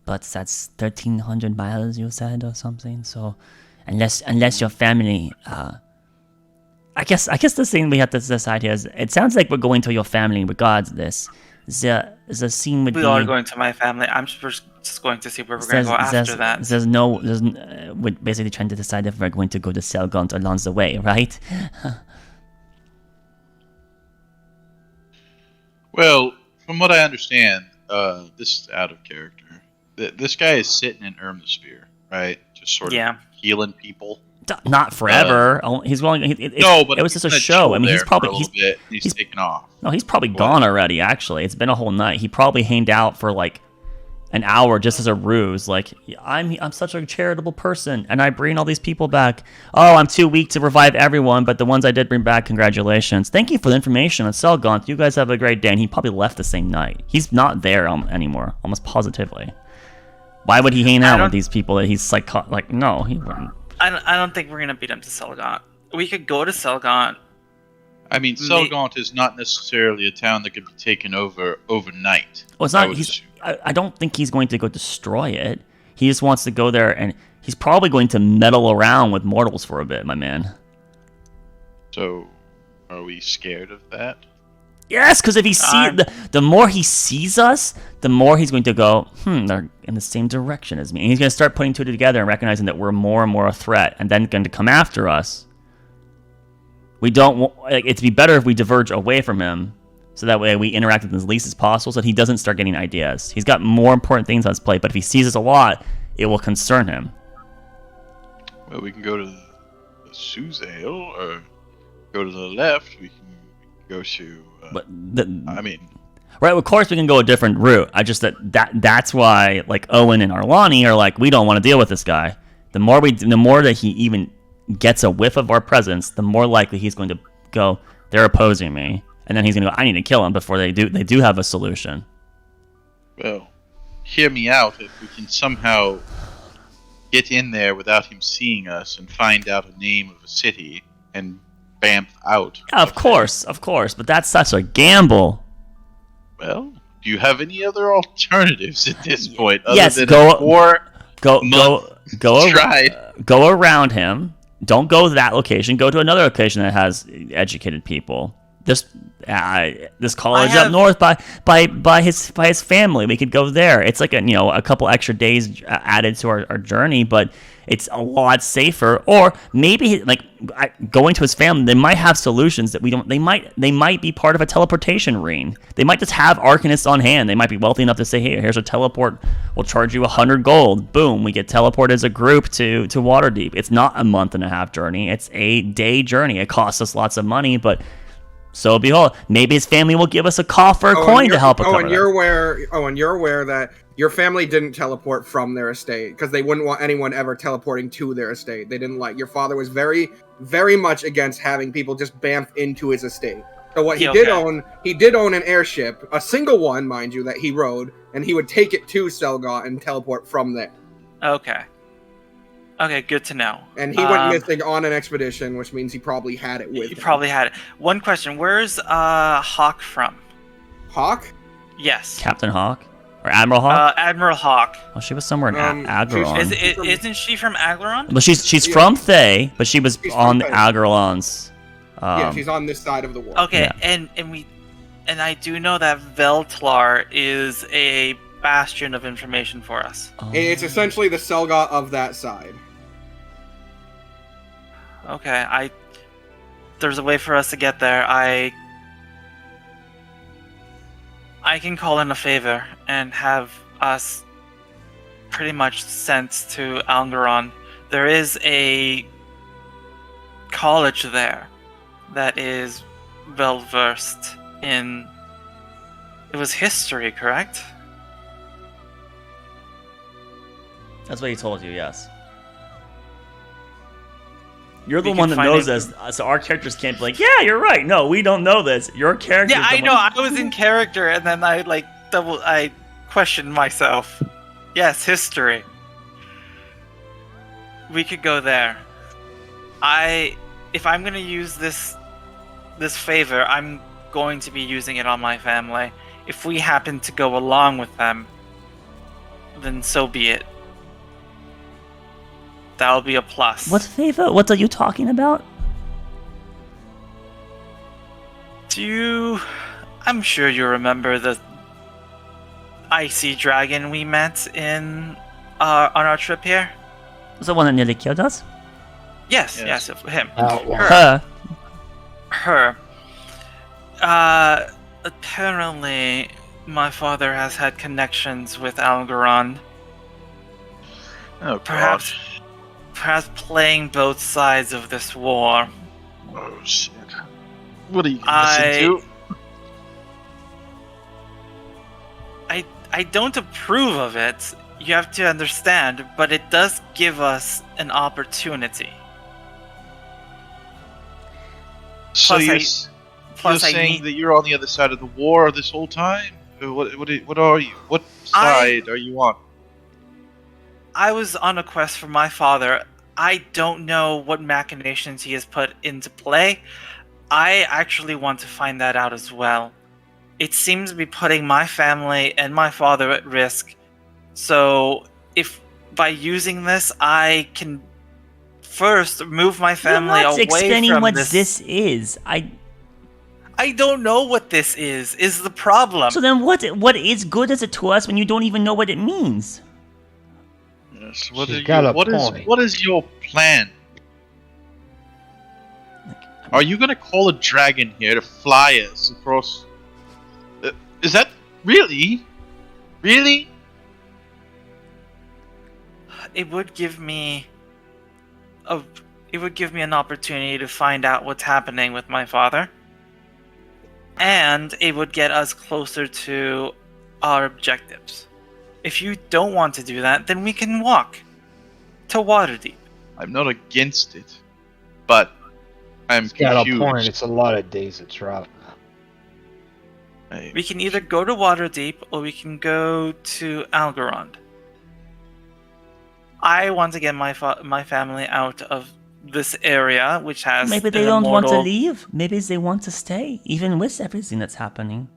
But that's 1,300 miles, you said, or something. So, unless your family, I guess the thing we have to decide here is, it sounds like we're going to your family regardless. The scene would we be. are going to my family. I'm just going to see where we're going to go after that. We're basically trying to decide if we're going to go to Selgant along the way, right? Well, from what I understand, this is out of character. This guy is sitting in Ermosphere, right? Just sort of healing people. Not forever. He's willing. No, but it was just a gonna show. chill I mean, there he's probably for a little bit. He's taken off. No, he's probably gone already. Actually, it's been a whole night. He probably hanged out for like an hour just as a ruse. Like, I'm such a charitable person, and I bring all these people back. Oh, I'm too weak to revive everyone, but the ones I did bring back, congratulations. Thank you for the information on Selgaunt. You guys have a great day. And he probably left the same night. He's not there anymore, almost positively. Why would he hang out with these people that he's like no, he wouldn't. I don't think we're gonna beat him to Selgaunt. We could go to Selgaunt. I mean, Selgaunt is not necessarily a town that could be taken over overnight. Well, it's not. I don't think he's going to go destroy it. He just wants to go there, and he's probably going to meddle around with mortals for a bit, my man. So, are we scared of that? Yes, because if he the more he sees us, the more he's going to go, they're in the same direction as me. And he's going to start putting two together and recognizing that we're more and more a threat, and then going to come after us. We don't want, it'd be better if we diverge away from him, so that way we interact with him as least as possible, so that he doesn't start getting ideas. He's got more important things on his plate, but if he sees us a lot, it will concern him. Well, we can go to the Suzale, or go to the left. We can go to. Right, of course we can go a different route. I just that's why, like, Owen and Arlani are like, we don't want to deal with this guy. The more that he even gets a whiff of our presence, the more likely he's going to go, they're opposing me, and then he's going to go, I need to kill him before they do have a solution. Well, hear me out. If we can somehow get in there without him seeing us and find out a name of a city and bamf out. Yeah, of course, but that's such a gamble. Well, do you have any other alternatives at this point? Yes, other than go around him. Don't go to that location. Go to another location that has educated people. This college up north by his family. We could go there. It's like a couple extra days added to our journey, but it's a lot safer. Or maybe going to his family, they might have solutions that we don't. They might be part of a teleportation ring. They might just have arcanists on hand. They might be wealthy enough to say, hey, here's a teleport. We'll charge you 100 gold. Boom, we get teleported as a group to Waterdeep. It's not a month-and-a-half journey. It's a day journey. It costs us lots of money, but so behold, maybe his family will give us a coffer coin to help. You're aware that your family didn't teleport from their estate because they wouldn't want anyone ever teleporting to their estate. They didn't like. Your father was very, very much against having people just bamf into his estate. So what he did own an airship, a single one, mind you, that he rode, and he would take it to Selgaunt and teleport from there. Okay, good to know. And he went missing on an expedition, which means he probably had it with him. He probably had it. One question, where's Hawk from? Hawk? Yes. Captain Hawk? Or Admiral Hawk? Admiral Hawk. Well, she was somewhere in Agron. Isn't she from Agron? Well, she's from Thay, but she was on the Agron's. Yeah, she's on this side of the wall. Okay, yeah. and I do know that Veltlar is a bastion of information for us. It's essentially the Selgot of that side. Okay, there's a way for us to get there. I can call in a favor and have us pretty much sent to Algeron. There is a college there that is well versed in... It was history, correct? That's what he told you, yes. You're the We one can that find knows it- this, so our characters can't be like, yeah, you're right. No, we don't know this. Your character. Yeah, I know. I was in character, and then I questioned myself. Yes, history. We could go there. If I'm gonna use this favor, I'm going to be using it on my family. If we happen to go along with them, then so be it. That'll be a plus. What favor? What are you talking about? I'm sure you remember the icy dragon we met on our trip here? The one that nearly killed us? Yes, Yes. him. Her. Her. Apparently, my father has had connections with Algeron. Oh, Perhaps playing both sides of this war. God. Oh, shit. What are you gonna listen to? I don't approve of it, you have to understand, but it does give us an opportunity. So Plus you're, I- you're Plus, I saying need... that you're on the other side of the war this whole time? What are you? What side are you on? I was on a quest for my father. I don't know what machinations he has put into play. I actually want to find that out as well. It seems to be putting my family and my father at risk. So, if by using this, I can first move my family You're not away explaining from what this. is. I don't know what this is the problem. So then what is good as it to us when you don't even know what it means? Yes. She's got a What point. is your plan? Are you gonna call a dragon here to fly us across? Is that really? Really? It would give me an opportunity to find out what's happening with my father. And it would get us closer to our objectives. If you don't want to do that, then we can walk to Waterdeep. I'm not against it, but I'm He's got a confused. point. It's a lot of days of travel. We can either go to Waterdeep or we can go to Algeron. I want to get my family out of this area, which has Maybe they don't want to leave. Maybe they want to stay, even with everything that's happening.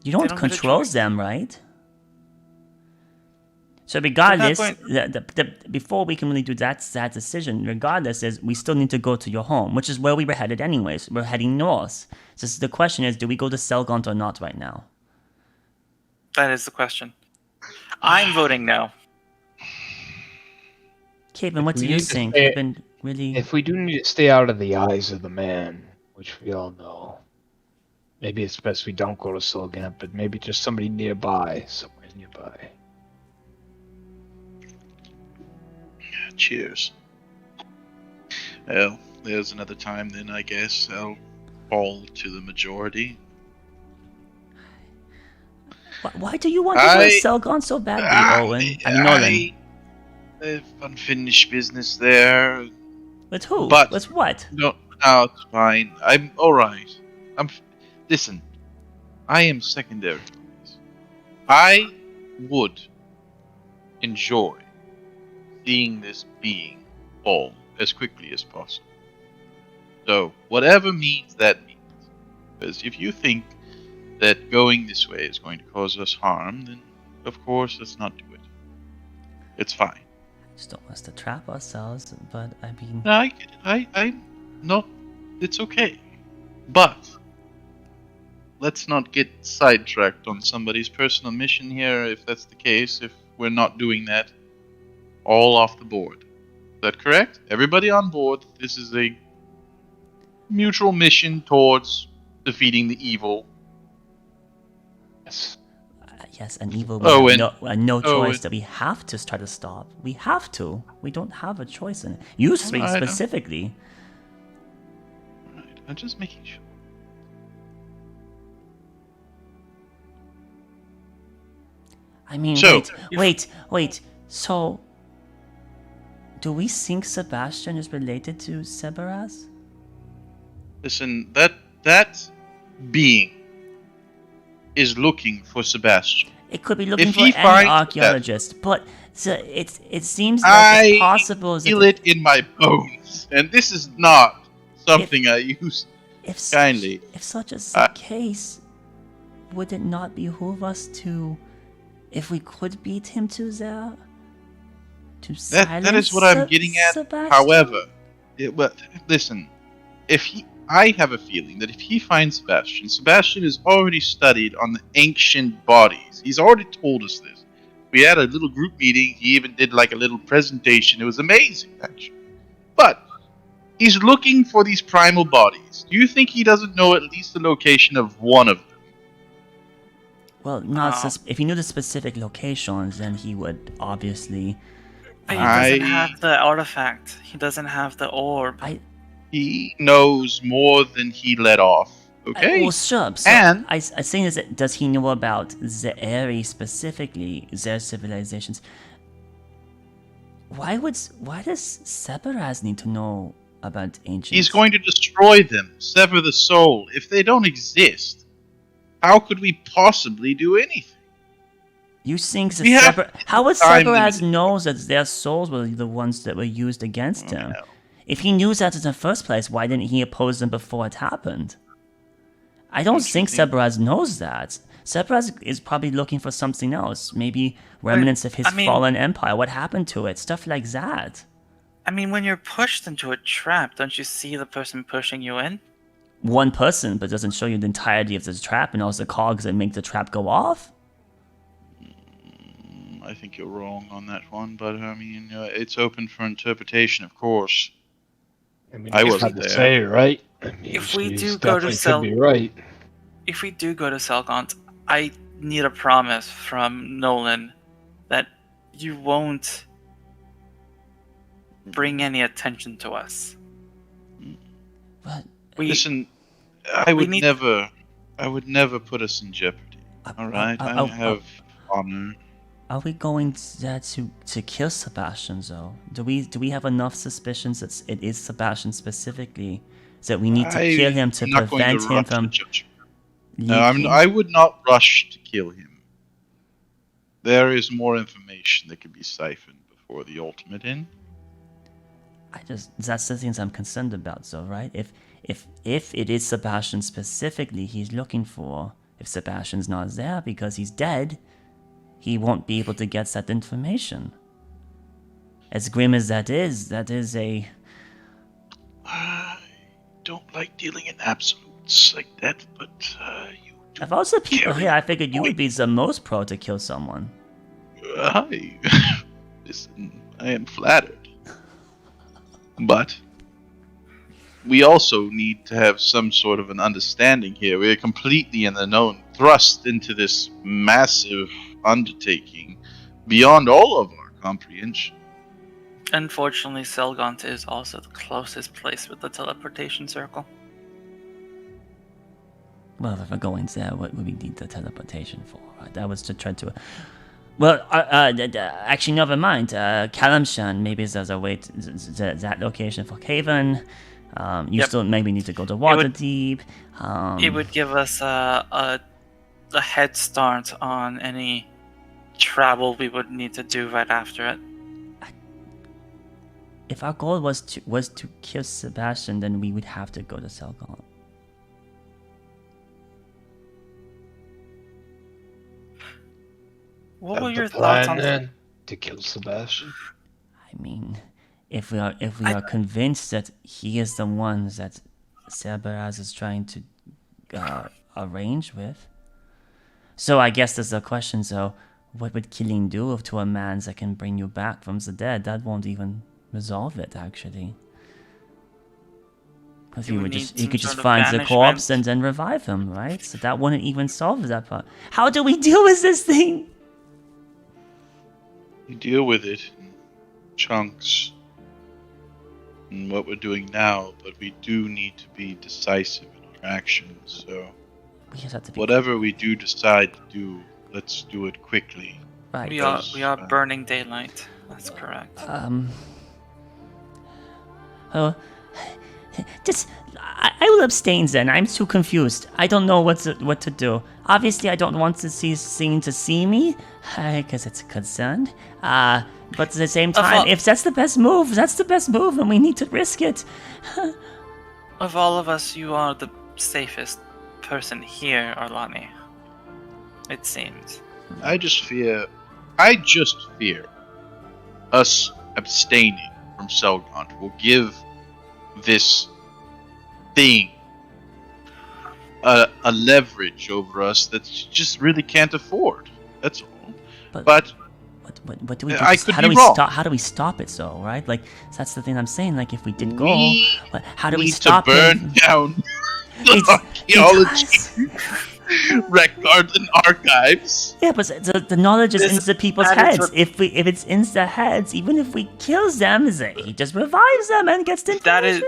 You don't don't get a control choice. them, right? So regardless, point- before we can really do that decision, regardless, is we still need to go to your home, which is where we were headed anyways. We're heading north. So the question is, do we go to Selgant or not right now? That is the question. I'm voting no. Kevin, what do we you need to think? stay- You've been really... If we do need to stay out of the eyes of the man, which we all know, maybe it's best we don't go to Silgant, but maybe just somewhere nearby. Cheers. Well, there's another time then, I guess. I'll fall to the majority. Why do you want to go to Selgant so badly, Owen? I mean, Nolan. I have unfinished business there. With who? But- With what? No, it's fine. I'm alright. Listen, I am secondary. to this. I would enjoy seeing this being fall as quickly as possible. So, whatever means that means. Because if you think that going this way is going to cause us harm, then of course let's not do it. It's fine. Just don't want us to trap ourselves, but I mean... I'm not. It's okay. But let's not get sidetracked on somebody's personal mission here. If that's the case, if we're not doing that, all off the board. Is that correct? Everybody on board. This is a mutual mission towards defeating the evil. Yes. Yes, an evil Oh, we and- have no oh, choice and- that we have to try to stop. We have to. We don't have a choice in it. You three I know. specifically. Right. I'm just making sure. I mean, So- wait. So, do we think Sebastian is related to Sebaraz? Listen, that being is looking for Sebastian. It could be looking If for he any finds archaeologist, but it seems like it's possible feel that it in my bones, and this is not something I use if kindly. if such is the case, would it not behoove us to, if we could beat him to there, to silence That is what I'm getting at. Sebastian? However, listen, I have a feeling that if he finds Sebastian is already studied on the ancient bodies. He's already told us this. We had a little group meeting. He even did like a little presentation. It was amazing, actually. But he's looking for these primal bodies. Do you think he doesn't know at least the location of one of them? Well, if he knew the specific locations, then he would obviously. But he doesn't have the artifact. He doesn't have the orb. He knows more than he let off. Okay. Well, sure. So And- I think is that does he know about Ze'eri specifically, their civilizations? Why does Sebaraz need to know about ancient? He's going to destroy them, sever the soul. If they don't exist, how could we possibly do anything? You think We have how would time Sebaraz limit. know that their souls were the ones that were used against him? No. If he knew that in the first place, why didn't he oppose them before it happened? I don't think Sebaraz knows that. Sebaraz is probably looking for something else. Maybe remnants of his fallen empire. What happened to it? Stuff like that. I mean, when you're pushed into a trap, don't you see the person pushing you in? One person, but doesn't show you the entirety of the trap and also the cogs that make the trap go off? I think you're wrong on that one, but I mean, it's open for interpretation, of course. I mean, I it's wasn't hard to there. say, right? I mean, If we she's do go to definitely Cel- could be right. If we do go to Selgaunt, I need a promise from Nolan that you won't bring any attention to us. But Listen, I would need- never put us in jeopardy. All right, I have honor. are we going there to kill Sebastian, though? Do we have enough suspicions that it is Sebastian specifically that we need to kill him to I'm not going prevent to him rush from the judgment. No, leaking? I would not rush to kill him. There is more information that could be siphoned before the ultimate end. That's the things I'm concerned about, though, right? If it is Sebastian specifically he's looking for, if Sebastian's not there because he's dead, he won't be able to get that information. As grim as that is a... I don't like dealing in absolutes like that, but you do. Of all the people carry here, I figured you would be the most pro to kill someone. Listen, I am flattered. But we also need to have some sort of an understanding here. We're completely in the known, thrust into this massive undertaking beyond all of our comprehension. Unfortunately, Selgaunt is also the closest place with the teleportation circle. Well, if we're going there, what would we need the teleportation for? Right? That was to try to... Well, actually, never mind. Kalamshan, maybe there's a way to that location for Haven. You Yep. still maybe need to go to Waterdeep. It would give us a head start on any travel we would need to do right after it. If our goal was to kill Sebastian, then we would have to go to Selgaunt. What were That's your the plan, thoughts on then, to kill Sebastian? I mean, if we are convinced that he is the one that Cerberus is trying to arrange with. So I guess there's a question, so what would killing do to a man that can bring you back from the dead? That won't even resolve it, actually. Because he could just find the corpse and then revive him, right? So that wouldn't even solve that part. How do we deal with this thing? You deal with it in chunks. And what we're doing now, but we do need to be decisive in our actions, so We just have to be whatever we do decide to do, let's do it quickly. right. We are burning daylight. That's correct. I will abstain then. I'm too confused. I don't know what to do. Obviously, I don't want to see to see me, because it's a concern. But at the same time, if that's the best move, that's the best move, and we need to risk it. Of all of us, you are the safest person here, Arlani. It seems. I just fear us abstaining from Selgant will give this thing a leverage over us that she just really can't afford. That's all. But what do we do? I could be wrong. How do we stop it, so, right? Like, that's the thing I'm saying. Like, if we did go, how do we need stop to burn it? down the archaeology records and archives. Yeah, but the knowledge is in the people's heads. If it's in the heads, even if we kills them, he just revives them and gets the information.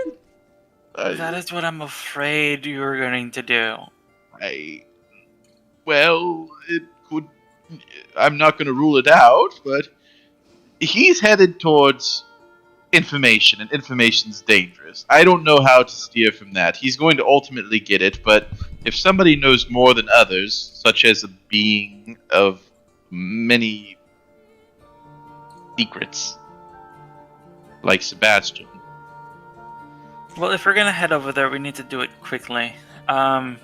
That is what I'm afraid you're going to do. Well, it could. I'm not going to rule it out, but he's headed towards information, and information's dangerous. I don't know how to steer from that. He's going to ultimately get it, but if somebody knows more than others, such as a being of many secrets, like Sebastian. Well, if we're gonna head over there, we need to do it quickly. Would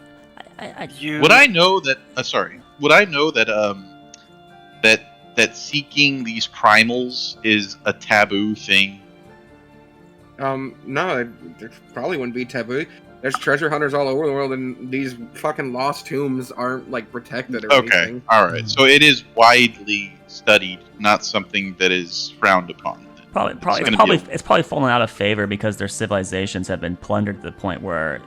I know that? Would I know that that seeking these primals is a taboo thing? No, it probably wouldn't be taboo. There's treasure hunters all over the world, and these fucking lost tombs aren't, like, protected or anything. Okay, alright. So it is widely studied, not something that is frowned upon. It's probably fallen out of favor because their civilizations have been plundered to the point where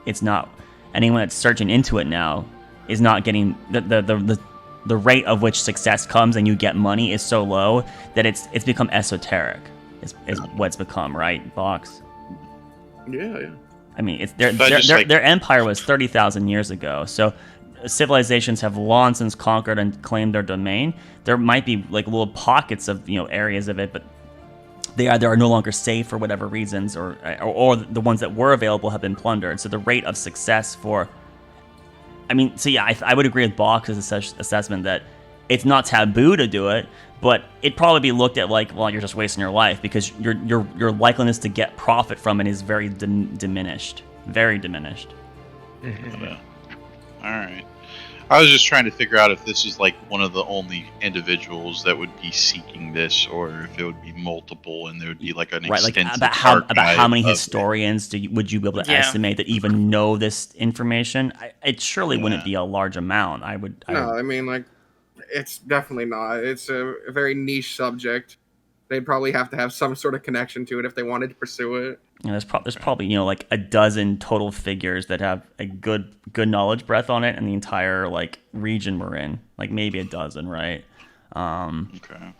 it's not... Anyone that's searching into it now is not getting... The rate of which success comes and you get money is so low that it's become esoteric. Is what's become, right, Box? Yeah. I mean, their empire was 30,000 years ago, so civilizations have long since conquered and claimed their domain. There might be like little pockets of areas of it, but they are no longer safe for whatever reasons, or the ones that were available have been plundered. So the rate of success for, I would agree with Box's assessment that it's not taboo to do it, but it'd probably be looked at like, well, you're just wasting your life because your likeliness to get profit from it is very diminished. Very diminished. All right. I was just trying to figure out if this is like one of the only individuals that would be seeking this, or if it would be multiple, and there would be like an extensive about how many historians would you be able to estimate that even know this information? It surely wouldn't be a large amount. It's definitely not. It's a very niche subject. They'd probably have to have some sort of connection to it if they wanted to pursue it. There's probably like a dozen total figures that have a good knowledge breadth on it, and the entire like region we're in, like maybe a dozen, right? Okay.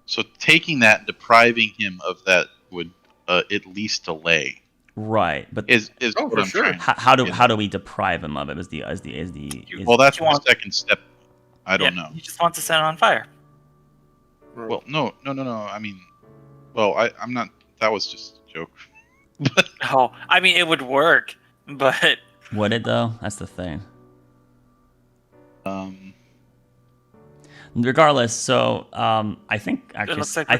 So taking that and depriving him of that would at least delay. Right, but is what I'm trying. How do we deprive him of it? Well, that's the second step. I don't know. You just want to set it on fire. Well, no. I mean, I'm not. That was just a joke. It would work, but would it though? That's the thing. Regardless, so I think actually, I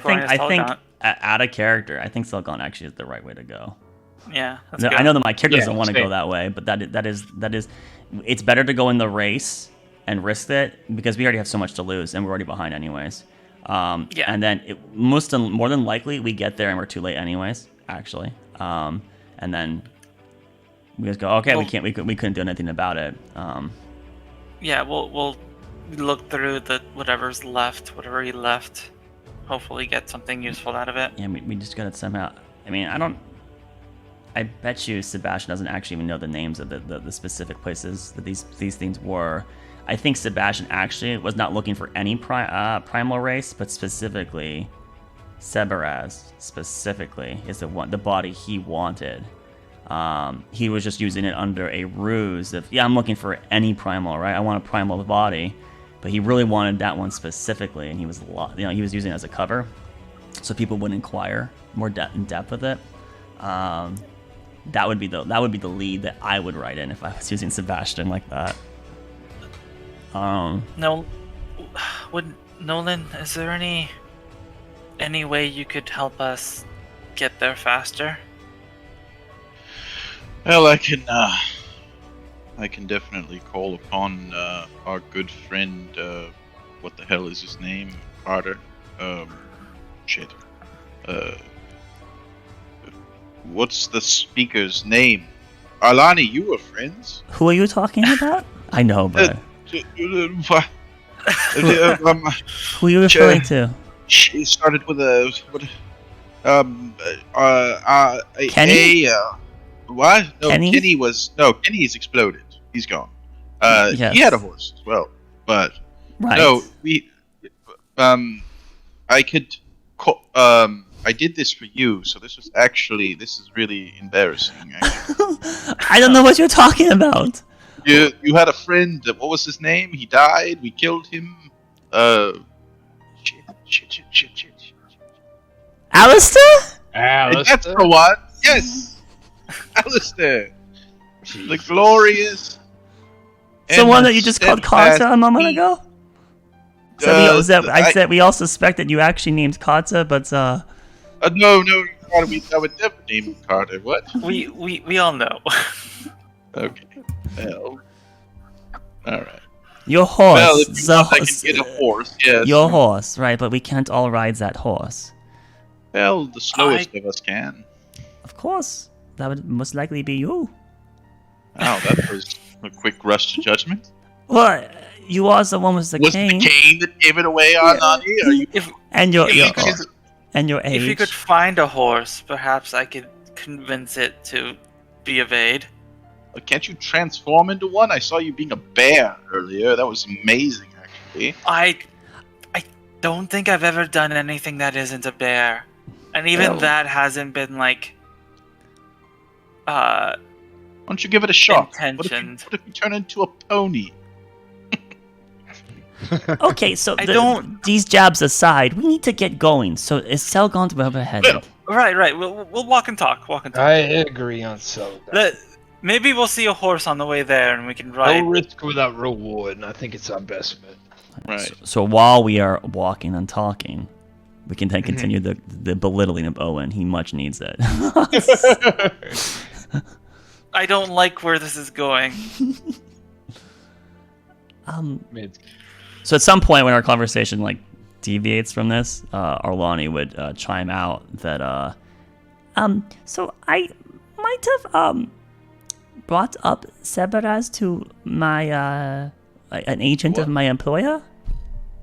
think out of character, I think Selgon actually is the right way to go. Yeah, that's I good. know that my character doesn't want to go that way, but that is. It's better to go in the race and risk it because we already have so much to lose and we're already behind anyways. And then more than likely we get there and we're too late anyways, actually. And then we just go, okay, we couldn't do anything about it. Yeah, we'll look through whatever's left, whatever he left. Hopefully get something useful out of it. Yeah, we just gotta somehow. I mean, I bet you Sebastian doesn't actually even know the names of the specific places that these things were. I think Sebastian actually was not looking for any primal race, but specifically Sebaraz specifically is the body he wanted. He was just using it under a ruse of, I'm looking for any primal, right? I want a primal body, but he really wanted that one specifically, and he was using it as a cover, so people would inquire more in depth with it. That would be the lead that I would write in if I was using Sebastian like that. No, Nolan, is there any way you could help us get there faster? Well, I can definitely call upon our good friend. What the hell is his name? Carter. Shit. What's the speaker's name? Arlani, you were friends? Who are you talking about? I know, but who are you referring to? She started with Kenny? What? No, Kenny? Kenny's exploded. He's gone. Yes. He had a horse as well, but Right. no, I could I did this for you, so this is really embarrassing. Actually. I don't know what you're talking about. You had a friend. What was his name? He died. We killed him. Shit. Alistair? That's the one. Yes, Alistair, the glorious. The one that you just called Kata a moment ago? I said we all suspect that you actually named Kata, but no, I would never name him Carter. What? We all know. Okay. Well. All right. your horse. Well, if you want, I can get a horse. Yes. Your horse, right? But we can't all ride that horse. Well, the slowest of us can. Of course, that would most likely be you. Wow, that was a quick rush to judgment. Well, you are the one with the cane. Was the cane that gave it away, Arnani? And your age. If you could find a horse, perhaps I could convince it to be of aid. Can't you transform into one? I saw you being a bear earlier. That was amazing, actually. I don't think I've ever done anything that isn't a bear. And even that hasn't been like why don't you give it a shot? Intentioned. What if you turn into a pony? Okay, so these jabs aside, we need to get going. So is Selgaunt where we're headed? Right. We'll walk and talk. I agree on Selgaunt. Maybe we'll see a horse on the way there, and we can ride. No risk without reward, and I think it's our best bet. Right. So while we are walking and talking, we can then continue the belittling of Owen. He much needs it. I don't like where this is going. So at some point when our conversation deviates from this, Arlani would chime out that So I might have brought up Sebaraz to my an agent of my employer,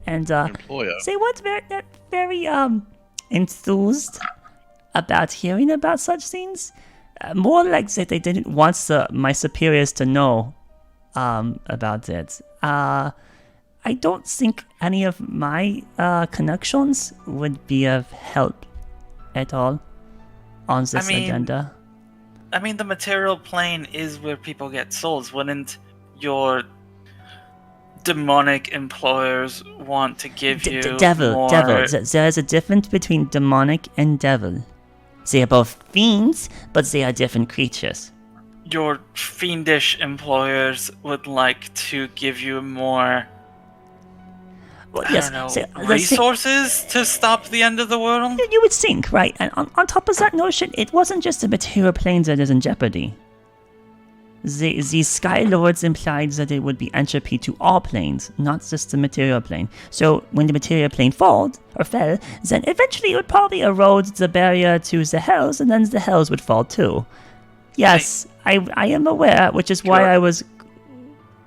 and they weren't very enthused about hearing about such things. More like that they didn't want my superiors to know about it. I don't think any of my connections would be of help at all on this agenda. I mean, the material plane is where people get souls. Wouldn't your demonic employers want to give you devil? There's a difference between demonic and devil. They are both fiends, but they are different creatures. Your fiendish employers would like to give you more... Well, I don't know, resources to stop the end of the world? You would think, right? And on top of that notion, it wasn't just the material plane that is in jeopardy. The Sky Lords implied that it would be entropy to all planes, not just the material plane. So when the material plane fell, then eventually it would probably erode the barrier to the Hells, and then the Hells would fall too. Yes, I am aware, which is why I was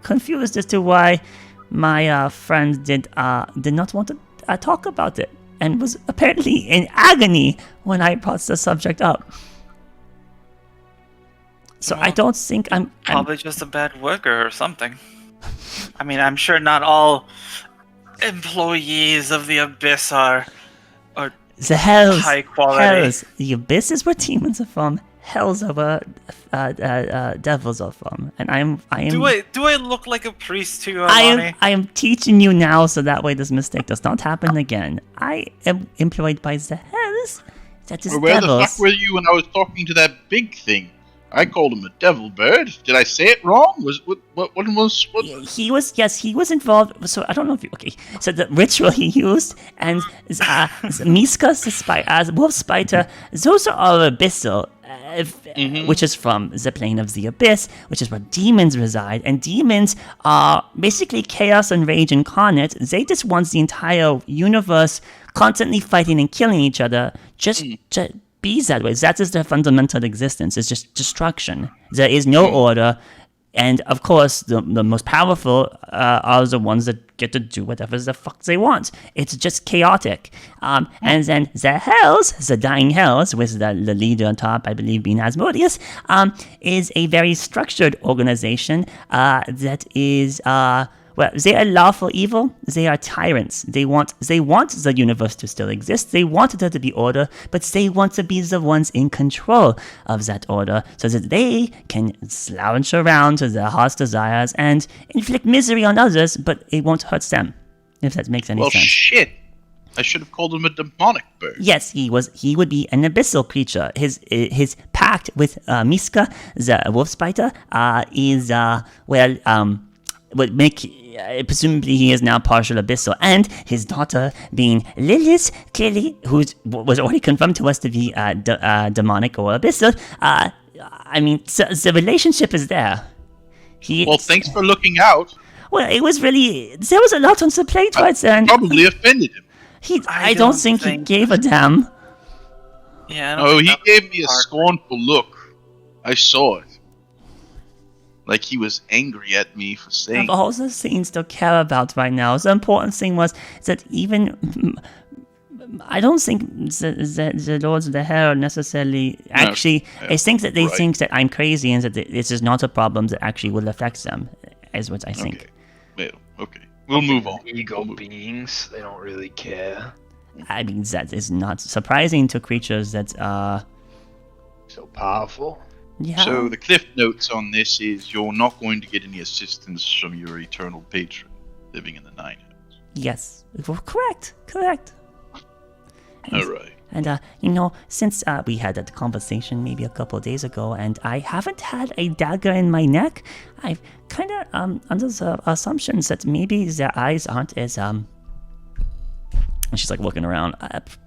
confused as to why my friend did not want to talk about it, and was apparently in agony when I brought the subject up. So I don't think I'm probably just a bad worker or something. I mean, I'm sure not all employees of the Abyss are the hells, high quality. Hells. The Abyss is where demons are from. Hells are where devils are from. And I am. Do I look like a priest to you, Alani? I am teaching you now, so that way this mistake does not happen again. I am employed by the hells. That is where devils. the fuck were you when I was talking to that big thing? I called him a devil bird. Did I say it wrong? What? He was involved. So I don't know if you. Okay, so the ritual he used and Miska, the wolf spider, those are all abyssal, which is from the plane of the abyss, which is where demons reside. And demons are basically chaos and rage incarnate. They just want the entire universe constantly fighting and killing each other. Just be that way. That is their fundamental existence. It's just destruction. There is no order, and of course, the most powerful are the ones that get to do whatever the fuck they want. It's just chaotic. And then the hells, the dying hells, with the leader on top, I believe, being Asmodeus, is a very structured organization that is. Well, they are lawful evil. They are tyrants. They want the universe to still exist. They want there to be order, but they want to be the ones in control of that order, so that they can slouch around to their heart's desires and inflict misery on others, but it won't hurt them. If that makes any sense. Well, shit. I should have called him a demonic bird. Yes, he would be an abyssal creature. His pact with Miska, the wolf spider, is would make. Presumably he is now partial abyssal, and his daughter being Lilith, clearly, who was already confirmed to us to be demonic or abyssal. I mean, so the relationship is there. Well, thanks for looking out. Well, it was really, there was a lot on the plate right there. And probably offended him. I don't think he gave a damn. Yeah. He gave me a scornful look. I saw it. Like he was angry at me for saying. Of all the things to care about right now, the important thing was that even I don't think the Lords of the Hell necessarily actually. I think that they think that I'm crazy and that this is not a problem that actually will affect them. Is what I think. Okay. We'll move on. Ego beings, they don't really care. I mean, that is not surprising to creatures that are so powerful. Yeah. So the cliff notes on this is you're not going to get any assistance from your eternal patron living in the Nine Hells. Yes. Well, correct. All right. And, since we had that conversation maybe a couple of days ago, and I haven't had a dagger in my neck, I've kind of under the assumptions that maybe their eyes aren't as, and she's like looking around,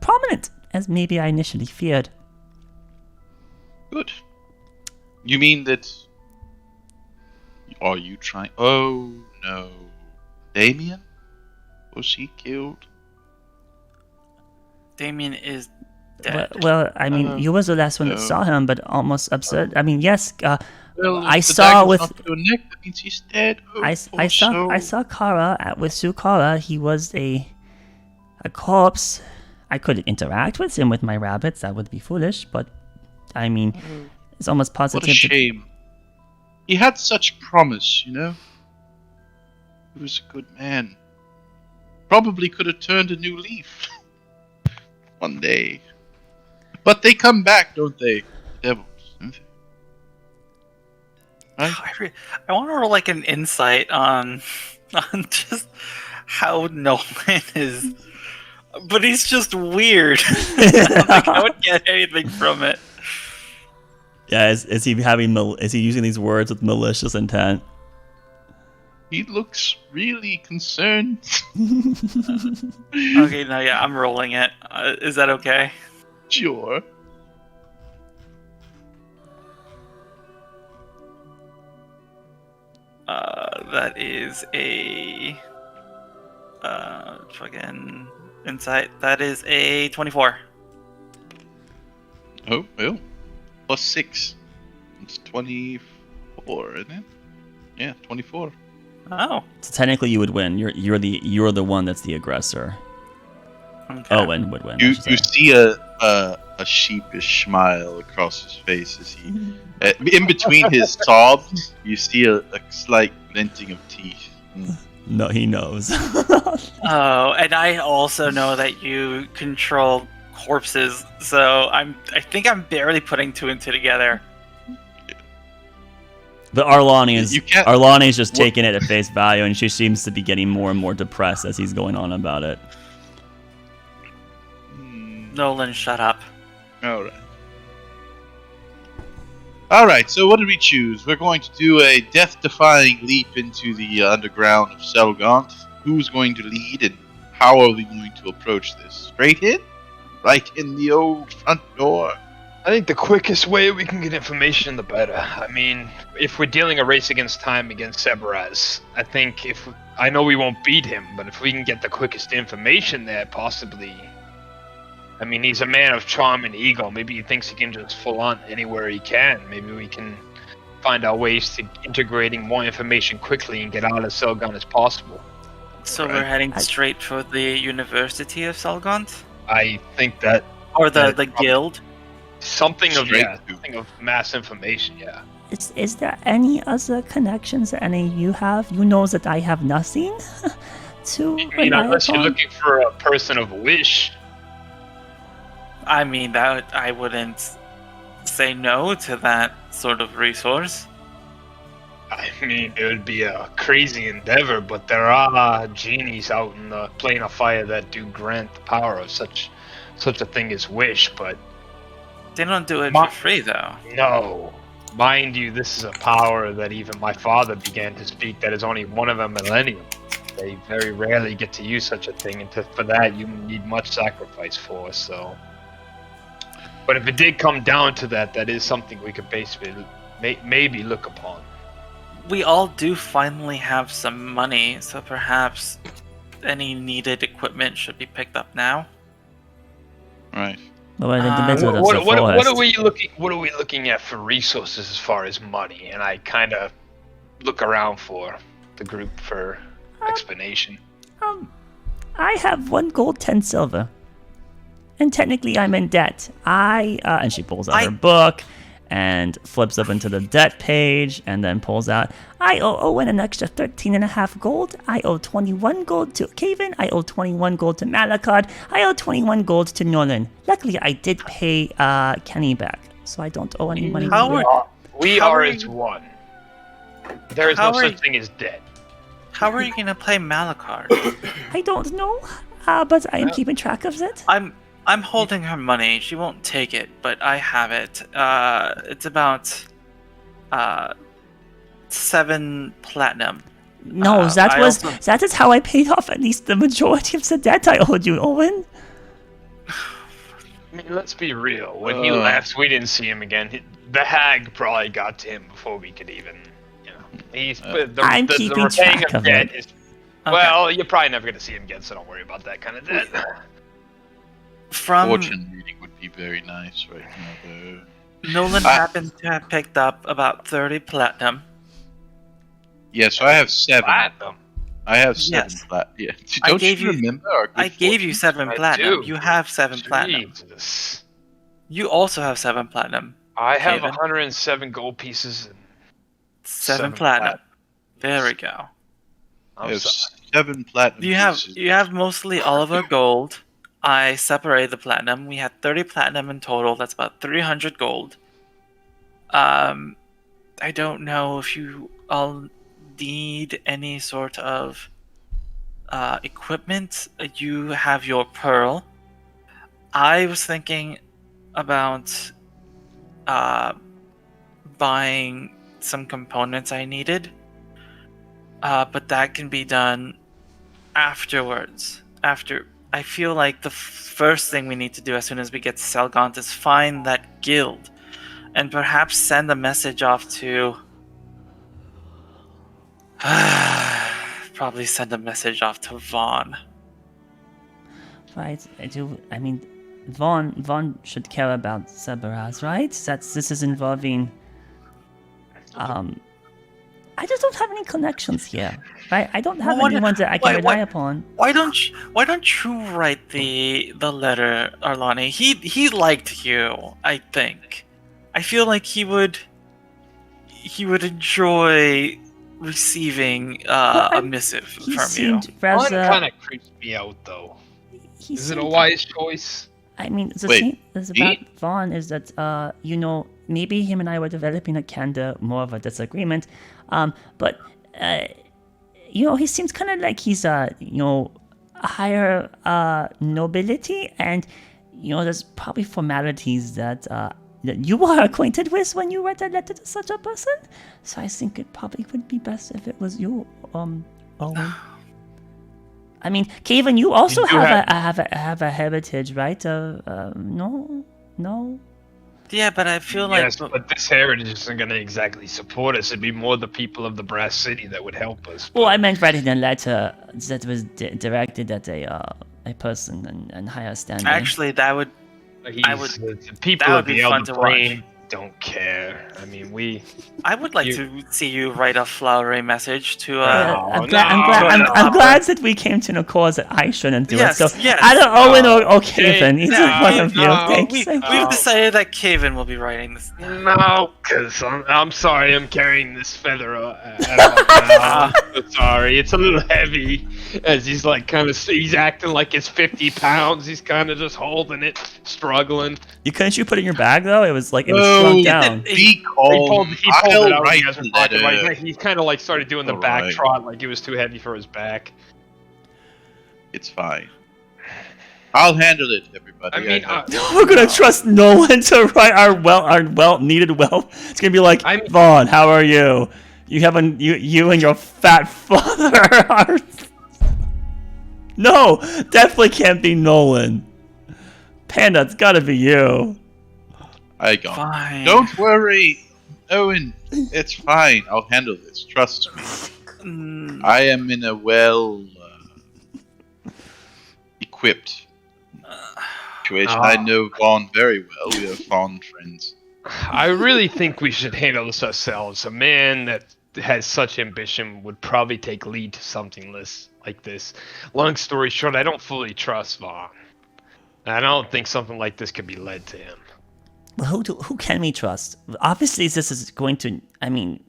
prominent as maybe I initially feared. Good. You mean that... Are you trying... Oh, no. Damien? Was he killed? Damien is dead. Well, I mean, you was the last one that saw him, but almost absurd. I mean, yes, well, I saw with... Not your neck, that means he's dead. Oh, I saw Kara with Sukara. He was a corpse. I couldn't interact with him with my rabbits. That would be foolish, but I mean... It's almost positive. What a shame. He had such promise, you know? He was a good man. Probably could have turned a new leaf. One day. But they come back, don't they? Devils, don't they? Right? I want to roll like an insight on just how Nolan is. But he's just weird. I would get anything from it. Yeah, is he using these words with malicious intent? He looks really concerned. Okay, no, yeah, I'm rolling it. Is that okay? Sure. That is a fucking insight. That is a 24. Oh, well. +6. It's 24, isn't it? Yeah, 24. Oh. So technically, you would win. You're the one that's the aggressor. Okay. Owen would win. I You should say. see a sheepish smile across his face as he, in between his sobs, you see a slight glinting of teeth. No, he knows. Oh, and I also know that you control corpses, so I think I'm barely putting two and two together. But Arlani You can't- is just taking it at face value, and she seems to be getting more and more depressed as he's going on about it. Nolan, shut up. Alright, so what did we choose? We're going to do a death-defying leap into the underground of Selgant. Who's going to lead, and how are we going to approach this? Straight in? Right in the old front door? I think the quickest way we can get information, the better. I mean, if we're dealing a race against time against Sebaraz, I know we won't beat him, but if we can get the quickest information there, possibly. I mean, he's a man of charm and ego. Maybe he thinks he can just full on anywhere he can. Maybe we can find our ways to integrating more information quickly and get out of Selgon as possible. So we're heading straight for the University of Selgant? I think that... Or the guild? Something Straight of mass information, yeah. Is there any other connections that any of you have? You know that I have nothing to rely Unless you're upon? looking for a person of wish. I mean, that I wouldn't say no to that sort of resource. I mean, it would be a crazy endeavor, but there are genies out in the plane of fire that do grant the power of such a thing as wish, but They don't do it for free, though. no. Mind you, this is a power that even my father began to speak that is only one of a millennium. They very rarely get to use such a thing, and for that you need much sacrifice for, so... But if it did come down to that, that is something we could basically maybe look upon. We all do finally have some money, so perhaps any needed equipment should be picked up now. Right. But we're in the middle of the What forest. are we looking at for resources as far as money? And I kind of look around for the group for explanation. I have 1 gold, 10 silver. And technically I'm in debt. And she pulls out her book and flips up into the debt page and then pulls out, I owe Owen an extra 13.5 gold. I owe 21 gold to Caven. I owe 21 gold to Malakad. I owe 21 gold to Nolan. Luckily I did pay Kenny back, so I don't owe any money. We How are are as you- one. There is How no are such you- thing as debt. How are you gonna play Malakard? I don't know, but I am keeping track of it. I'm holding her money. She won't take it, but I have it. It's about 7 platinum. No, I also- that is how I paid off at least the majority of the debt I owed you, Owen. I mean, let's be real. When he left, we didn't see him again. The hag probably got to him before we could even, He's I'm keeping repaying track of debt it. is. Okay. Well, you're probably never gonna see him again, so don't worry about that kind of debt. From Fortune reading would be very nice right now, though. Nolan happened to have picked up about 30 platinum. Yeah, so I have 7. Platinum. I have 7 Yes. platinum. Yeah. I Don't gave you you- remember our good I gave you fortune? 7 I platinum. do. You have 7 platinum. Jesus. You also have 7 platinum. I have David? 107 gold pieces. And 7 platinum. There we go. I I'm have sorry. 7 platinum. You have pieces. mostly all of our gold. I separated the platinum. We had 30 platinum in total. That's about 300 gold. I don't know if you all need any sort of equipment. You have your pearl. I was thinking about buying some components I needed, but that can be done afterwards. I feel like the first thing we need to do as soon as we get to Selgant is find that guild, and perhaps send a message off to. Probably send a message off to Vaughn. Right, I mean, Vaughn should care about Sebaraz, right? This is involving I just don't have any connections here, right? I don't have anyone that I can rely upon. Why don't you write the letter, Arlani? He liked you, I think. I feel like he would enjoy receiving a missive from you. Vaughn kind of creeps me out, though. Is it a wise choice? I mean, the thing is about Vaughn is that, maybe him and I were developing a kinda more of a disagreement, but he seems kind of like he's a higher nobility, and there's probably formalities that you are acquainted with when you write a letter to such a person. So I think it probably would be best if it was you, Owen. I mean, Kevin, you also have a heritage, right? No. Yeah, but I feel like... Yes, but this heritage isn't going to exactly support us. It'd be more the people of the Brass City that would help us. Well, I meant writing a letter that was directed at a person in higher standing. Actually, that would... The people of the Elder Brain don't care. I mean, I would like to see you write a flowery message to. I'm glad that we came to an accord that I shouldn't do it. So yes. I don't Owen or Kevin. Either one of you. We've decided that Kevin will be writing this. No, because I'm sorry, I'm carrying this feather out of my mouth. Sorry, it's a little heavy. As he's he's acting like it's 50 pounds. He's kind of just holding it, struggling. Couldn't you put it in your bag though? It was shrunk down. He pulled it out. He kind of started doing the back trot like it was too heavy for his back. It's fine. I'll handle it, everybody. I mean, we're gonna trust no one to write our needed wealth. It's gonna be like, Vaughn, how are you? You and your fat father are... No, definitely can't be Nolan. Panda, it's gotta be you. I got it. Fine. Don't worry, Owen. It's fine. I'll handle this. Trust me. I am in a equipped situation. I know Vaughn very well. We are fond friends. I really think we should handle this ourselves. A man that has such ambition would probably take lead to something like this. Long story short, I don't fully trust Vaughn. I don't think something like this could be led to him. Well, who can we trust? Obviously, this is going to... I mean,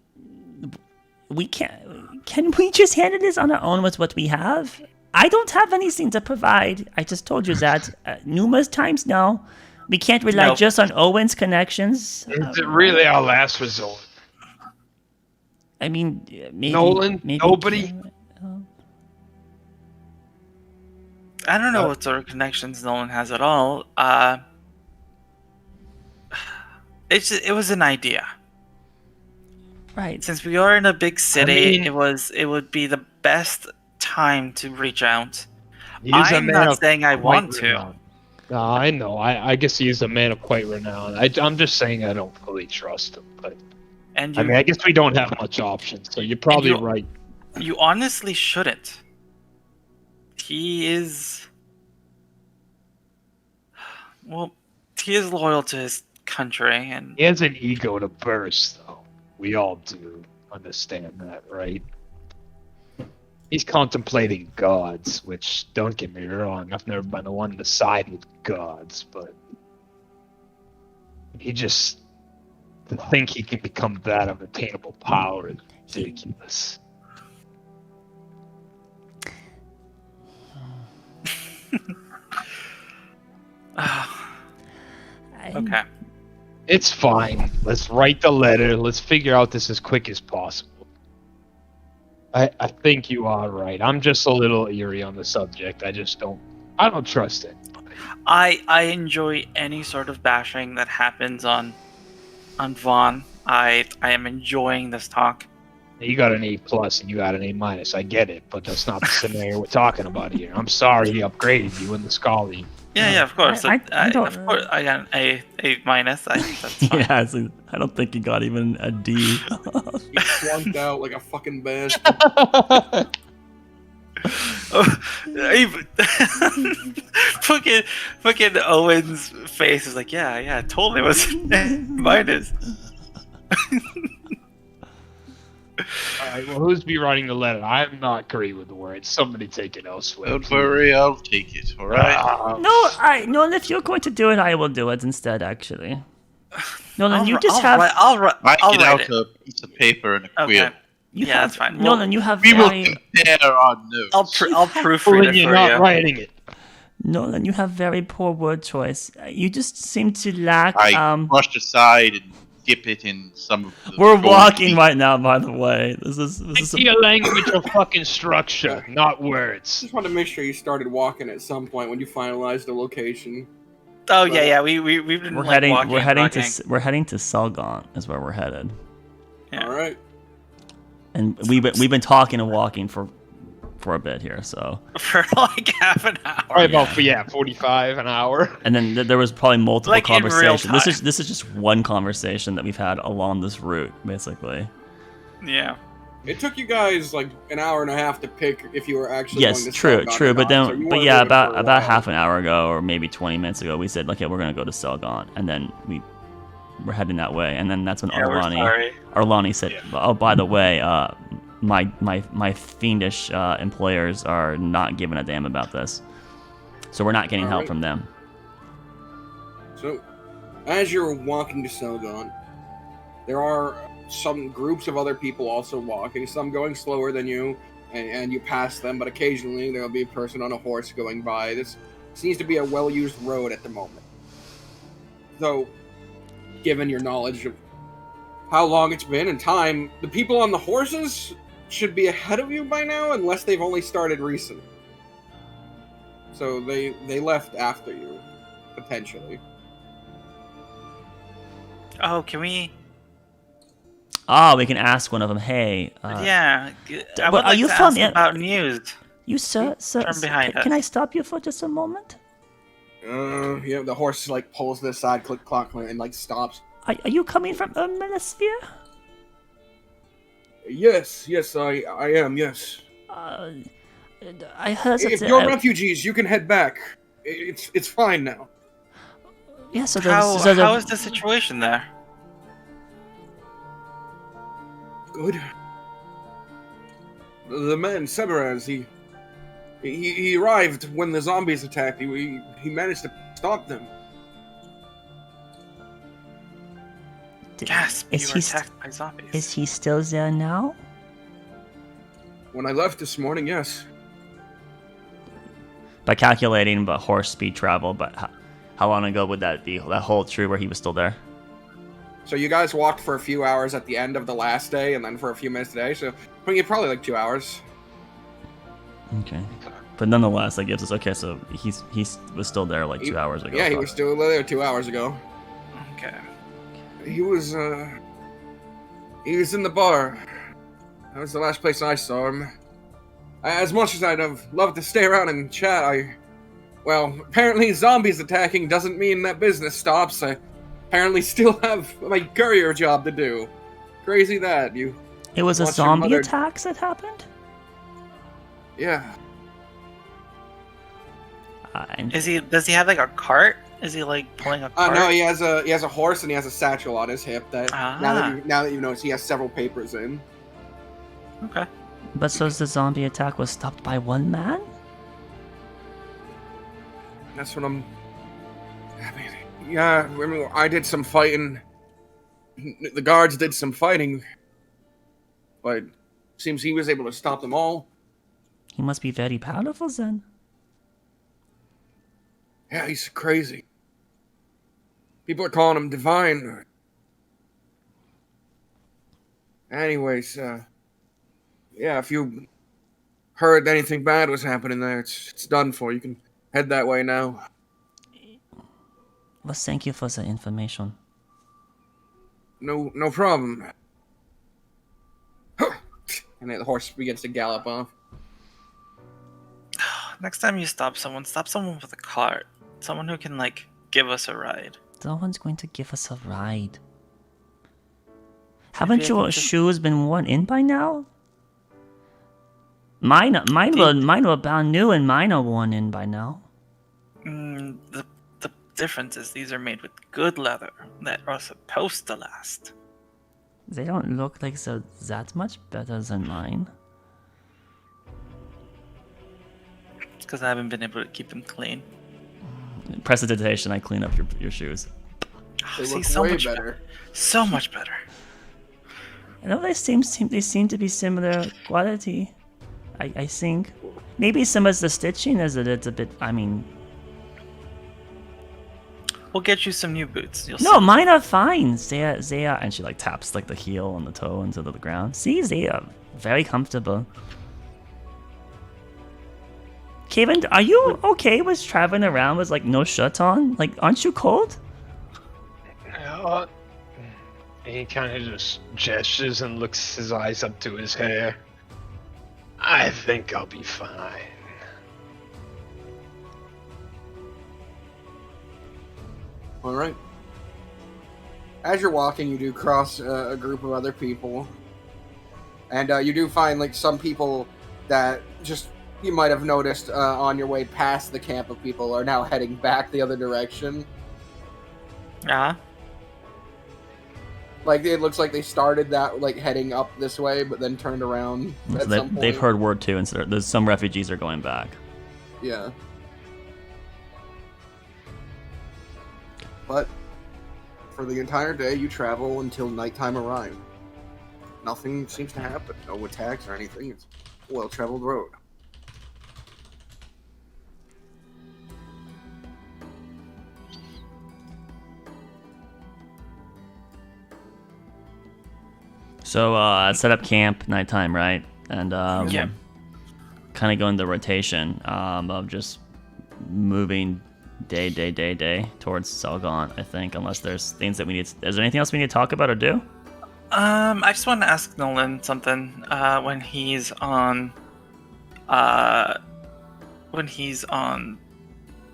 we can't... Can we just handle this on our own with what we have? I don't have anything to provide. I just told you that numerous times now. We can't rely just on Owen's connections. Is it really our last resort? I mean, maybe... Nolan? Maybe nobody? I don't know what sort of connections Nolan has at all. It was an idea. Right. Since we are in a big city, it would be the best time to reach out. I'm not saying I want to. No, I know. I guess he's a man of quite renown. I'm just saying I don't fully trust him. But I guess we don't have much options. So you're probably right. You honestly shouldn't. He is loyal to his country, and he has an ego to burst, though. We all do understand that, right? He's contemplating gods, which, don't get me wrong, I've never been the one to side with gods, but to think he can become that of attainable power is ridiculous. Okay. It's fine. Let's write the letter. Let's figure out this as quick as possible. I think you are right. I'm just a little eerie on the subject. I don't trust it. I enjoy any sort of bashing that happens on Vaughn. I am enjoying this talk. You got an A+ and you got an A-. I get it, but that's not the scenario we're talking about here. I'm sorry he upgraded you in the Scholarly. Yeah, of course. I of course, I got an A-. That's fine. Yeah, I don't think he got even a D. He flunked out like a fucking bad. Fucking Owen's face is like, yeah, totally was A-. Alright, well, who's be writing the letter? I'm not agree with the words. Somebody take it elsewhere. Don't worry, I'll take it, alright? Nolan, if you're going to do it, I will do it instead, actually. Nolan, you just I'll have... Write, I'll write. I I'll get write out it. a piece of paper and a quill. Okay. Yeah, that's fine. Nolan, you have We will very... compare our notes. I'll proofread When it you're for not you. writing it. Nolan, you have very poor word choice. You just seem to lack... I brush aside and dip it in some of the We're gold walking ink. right now, by the way. This is It's your language of fucking structure, not words. Just wanted to make sure you started walking at some point when you finalized the location. Oh yeah. We've been we're like heading walking, we're heading walking. to Selgon is where we're headed. Yeah. All right. And we've been talking and walking for a bit here, so. for like half an hour. Probably about 45 an hour. And then there was probably multiple Like in real conversations. time. This is just one conversation that we've had along this route, basically. Yeah. It took you guys like an hour and a half to pick if you were actually going Yes, to true. Selgon or But not, so you then, weren't yeah, doing it for a about while. half an hour ago, or maybe 20 minutes ago, we said, okay, we're gonna go to Selgon, and then we're heading that way, and then that's when Yeah, we're sorry. Arlani said, oh, by the way, my fiendish employers are not giving a damn about this, so we're not getting help Alright. from them. So, as you're walking to Selgon, there are some groups of other people also walking, some going slower than you, and you pass them, but occasionally there'll be a person on a horse going by. This seems to be a well-used road at the moment. Though, given your knowledge of how long it's been and time, the people on the horses should be ahead of you by now, unless they've only started recently. So they left after you, potentially. Oh, can we? We can ask one of them, hey, Yeah. I well, would are like you to from ask the- about news. you sir, Turn behind can us. I stop you for just a moment? Yeah, the horse like pulls to the side, click, clock, and like stops. Are you coming from Melasphere? Yes, I am, yes. I heard that If you're refugees, you can head back. It's fine now. yeah, so How the is the situation there? Good. The man, Severaz, he arrived when the zombies attacked. He managed to stop them. Gasp! You is were he attacked by zombies. is he still there now? When I left this morning, yes. By calculating, but horse speed travel, but how long ago would that be? That hold true where he was still there? So you guys walked for a few hours at the end of the last day, and then for a few minutes today. So I mean, probably like 2 hours. Okay. But nonetheless, that gives us okay. So he was still there like 2 hours ago. Yeah, he Fuck. was still there 2 hours ago. Okay. He was in the bar. That was the last place I saw him. As much as I'd have loved to stay around and chat, well, apparently zombies attacking doesn't mean that business stops. I apparently still have my courier job to do. Crazy that, you... It was a Watch your zombie mother- attack that happened? Yeah. And Does he have like a cart? Is he like pulling a cart? No, he has a horse and he has a satchel on his hip that now that you notice, he has several papers in. Okay. But so the zombie attack was stopped by one man? That's what I'm... I mean, yeah, I mean, I did some fighting. The guards did some fighting. But seems he was able to stop them all. He must be very powerful then. Yeah, he's crazy. People are calling him divine. Anyways, yeah, if you heard anything bad was happening there, it's done for. You can head that way now. Well, thank you for the information. No problem. And then the horse begins to gallop off. Next time you stop someone with a cart. Someone who can like give us a ride. No one's going to give us a ride. Haven't I your can just- shoes been worn in by now? Mine were brand new and mine are worn in by now. The difference is these are made with good leather that are supposed to last. They don't look like they're that much better than mine. It's because I haven't been able to keep them clean. Prestidigitation, I clean up your shoes. They See, look so way much better. So much better. I know they seem to be similar quality. I think. Maybe some of the stitching is a little bit. I mean, We'll get you some new boots. You'll no, see. mine are fine. They are, and she like taps like the heel and the toe into the ground. See, they are very comfortable. Kevin, are you okay with traveling around with like no shirt on? Like, aren't you cold? He kind of just gestures and looks his eyes up to his hair. I think I'll be fine. All right. As you're walking, you do cross a group of other people, and you do find like some people that just you might have noticed on your way past the camp of people are now heading back the other direction. Like it looks like they started that like heading up this way, but then turned around. So At some point. they've heard word too, and so there's some refugees are going back. Yeah. But for the entire day, you travel until nighttime arrives. Nothing seems to happen. No attacks or anything. It's a well-traveled road. So set up camp nighttime, right? And Yeah. kind of go into rotation of just moving day towards Selgon, I think, unless there's things that we need. Is there anything else we need to talk about or do? I just want to ask Nolan something. When he's on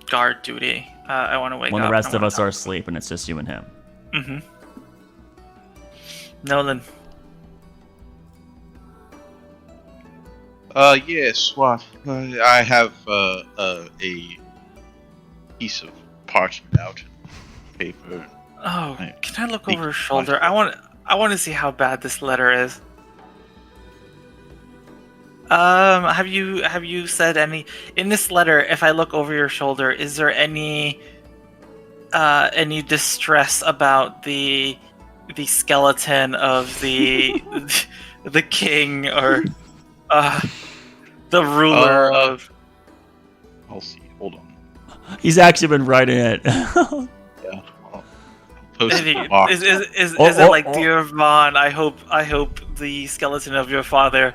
guard duty, I want to wake up. When the rest of us are asleep and it's just you and him. Mm-hmm. Nolan. Yes, what? I have a piece of parchment out, paper. Oh, I can I look think over his it's shoulder? I want to see how bad this letter is. Have you said any in this letter? If I look over your shoulder, is there any distress about the skeleton of the the king or the ruler of? I'll see. Hold on. He's actually been writing it. Yeah. I'll post it in the box. Is it like, dear Vaughn? I hope the skeleton of your father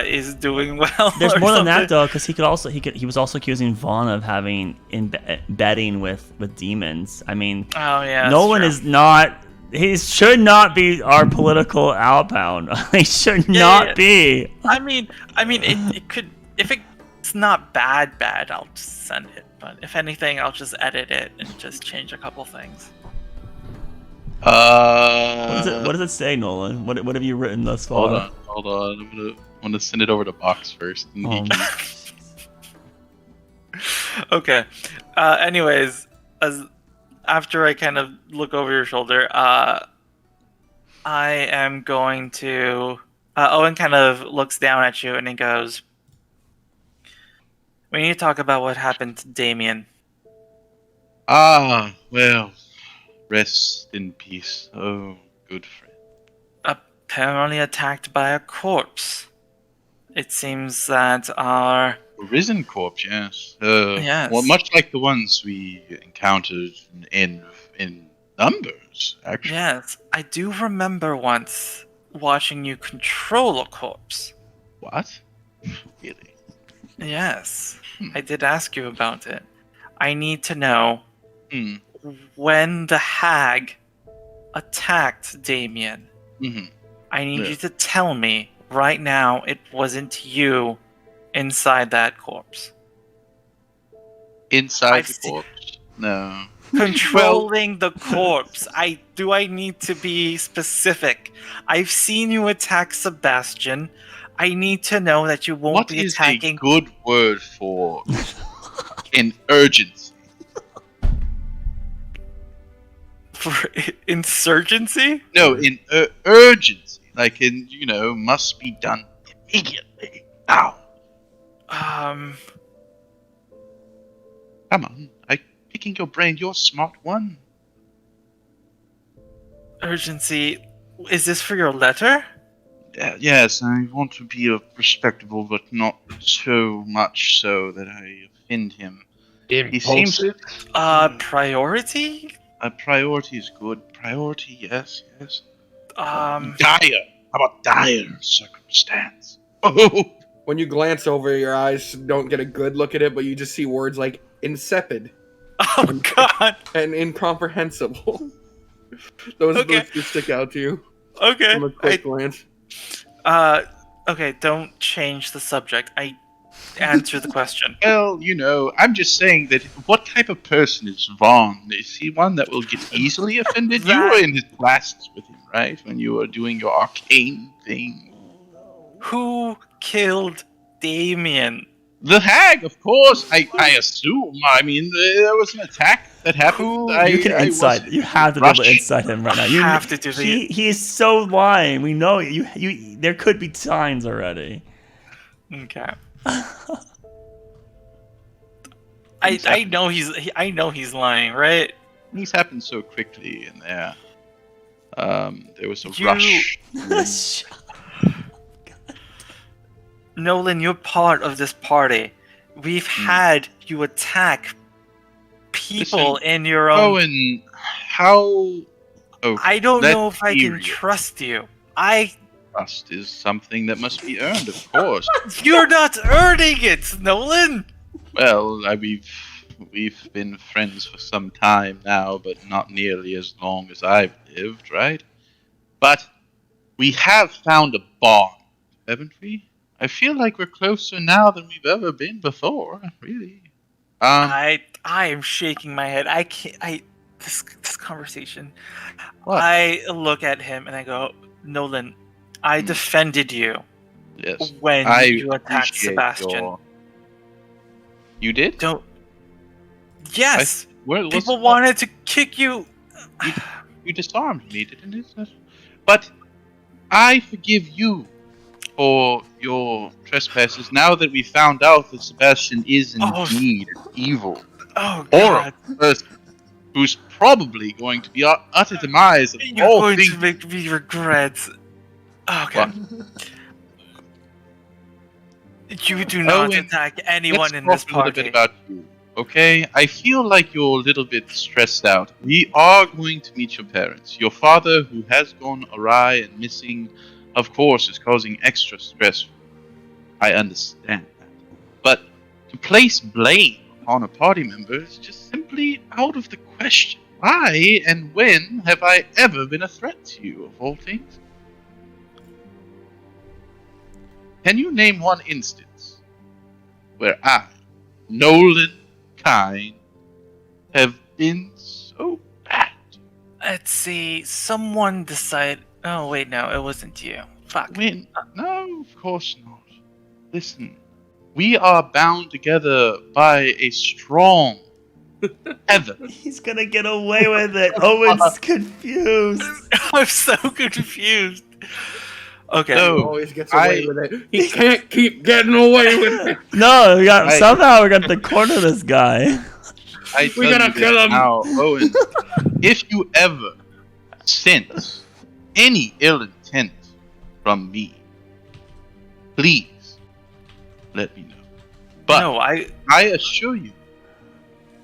is doing well. There's or more than something. that though, because he was also accusing Vaughn of having embedding with demons. I mean, Oh yeah. Nolan that's is not. He should not be our political outbound. He should not be. true. I mean, it could. If it's not bad, I'll just send it. But if anything, I'll just edit it and just change a couple things. What does it say, Nolan? What have you written thus far? Hold on. I'm gonna send it over to Box first. And he can... Okay. Anyways, after I kind of look over your shoulder, I am going to. Owen kind of looks down at you and he goes, "We need to talk about what happened to Damien." Well, rest in peace. Oh, good friend. Apparently attacked by a corpse. It seems that our A risen corpse, yes. Yes. Well, much like the ones we encountered in numbers, actually. Yes, I do remember once watching you control a corpse. What? Really? Yes, I did ask you about it. I need to know when the hag attacked Damien. Mm-hmm. I need you to tell me right now it wasn't you inside that corpse. Inside the corpse? No. Controlling the corpse. I need to be specific. I've seen you attack Sebastian. I need to know that you won't be attacking. What is a good word for an urgency? For insurgency? No, in urgency. Like in, must be done immediately. Now. Um, Come on. I'm picking your brain. You're a smart one. urgency. Is this for your letter? Yes, I want to be respectable, but not so much so that I offend him. He seems Priority? a priority is good. Priority, yes. Um, Dire. How about dire circumstance? Oh, When you glance over, your eyes don't get a good look at it, but you just see words like insipid oh god. and incomprehensible. Those Okay. just stick out to you Okay. from a quick glance. Okay, don't change the subject. I answer the question. well, I'm just saying that what type of person is Vaughn? Is he one that will get easily offended? You were in his classes with him, right? When you were doing your arcane thing. Who killed Damien? The hag, of course. I assume. I mean, there was an attack that happened. You can insight. You have to be able to insight him right now. You have to do that. He is so lying. We know you. There could be signs already. Okay. I know he's lying, right? These happened so quickly in there. There was a rush. Nolan, you're part of this party. We've had you attack people in your own. Owen, how? Oh, I don't know if I can serious. trust you. Trust is something that must be earned, of course. You're not earning it, Nolan. Well, we've been friends for some time now, but not nearly as long as I've lived, right? But we have found a bond, haven't we? I feel like we're closer now than we've ever been before, really. I am shaking my head. I can't. This conversation. What? I look at him and I go, Nolan, I defended you. Yes. When I you attacked appreciate Sebastian. You did? Don't. Yes. Well, People wanted to kick you. You disarmed me, didn't you? But I forgive you for your trespasses now that we found out that Sebastian is indeed evil. Oh, Or God. a person who's probably going to be utter demise of You're all going things. to make me regret. Okay. What? You do not Owen, attack anyone Let's in talk this a little party. bit about you, okay? I feel like you're a little bit stressed out. We are going to meet your parents. Your father, who has gone awry and missing, of course, is causing extra stress. I understand that. But to place blame on a party member is just simply out of the question. Why and when have I ever been a threat to you, of all things? Can you name one instance where I, Nolan Kine, have been so bad? Let's see. Someone decided. Oh, wait, no, it wasn't you. Fuck. When? No, of course not. Listen, we are bound together by a strong tether. He's gonna get away with it. Owen's confused. I'm so confused. Okay. No, Always gets away with it. He can't keep getting away with it. No, somehow we're gonna corner this guy. I We tell gotta you kill this him. now, Owen. If you ever sense any ill intent from me, please let me know. But No, I assure you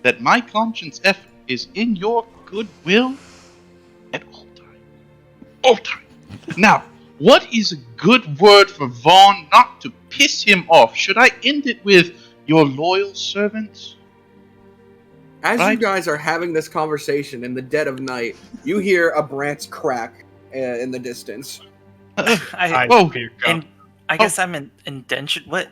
that my conscience effort is in your goodwill at all times. All times. Now, what is a good word for Vaughn not to piss him off? Should I end it with your loyal servants? As you Right. guys are having this conversation in the dead of night, you hear a branch crack in the distance. I Whoa. guess I'm indentured. What?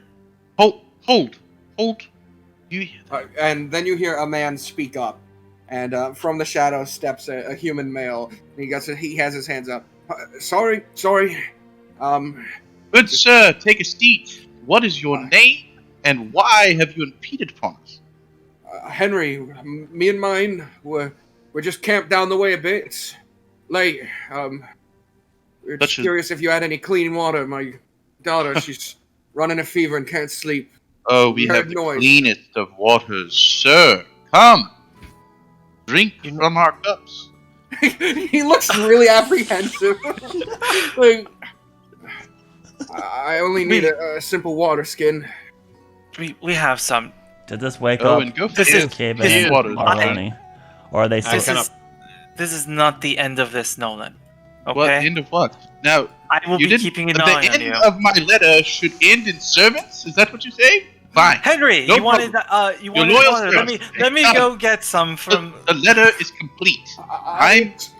Hold. You hear that? And then you hear a man speak up, and from the shadows steps a human male. And he has his hands up. Sorry. Good sir, take a seat. What is your name, and why have you impeded upon us? Henry, me and mine, we're we're just camped down the way a bit. It's late. We're just curious if you had any clean water. My daughter, she's running a fever and can't sleep. Oh, we have the cleanest of waters, sir. Come, drink from our cups. He looks really apprehensive. Like, I only need a simple water skin. We have some. Did this wake up? And go This is water. Or are they still... This is not the end of this, Nolan. Okay. What end of what? Now I will be keeping an eye on you. The end of my letter should end in servants. Is that what you say? Fine. Henry, you wanted water. Let me go get some from. The letter is complete.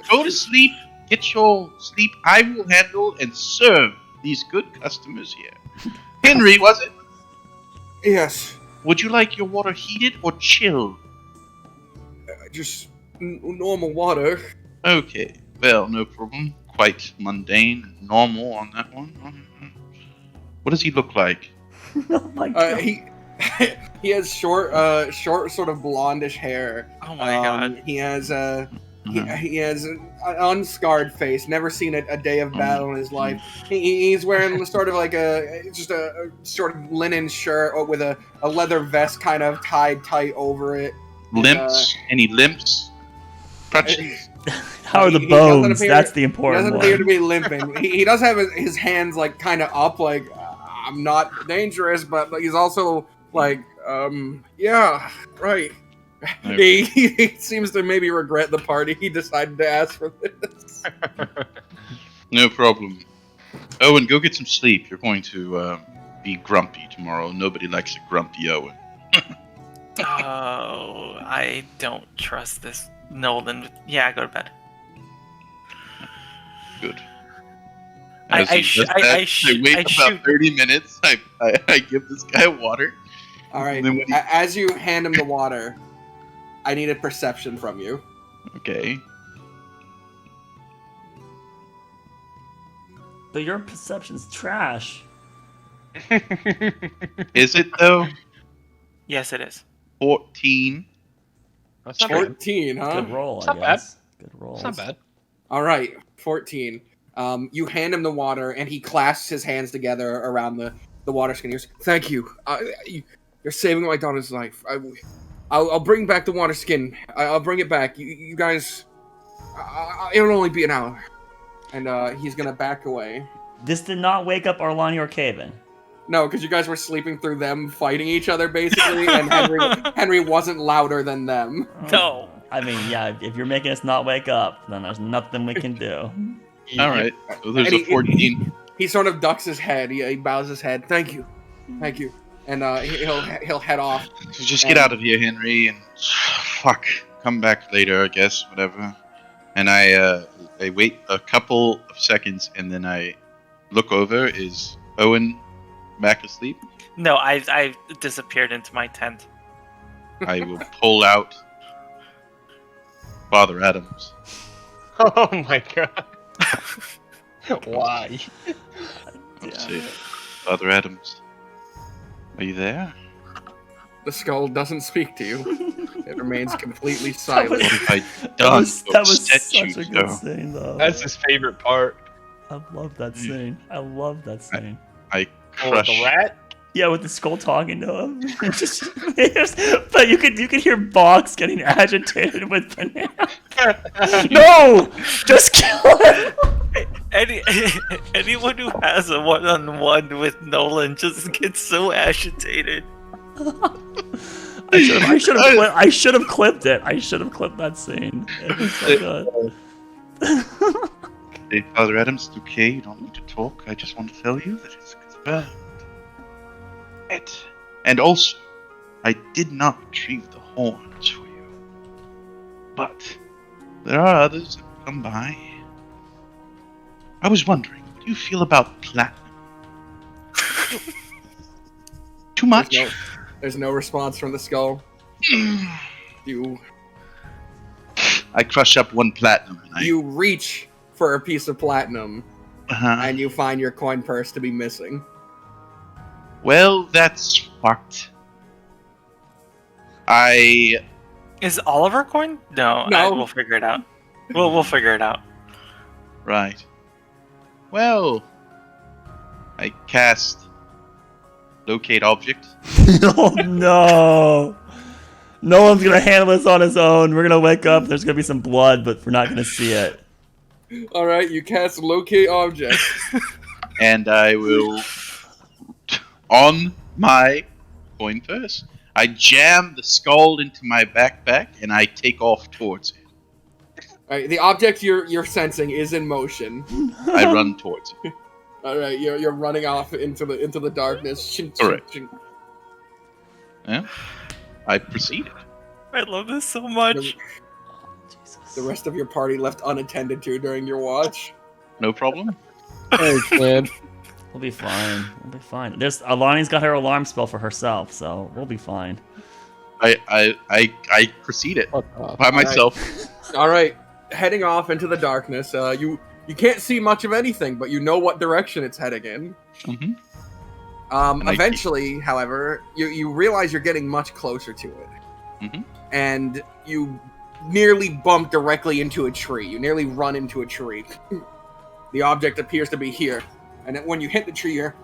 Go to sleep. Get your sleep. I will handle and serve these good customers here. Henry, was it? Yes. Would you like your water heated or chilled? Just normal water. Okay. Well, no problem. Quite mundane and normal on that one. What does he look like? Oh my god. He has short, sort of blondish hair. Oh my god. He has he has an unscarred face. Never seen a day of battle in his life. He's wearing sort of like a sort of linen shirt with a leather vest kind of tied tight over it. Limps? Any limps? Crutches? How are the bones? That's the important one. He doesn't appear to be limping. He does have his hands like kind of up, like I'm not dangerous, but he's also like, yeah, right. Okay. He seems to maybe regret the party he decided to ask for this. No problem. Owen, go get some sleep. You're going to be grumpy tomorrow. Nobody likes a grumpy Owen. Oh, I don't trust this Nolan. Yeah, go to bed. Good. I wait about 30 minutes. I give this guy water. All right. As you hand him the water, I need a perception from you. Okay. But your perception's trash. Is it though? Yes, it is. 14. That's not bad. 14, huh? Good roll, It's I not guess. Good roll. It's not bad. All right, 14. You hand him the water, and he clasps his hands together around the water skin. He goes, "Thank you. You're saving my daughter's life. I'll bring back the water skin. I'll bring it back. You guys, it'll only be an hour." And he's gonna back away. This did not wake up Arlani or Caven. No, because you guys were sleeping through them fighting each other, basically, and Henry wasn't louder than them. No. I mean, yeah, if you're making us not wake up, then there's nothing we can do. All right. So there's a 14. He sort of ducks his head. He bows his head. Thank you. And he'll head off. So just get out of here, Henry, and fuck. Come back later, I guess. Whatever. And I wait a couple of seconds, and then I look over. Is Owen back asleep? No, I disappeared into my tent. I will pull out Father Adams. Oh my god. Why? Let's see. Father Adams. Are you there? The skull doesn't speak to you. It remains completely silent. What have I done? That was Upset such you, a good though? scene, though. That's his favorite part. I love that scene. I love that scene. I Oh, crush. the rat? Yeah, with the skull talking to him. But you could hear Box getting agitated with Banana. No! Just kill him! Anyone who has a one-on-one with Nolan just gets so agitated. I should have clipped it. I should have clipped that scene. It was so good. Hey, Father Adams, it's okay. You don't need to talk. I just want to tell you that it's confirmed. And also, I did not retrieve the horns for you. But there are others that come by. I was wondering, what do you feel about platinum? Too much? There's no response from the skull. You I crush up one platinum. And you reach for a piece of platinum, and you find your coin purse to be missing. Well, that's fucked. I Is Oliver coin? No, No. we'll figure it out. We'll figure it out. Right. Well, I cast locate object. Oh no! No one's gonna handle this on his own. We're gonna wake up. There's gonna be some blood, but we're not gonna see it. All right, you cast locate object. And I will, on my coin purse, I jam the skull into my backpack and I take off towards it. All right, the object you're sensing is in motion. I run towards it. All right, you're running off into the darkness. Correct. Yeah. I proceeded. I love this so much. The rest of your party left unattended to during your watch. No problem. Thanks, man. We'll be fine. We'll be fine. There's Alani's got her alarm spell for herself, so we'll be fine. I proceeded by myself. All right, heading off into the darkness. You can't see much of anything, but you know what direction it's heading in. Mm-hmm. Eventually, however, you realize you're getting much closer to it. Mm-hmm. And you nearly bump directly into a tree. You nearly run into a tree. The object appears to be here. And then when you hit the tree, you're...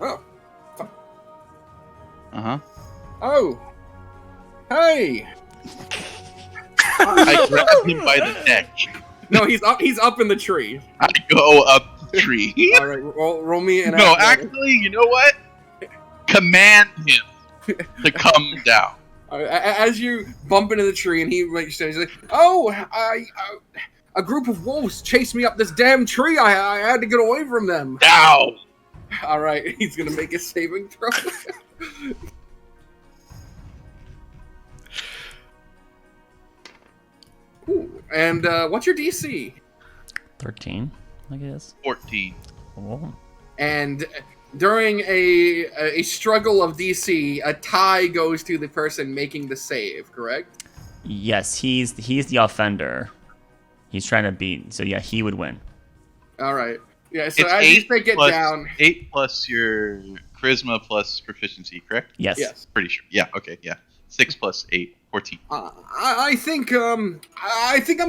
Uh-huh. Oh! Hey! I grab him by the neck. No, he's up in the tree. I go up the tree. All right, roll me an No, athletics. actually, you know what? Command him to come down. As you bump into the tree and he makes he's like, "Oh, a group of wolves chased me up this damn tree. I had to get away from them." Down. All right, he's gonna make a saving throw. Ooh, and what's your DC? 13, I guess. 14. Oh. And during a struggle of DC, a tie goes to the person making the save. Correct? Yes, he's the offender. He's trying to beat. So yeah, he would win. All right. Yeah. So It's as you take it plus, down, 8 plus your charisma plus proficiency, correct? Yes. yes. Pretty sure. Yeah. Okay. Yeah. 6 plus 8, 14. I think I'm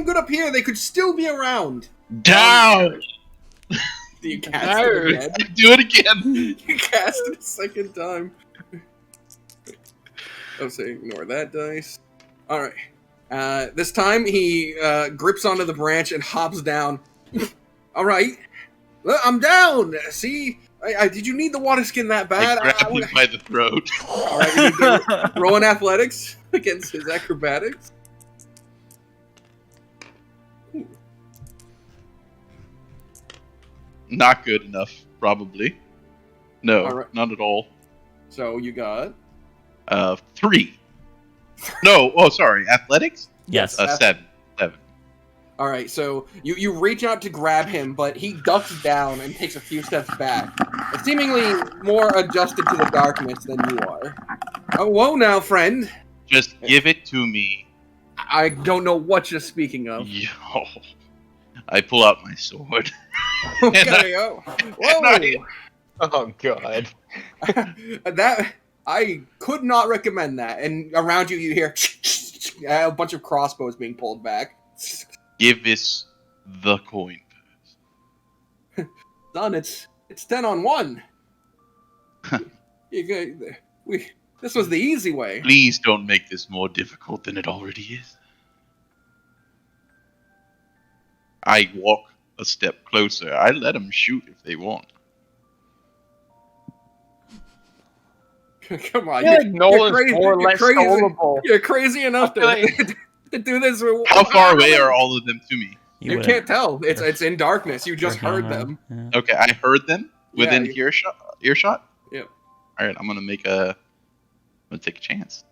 good up here. They could still be around. Down. Do you cast it again? Do it again. You cast it a second time. Oh, so ignore that dice. All right. This time he grips onto the branch and hops down. All right. Look, I'm down. See, did you need the water skin that bad? I grab him by the throat. All right. You need to roll in athletics against his acrobatics. Not good enough, probably. No, All right. not at all. So you got 3. No, oh, sorry. Athletics? Yes. 7. All right, so you reach out to grab him, but he ducks down and takes a few steps back, seemingly more adjusted to the darkness than you are. Oh, whoa now, friend. Just give it to me. I don't know what you're speaking of. Yo. I pull out my sword. Okay, whoa. Oh god. That I could not recommend that. And around you, you hear a bunch of crossbows being pulled back. Give us the coin purse. Son, it's 10 on 1. This was the easy way. Please don't make this more difficult than it already is. I walk a step closer. I let them shoot if they want. Come on, Yeah, Nolan's more or less solvable. You're crazy enough to do this. How far away are all of them to me? You can't tell. It's in darkness. You just heard them. Yeah. Okay, I heard them within Yeah, earshot. Yep. All right, I'm gonna take a chance.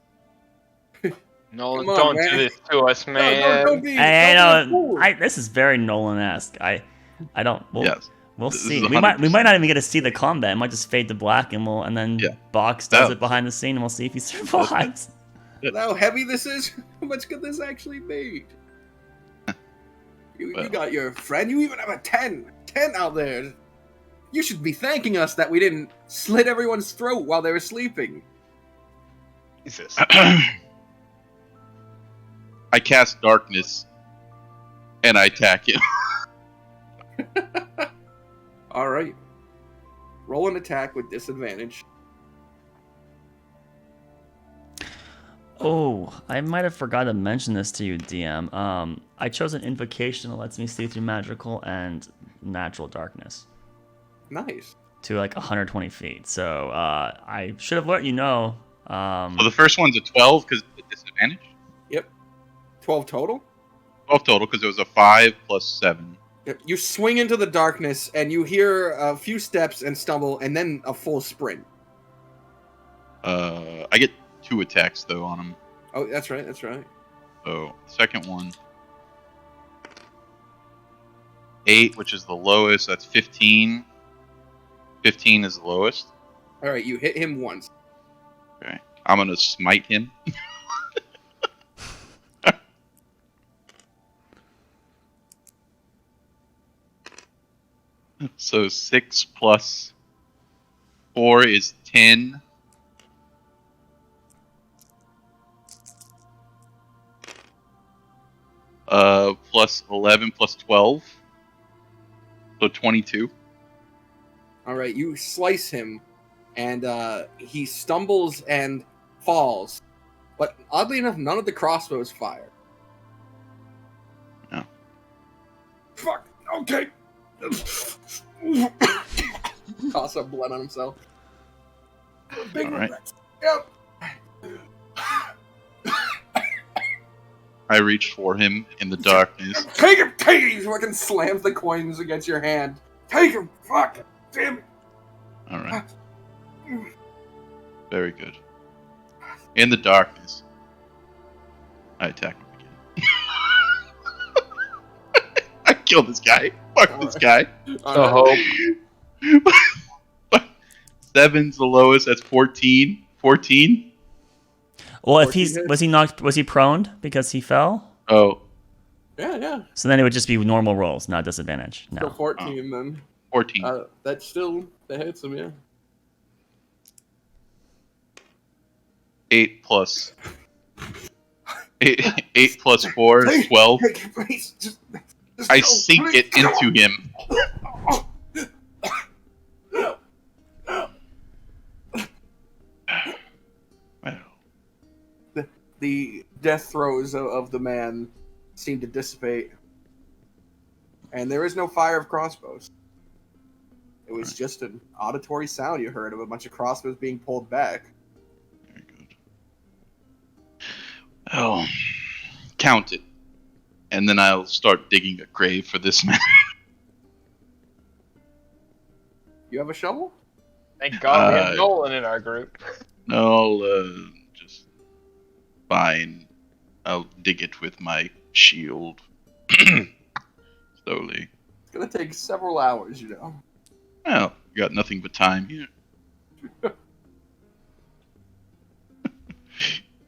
Nolan, Come on, don't man. do this to us, man. Don't be. Hey, don't be a no, fool. this is very Nolan-esque. I don't. Yes. We'll This see. is We might 100%. not even get to see the combat. It might just fade to black, and then Yeah. Box does Oh. it behind the scene, and we'll see if he survives. How heavy this is? How much could this actually be? You Well. got your friend. You even have a 10 out there. You should be thanking us that we didn't slit everyone's throat while they were sleeping. Jesus. I cast darkness, and I attack him. All right. Roll an attack with disadvantage. Oh, I might have forgot to mention this to you, DM. I chose an invocation that lets me see through magical and natural darkness Nice. to like 120 feet. So I should have let you know. Well, the first one's a 12 because of the disadvantage. Yep. 12 total? 12 total because it was a 5 plus 7. Yep. You swing into the darkness, and you hear a few steps and stumble, and then a full sprint. I get 2 attacks, though, on him. Oh, that's right, that's right. So, second one. 8, which is the lowest. That's 15. 15 is the lowest. All right, you hit him once. Okay. I'm going to smite him. So 6 plus 4 is 10. Plus 11 plus 12. So 22. All right, you slice him, and he stumbles and falls. But oddly enough, none of the crossbows fire. No. Fuck. Okay. Toss up blood on himself. Big All right. regrets. Yep. I reach for him in the darkness. Take him! Take him! He fucking slams the coins against your hand. Take him! Fuck! Damn it! Alright. Very good. In the darkness, I attack him again. I kill this guy. Fuck this guy. hope. 7's the lowest. That's 14. 14. Well, if 14 he's hits? was he proned because he fell? Oh, Yeah. So then it would just be normal rolls, not disadvantage. So No. 14 then. 14. That hits him, yeah. 8 plus 8 plus 4 is 12. Please, just I go, sink please. it into him. Well, The death throes of the man seem to dissipate. And there is no fire of crossbows. It was just an auditory sound you heard of a bunch of crossbows being pulled back. very good. Oh, count it. And then I'll start digging a grave for this man. You have a shovel? Thank God we have Nolan in our group. No, I'll just fine. I'll dig it with my shield. Slowly. It's gonna take several hours, you know. Well, you got nothing but time here.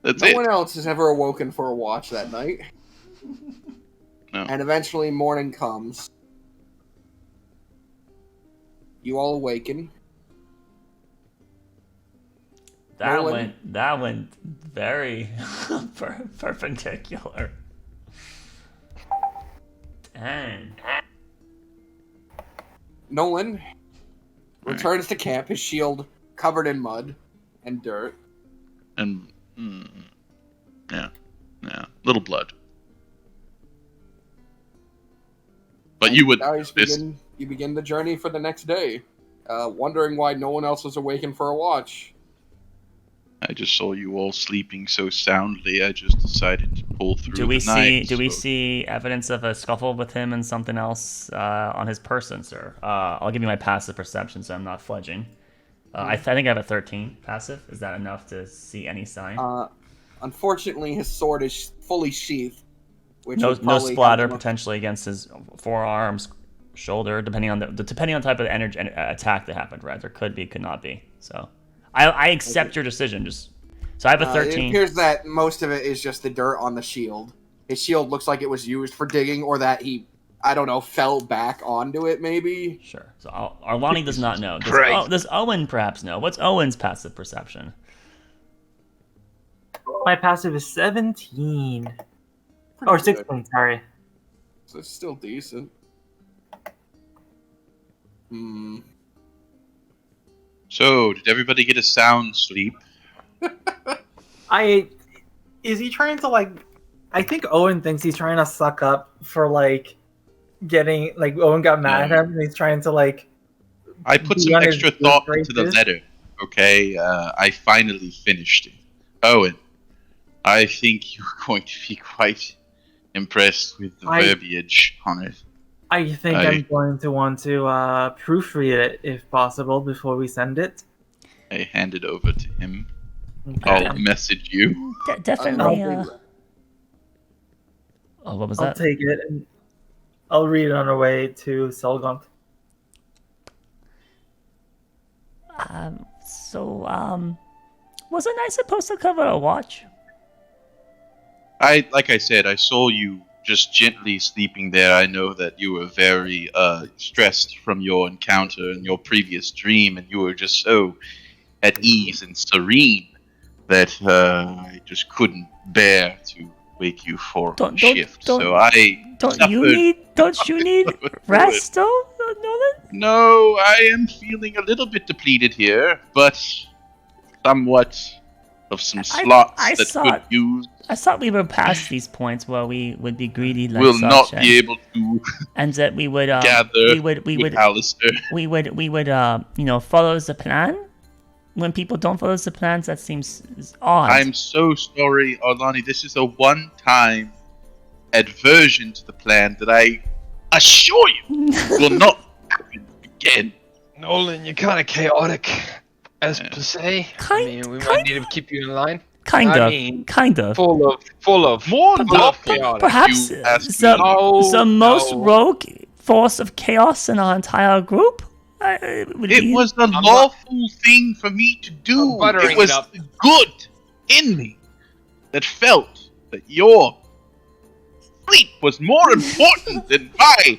That's No it. one else has ever awoken for a watch that night. No. And eventually morning comes. You all awaken. That Nolan? went very perpendicular. 10. Nolan returns to camp, his shield covered in mud and dirt. And yeah, little blood. But you would. Now you begin the journey for the next day, wondering why no one else was awakened for a watch. I just saw you all sleeping so soundly. I just decided to pull through. Do we the night, see so- see evidence of a scuffle with him and something else on his person, sir? I'll give you my passive perception, so I'm not fudging. I think I have a 13 passive. Is that enough to see any sign? Unfortunately, his sword is fully sheathed. Which No would probably splatter have him- potentially against his forearms, shoulder, depending on the type of energy attack that happened. Right, there could be, could not be. So, I accept your decision. So I have a It 13. appears that most of it is just the dirt on the shield. His shield looks like it was used for digging, or that he, I don't know, fell back onto it, maybe. Sure. So Arlani does not know. Christ. Does Owen perhaps know? What's Owen's passive perception? My passive is 17. Or Pretty 16, sorry. So it's still decent. Hmm. So, did everybody get a sound sleep? Is he trying to, like... I think Owen thinks he's trying to suck up for, like, getting... Like, Owen got mad at him, and he's trying to, like... I put be some on his extra good thought into the graces. letter, okay? I finally finished it. Owen, I think you're going to be quite impressed with the verbiage on it. I think I'm going to want to proofread it, if possible, before we send it. I hand it over to him. Okay. I'll message you. Definitely. Oh, what was I'll that? take it, and I'll read it on the way to Selgant. Wasn't I supposed to cover a watch? Like I said, I saw you just gently sleeping there. I know that you were very stressed from your encounter and your previous dream, and you were just so at ease and serene that I just couldn't bear to wake you for a shift. So I don't you need rest, though, Nolan? No, I am feeling a little bit depleted here, but somewhat of some slots could use. I thought we were past these points where we would be greedy like we'll such, not be able to and that we would gather we would Alistair. we would follow the plan. When people don't follow the plans, that seems odd. I'm so sorry, Arlani. This is a one-time adversion to the plan that I assure you will not happen again. Nolan, you're kind of chaotic, as per se. We might need to keep you in line. Kind of. Full of more chaotic. Perhaps the most rogue force of chaos in our entire group. It was the lawful thing for me to do. It was the good in me that felt that your sleep was more important than my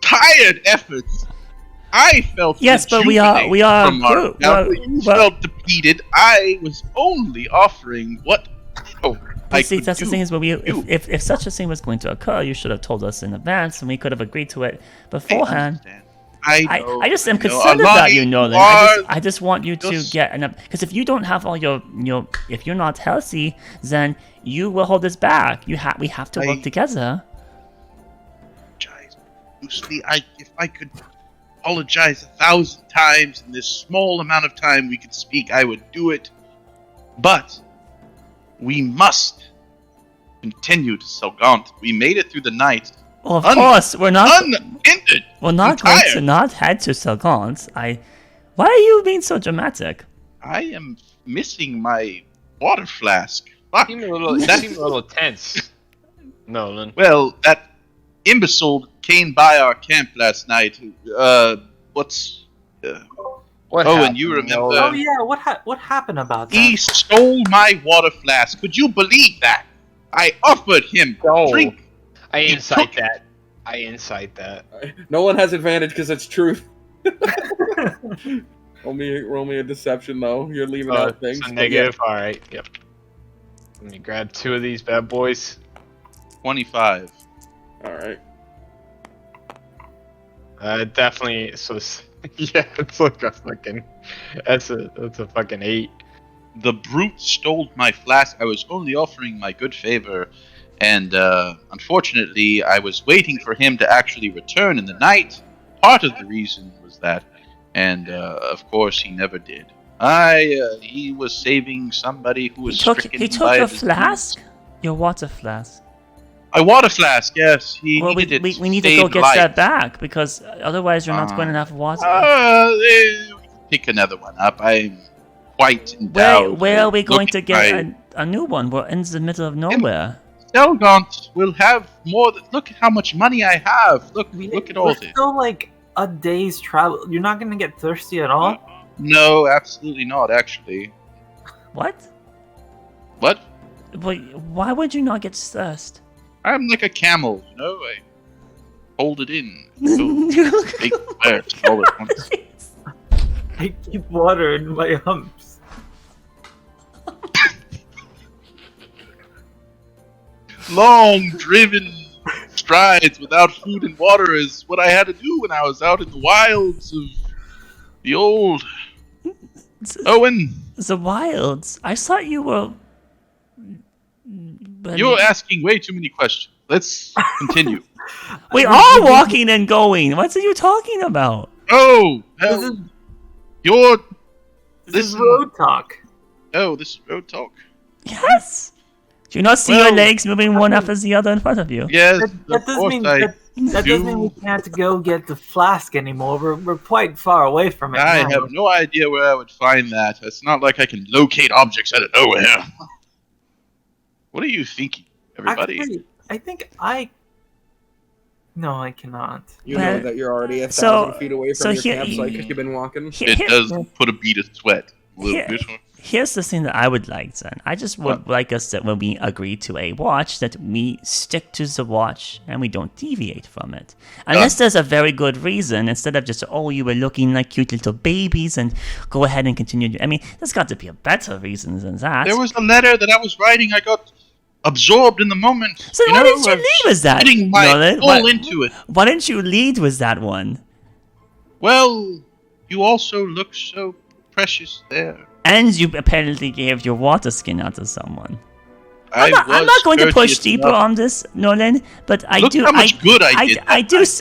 tired efforts. I felt but we are a group. You felt depleted. I was only offering what I see, could that's do. the thing is, if such a thing was going to occur, you should have told us in advance, and we could have agreed to it beforehand. I just am concerned about you, Nolan. I just want you to get enough, because if you don't have all your if you're not healthy, then you will hold us back. We have to work together. Loosely, if I could apologize 1,000 times in this small amount of time we could speak, I would do it. But we must continue to Selgant. We made it through the night. Well, of course, we're not unhindered. We're not going to not head to Selgant. Why are you being so dramatic? I am missing my water flask. Fuck. You seem a little tense, Nolan. Well, that imbecile came by our camp last night. What and you remember? Oh yeah, what happened about that? He stole my water flask. Could you believe that? I offered him drink. I incite that. No one has advantage because it's truth. roll me a deception though. You're leaving out things. It's a negative. Yeah. All right. Yep. Let me grab 2 of these bad boys. 25. All right. Definitely. So yeah, it's like a fucking. That's a fucking 8. The brute stole my flask. I was only offering my good favor. And unfortunately, I was waiting for him to actually return in the night. Part of the reason was that. And of course, he never did. He was saving somebody who was stricken by He took your flask? Your water flask? A water flask, yes. He we needed it. We need to go get that back, because otherwise you're not going to have water. Pick another one up. I'm quite endowed. Where are we going to get a new one? We're in the middle of nowhere. Selgant will have more. Look at how much money I have. Look at all this. Still like a day's travel. You're not gonna get thirsty at all. No, absolutely not. Actually. What? What? Why would you not get thirst? I'm like a camel, you know. I hold it in. Take all at once. I keep water in my humps. long driven strides without food and water is what I had to do when I was out in the wilds of the old Owen. The wilds. I thought you were. You're asking way too many questions. Let's continue. We are walking and going. What are you talking about? Oh, hell, This is road talk. Oh, this is road talk. Yes. Do you not see your legs moving one after the other in front of you? Yes, That doesn't mean we can't go get the flask anymore. We're quite far away from it. I now. have no idea where I would find that. It's not like I can locate objects out of nowhere. What are you thinking, everybody? Actually, I think I. No, I cannot. You know that you're already 1,000 feet away from your campsite because you've been walking. It does put a bead of sweat. A little bit. Here's the thing that I would like, then. I just would like us that when we agree to a watch, that we stick to the watch and we don't deviate from it. Unless there's a very good reason, instead of just, you were looking like cute little babies and go ahead and continue. I mean, there's got to be a better reason than that. There was a letter that I was writing. I got absorbed in the moment. So why didn't you lead with that, Nolan? All into it. Why didn't you lead with that one? Well, you also look so precious there. And you apparently gave your water skin out to someone. I'm not going to push deeper on this, Nolan, but I Look do. how much good I did.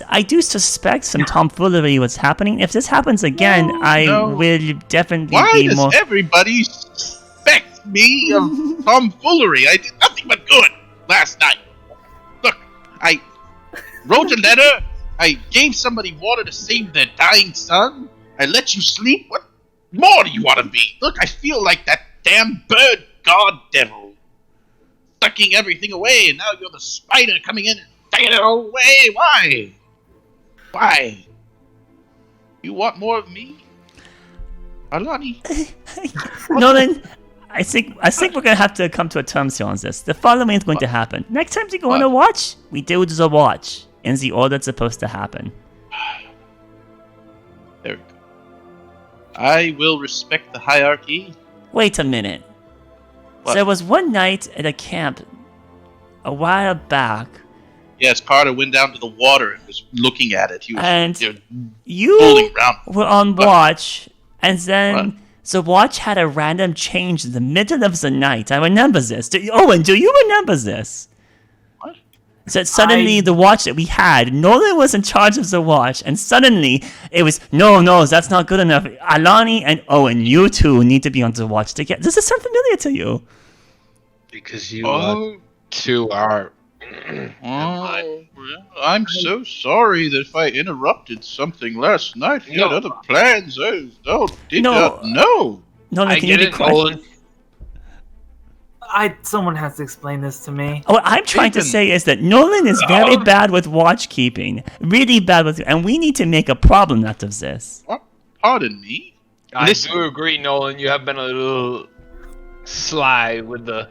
I do suspect some tomfoolery was happening. If this happens again, I will definitely be more. Why does everybody suspect me of tomfoolery? I did nothing but good last night. Look, I wrote a letter. I gave somebody water to save their dying son. I let you sleep. What more do you want to be? Look, I feel like that damn bird god devil. Sucking everything away, and now you're the spider coming in and taking it all away. Why? Why? You want more of me? Alani? Nolan, I think we're gonna have to come to a terms here on this. The following is going to happen. Next time you go on a watch, we do the watch in the order it's supposed to happen. There we go. I will respect the hierarchy. Wait a minute. What? There was one night at a camp a while back. Yes, Carter went down to the water and was looking at it. He was And you fooling around. were on watch, and then the watch had a random change in the middle of the night. I remember this. Owen, do you remember this? What? So suddenly the watch that we had, Nolan was in charge of the watch, and suddenly it was, no, that's not good enough. Alani and Owen, you two need to be on the watch together. Does this sound familiar to you? Because you two are... I'm so sorry that if I interrupted something last night. You had other plans. I did not know. Nolan, can you be quiet? Someone has to explain this to me. What I'm trying to say is that Nolan is very bad with watch keeping. Really bad with, and we need to make a problem out of this. What? Pardon me? I do agree, Nolan. You have been a little sly with the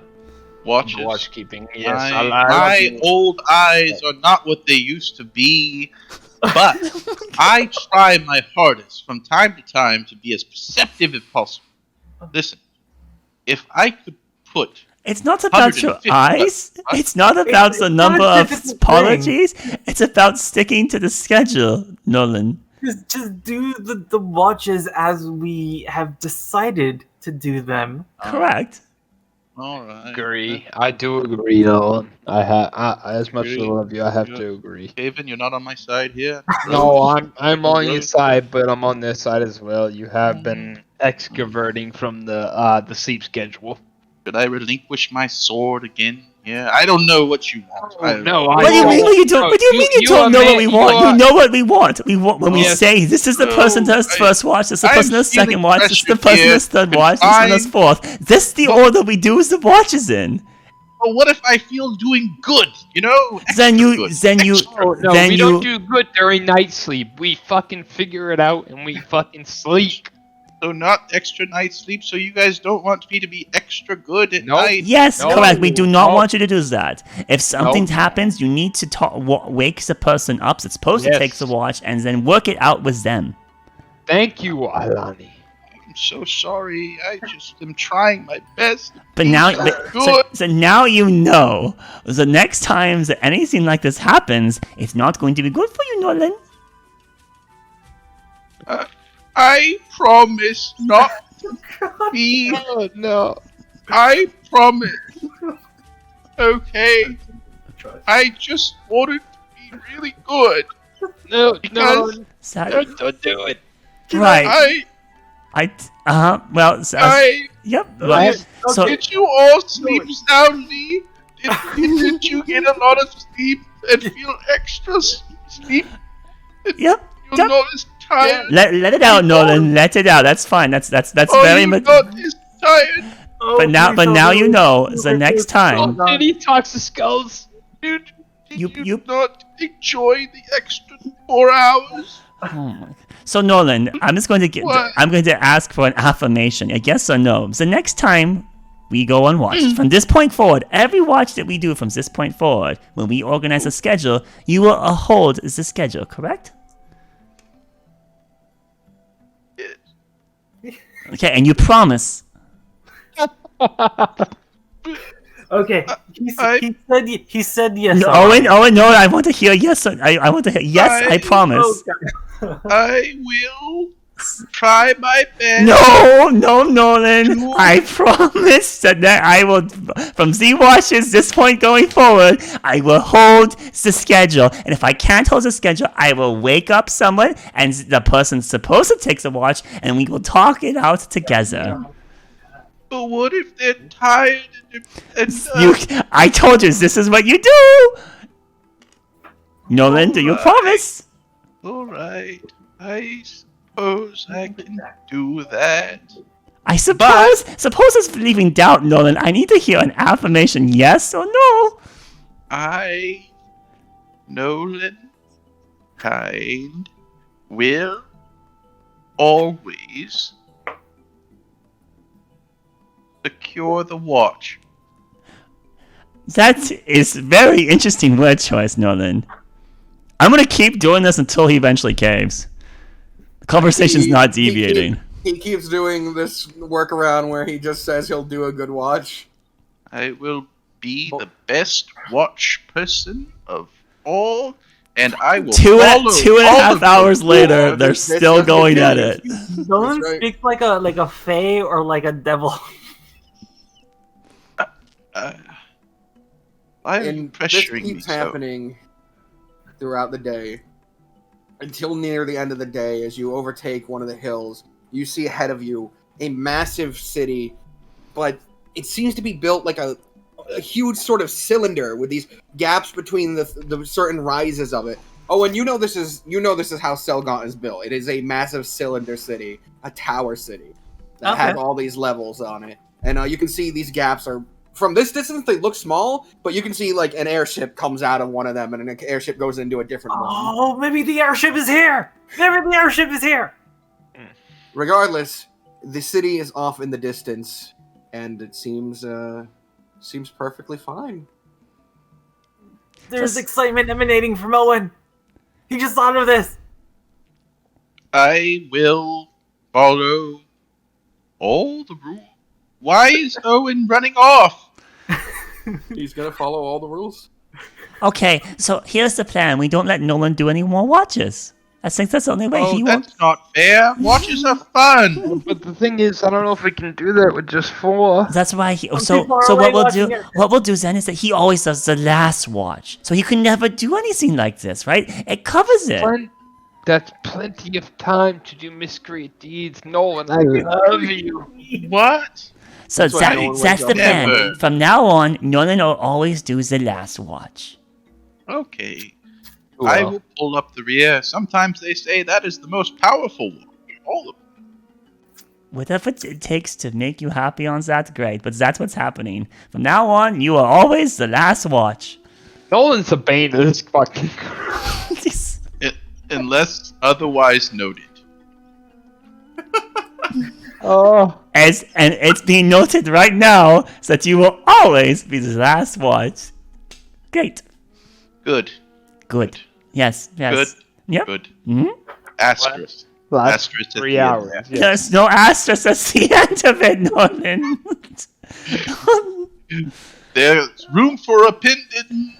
watch keeping. Yes, my old eyes are not what they used to be, but I try my hardest from time to time to be as perceptive as possible. Listen, if I could put... It's not about your eyes. It's not about the number of apologies. It's about sticking to the schedule, Nolan. Just do the watches as we have decided to do them. Correct. All right. Agree. I do agree, Nolan. As much as I love you, I have to agree. Kevin, you're not on my side here. No, I'm on your side, but I'm on their side as well. You have been excavating from the sleep schedule. Should I relinquish my sword again? Yeah, I don't know what you want. What do you mean you don't? What do you mean you don't know what we want? You know what we want. When we say this is the person that has first watch, this is the person that has second watch, this is the person that has third watch, this one has fourth. This is the order we do the watches in. Well, what if I feel doing good? You know? Then you. We don't do good during night sleep. We fucking figure it out and we fucking sleep. So not extra night sleep, so you guys don't want me to be extra good at night? Yes, correct. We do not want you to do that. If something happens, you need to wake the person up that's supposed to take the watch and then work it out with them. Thank you, Alani. I can so sorry. I just am trying my best. But now, so now you know. The next time that anything like this happens, it's not going to be good for you, Nolan. I promise not to be. Oh, no. I promise. Okay. I just wanted to be really good. No, Because don't do it. Right. Well, yep. Right. So did you all sleep soundly? Did you get a lot of sleep and feel extra sleep? Yep. You're not as tired. Let it out, Nolan. Let it out. That's fine. That's very much. Not as tired. But now you know. The next time. Did he talk to skulls? Did You not enjoy the extra 4 hours? Oh my. So Nolan, I'm going to ask for an affirmation, a yes or no. The next time we go on watch, from this point forward, every watch that we do from this point forward, when we organize a schedule, you will hold the schedule, correct? Okay, and you promise. Okay, he said yes. No, Owen, no, I want to hear yes. I want to hear yes. I promise. I will try my best. No, Nolan. I promise that I will, from Z Watches this point going forward, I will hold the schedule. And if I can't hold the schedule, I will wake up someone, and the person supposed to take the watch, and we will talk it out together. But what if they're tired? I told you, this is what you do. Nolan, do you promise? Alright, I suppose I can do that. I suppose it's leaving doubt, Nolan. I need to hear an affirmation, yes or no. Nolan, kind, will always secure the watch. That is very interesting word choice, Nolan. I'm gonna keep doing this until he eventually caves. The conversation's not deviating. He keeps doing this workaround where he just says he'll do a good watch. I will be the best watch person of all, and I will follow 2.5 hours later, they're still going at it. Nolan speaks like a fae or like a devil. I'm pressuring this me. keeps happening throughout the day until near the end of the day. As you overtake one of the hills, you see ahead of you a massive city, but it seems to be built like a huge sort of cylinder with these gaps between the certain rises of it. Oh, and this is how Selgaunt is built. It is a massive cylinder city, a tower city that has all these levels on it, and you can see these gaps are. From this distance, they look small, but you can see like an airship comes out of one of them, and an airship goes into a different one. Oh, maybe the airship is here! Regardless, the city is off in the distance, and it seems perfectly fine. There's excitement emanating from Owen. He just thought of this. I will follow all the rules. Why is Owen running off? He's gonna follow all the rules. Okay, so here's the plan. We don't let Nolan do any more watches. I think that's the only way he won't. That's not fair. Watches are fun. But the thing is, I don't know if we can do that with just 4. That's why so what we'll do then is that he always does the last watch. So he can never do anything like this, right? It covers it. That's plenty of time to do miscreant deeds, Nolan. I love you. What? So that's the plan. Never. From now on, Nolan will always do the last watch. Okay. I will pull up the rear. Sometimes they say that is the most powerful one. All of them. Whatever it takes to make you happy on that, great. But that's what's happening. From now on, you are always the last watch. Nolan's a bane of this fucking. Unless otherwise noted. Oh. And it's being noted right now that you will always be the last watch. Great. Good. Yes. Good. Yep. Good. Mm-hmm. Asterisk. Last Asterisk at 3 the end. hours. Yeah. There's no asterisk at the end of it, Nolan. There's room for opinion.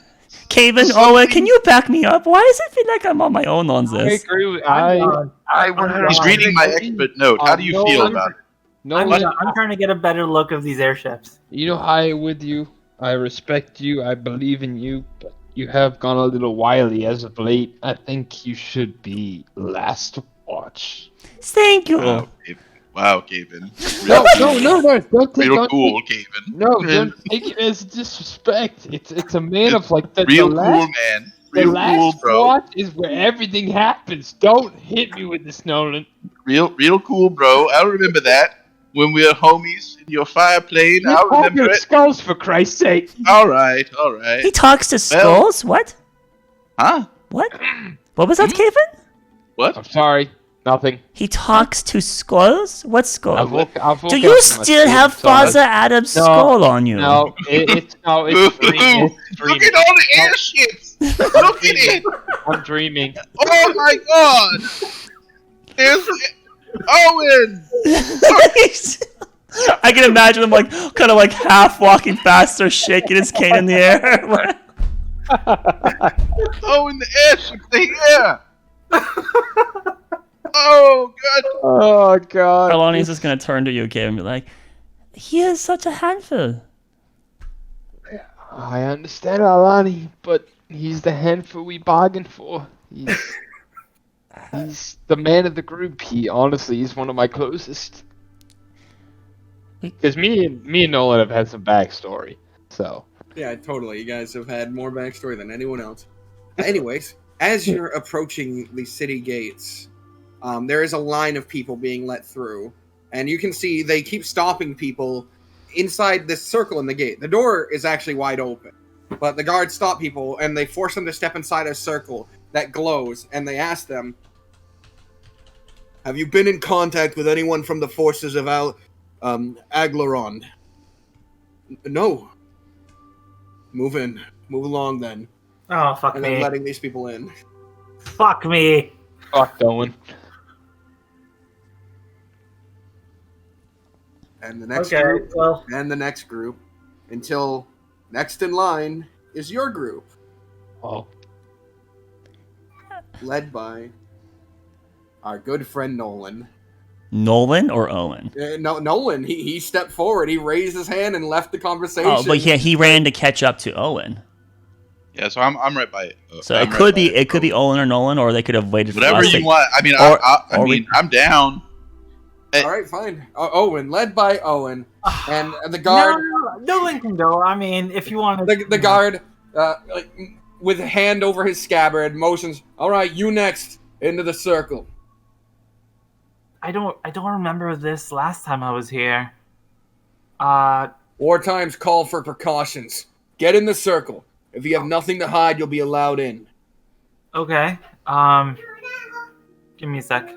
Caven, Owen, can you back me up? Why does it feel like I'm on my own on I this? agree with I'm He's reading my expert note. How do you feel about it? I'm No, trying to get a better look of these airships. you know, I with you. I respect you. I believe in you. But you have gone a little wily as of late. I think you should be last to watch. Thank you. Wow, Gaben. No, don't take Real don't cool, take- Gaben. No, don't take it as disrespect. It's a man of like the Real the cool, last, man. The Real last cool, bro. watch is where everything happens. Don't hit me with this, Nolan. Real cool, bro. I remember that when we were homies in your fire plane. You I called remember your it. skulls for Christ's sake. All right. He talks to skulls? What? Huh? What? What was that, Caven? What? I'm sorry. Nothing. He talks to skulls? What skull? I've woke Do up you from my still sleep, have so Father Adam's skull on you? No, it's dreaming. It's Look dreaming. at all the airships. Look at it. I'm dreaming. Oh my God. There's Owen. I can imagine him like kind of like half walking faster, shaking his cane in the air. Owen, the airship. They're here. Oh God. Oh God. Alani's just gonna turn to you, Caven, and be like, "He is such a handful." I understand Alani, but he's the handful we bargained for. He's the man of the group. He honestly is one of my closest. Because me and Nolan have had some backstory, so. Yeah, totally. You guys have had more backstory than anyone else. Anyways, as you're approaching the city gates, there is a line of people being let through, and you can see they keep stopping people inside this circle in the gate. The door is actually wide open, but the guards stop people, and they force them to step inside a circle that glows, and they ask them, "Have you been in contact with anyone from the forces of Aglarond?" "No." "Move in. Move along then." Oh, fuck And me. then letting these people in. Fuck me. Fuck Owen. And the next Okay, group, well, and the next group, until next in line is your group, Oh. led by our good friend Nolan. Nolan or Owen? No, Nolan, he stepped forward, he raised his hand and left the conversation. Oh, but yeah, he ran to catch up to Owen. Yeah, so I'm right by it. So it could be Owen or Nolan, or they could have waited for Whatever us. you want. I mean, Or I'm down. All right, fine. Owen, led by Owen, and the guard. No one can go. I mean, if you want to. The guard, like, with a hand over his scabbard, motions. "All right, you next into the circle." I don't remember this last time I was here. War times call for precautions. Get in the circle. If you have nothing to hide, you'll be allowed in. Okay. Give me a sec.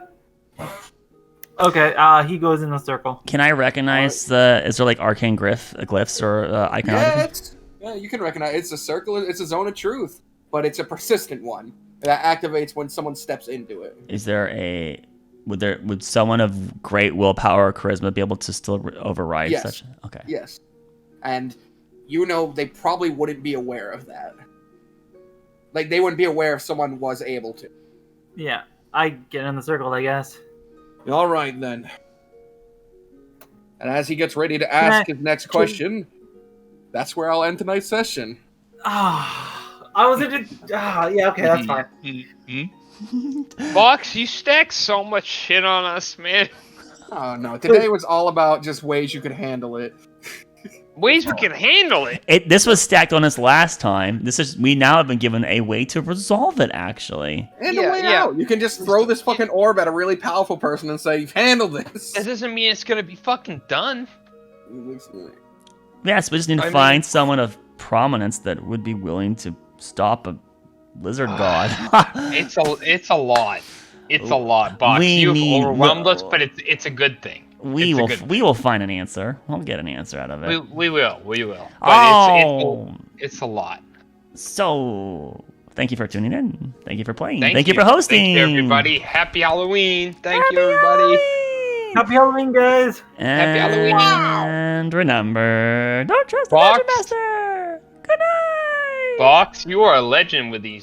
Okay, he goes in the circle. Can I recognize is there like arcane glyphs or iconography? Yeah, you can recognize it's a circle. It's a zone of truth, but it's a persistent one that activates when someone steps into it. Is there would someone of great willpower or charisma be able to still override Yes. such? Okay. Yes, and they probably wouldn't be aware of that. Like, they wouldn't be aware if someone was able to. Yeah, I get in the circle, I guess. All right, then. And as he gets ready to ask his next question, that's where I'll end tonight's session. I was in yeah, okay, that's fine. Fox, you stack so much shit on us, man. Oh, no. Today was all about just ways you could handle it. Ways we can handle it. This was stacked on us last time. We now have been given a way to resolve it, actually. And a way out. You can just throw this fucking orb at a really powerful person and say, "Handle this." That doesn't mean it's gonna be fucking done. Yes, we just need to find someone of prominence that would be willing to stop a lizard god. It's a lot. It's a lot, Box. You've overwhelmed us, but it's a good thing. We will find an answer. We'll get an answer out of it. We will. But it's a lot. So Thank you for tuning in. Thank you for playing. Thank Thank you you. for hosting. Thank you, everybody. Happy Halloween. Thank you, everybody. Happy Halloween, guys. Happy Halloween. And remember, don't trust the Fox. Dungeon Master. Good night. Fox, you are a legend with these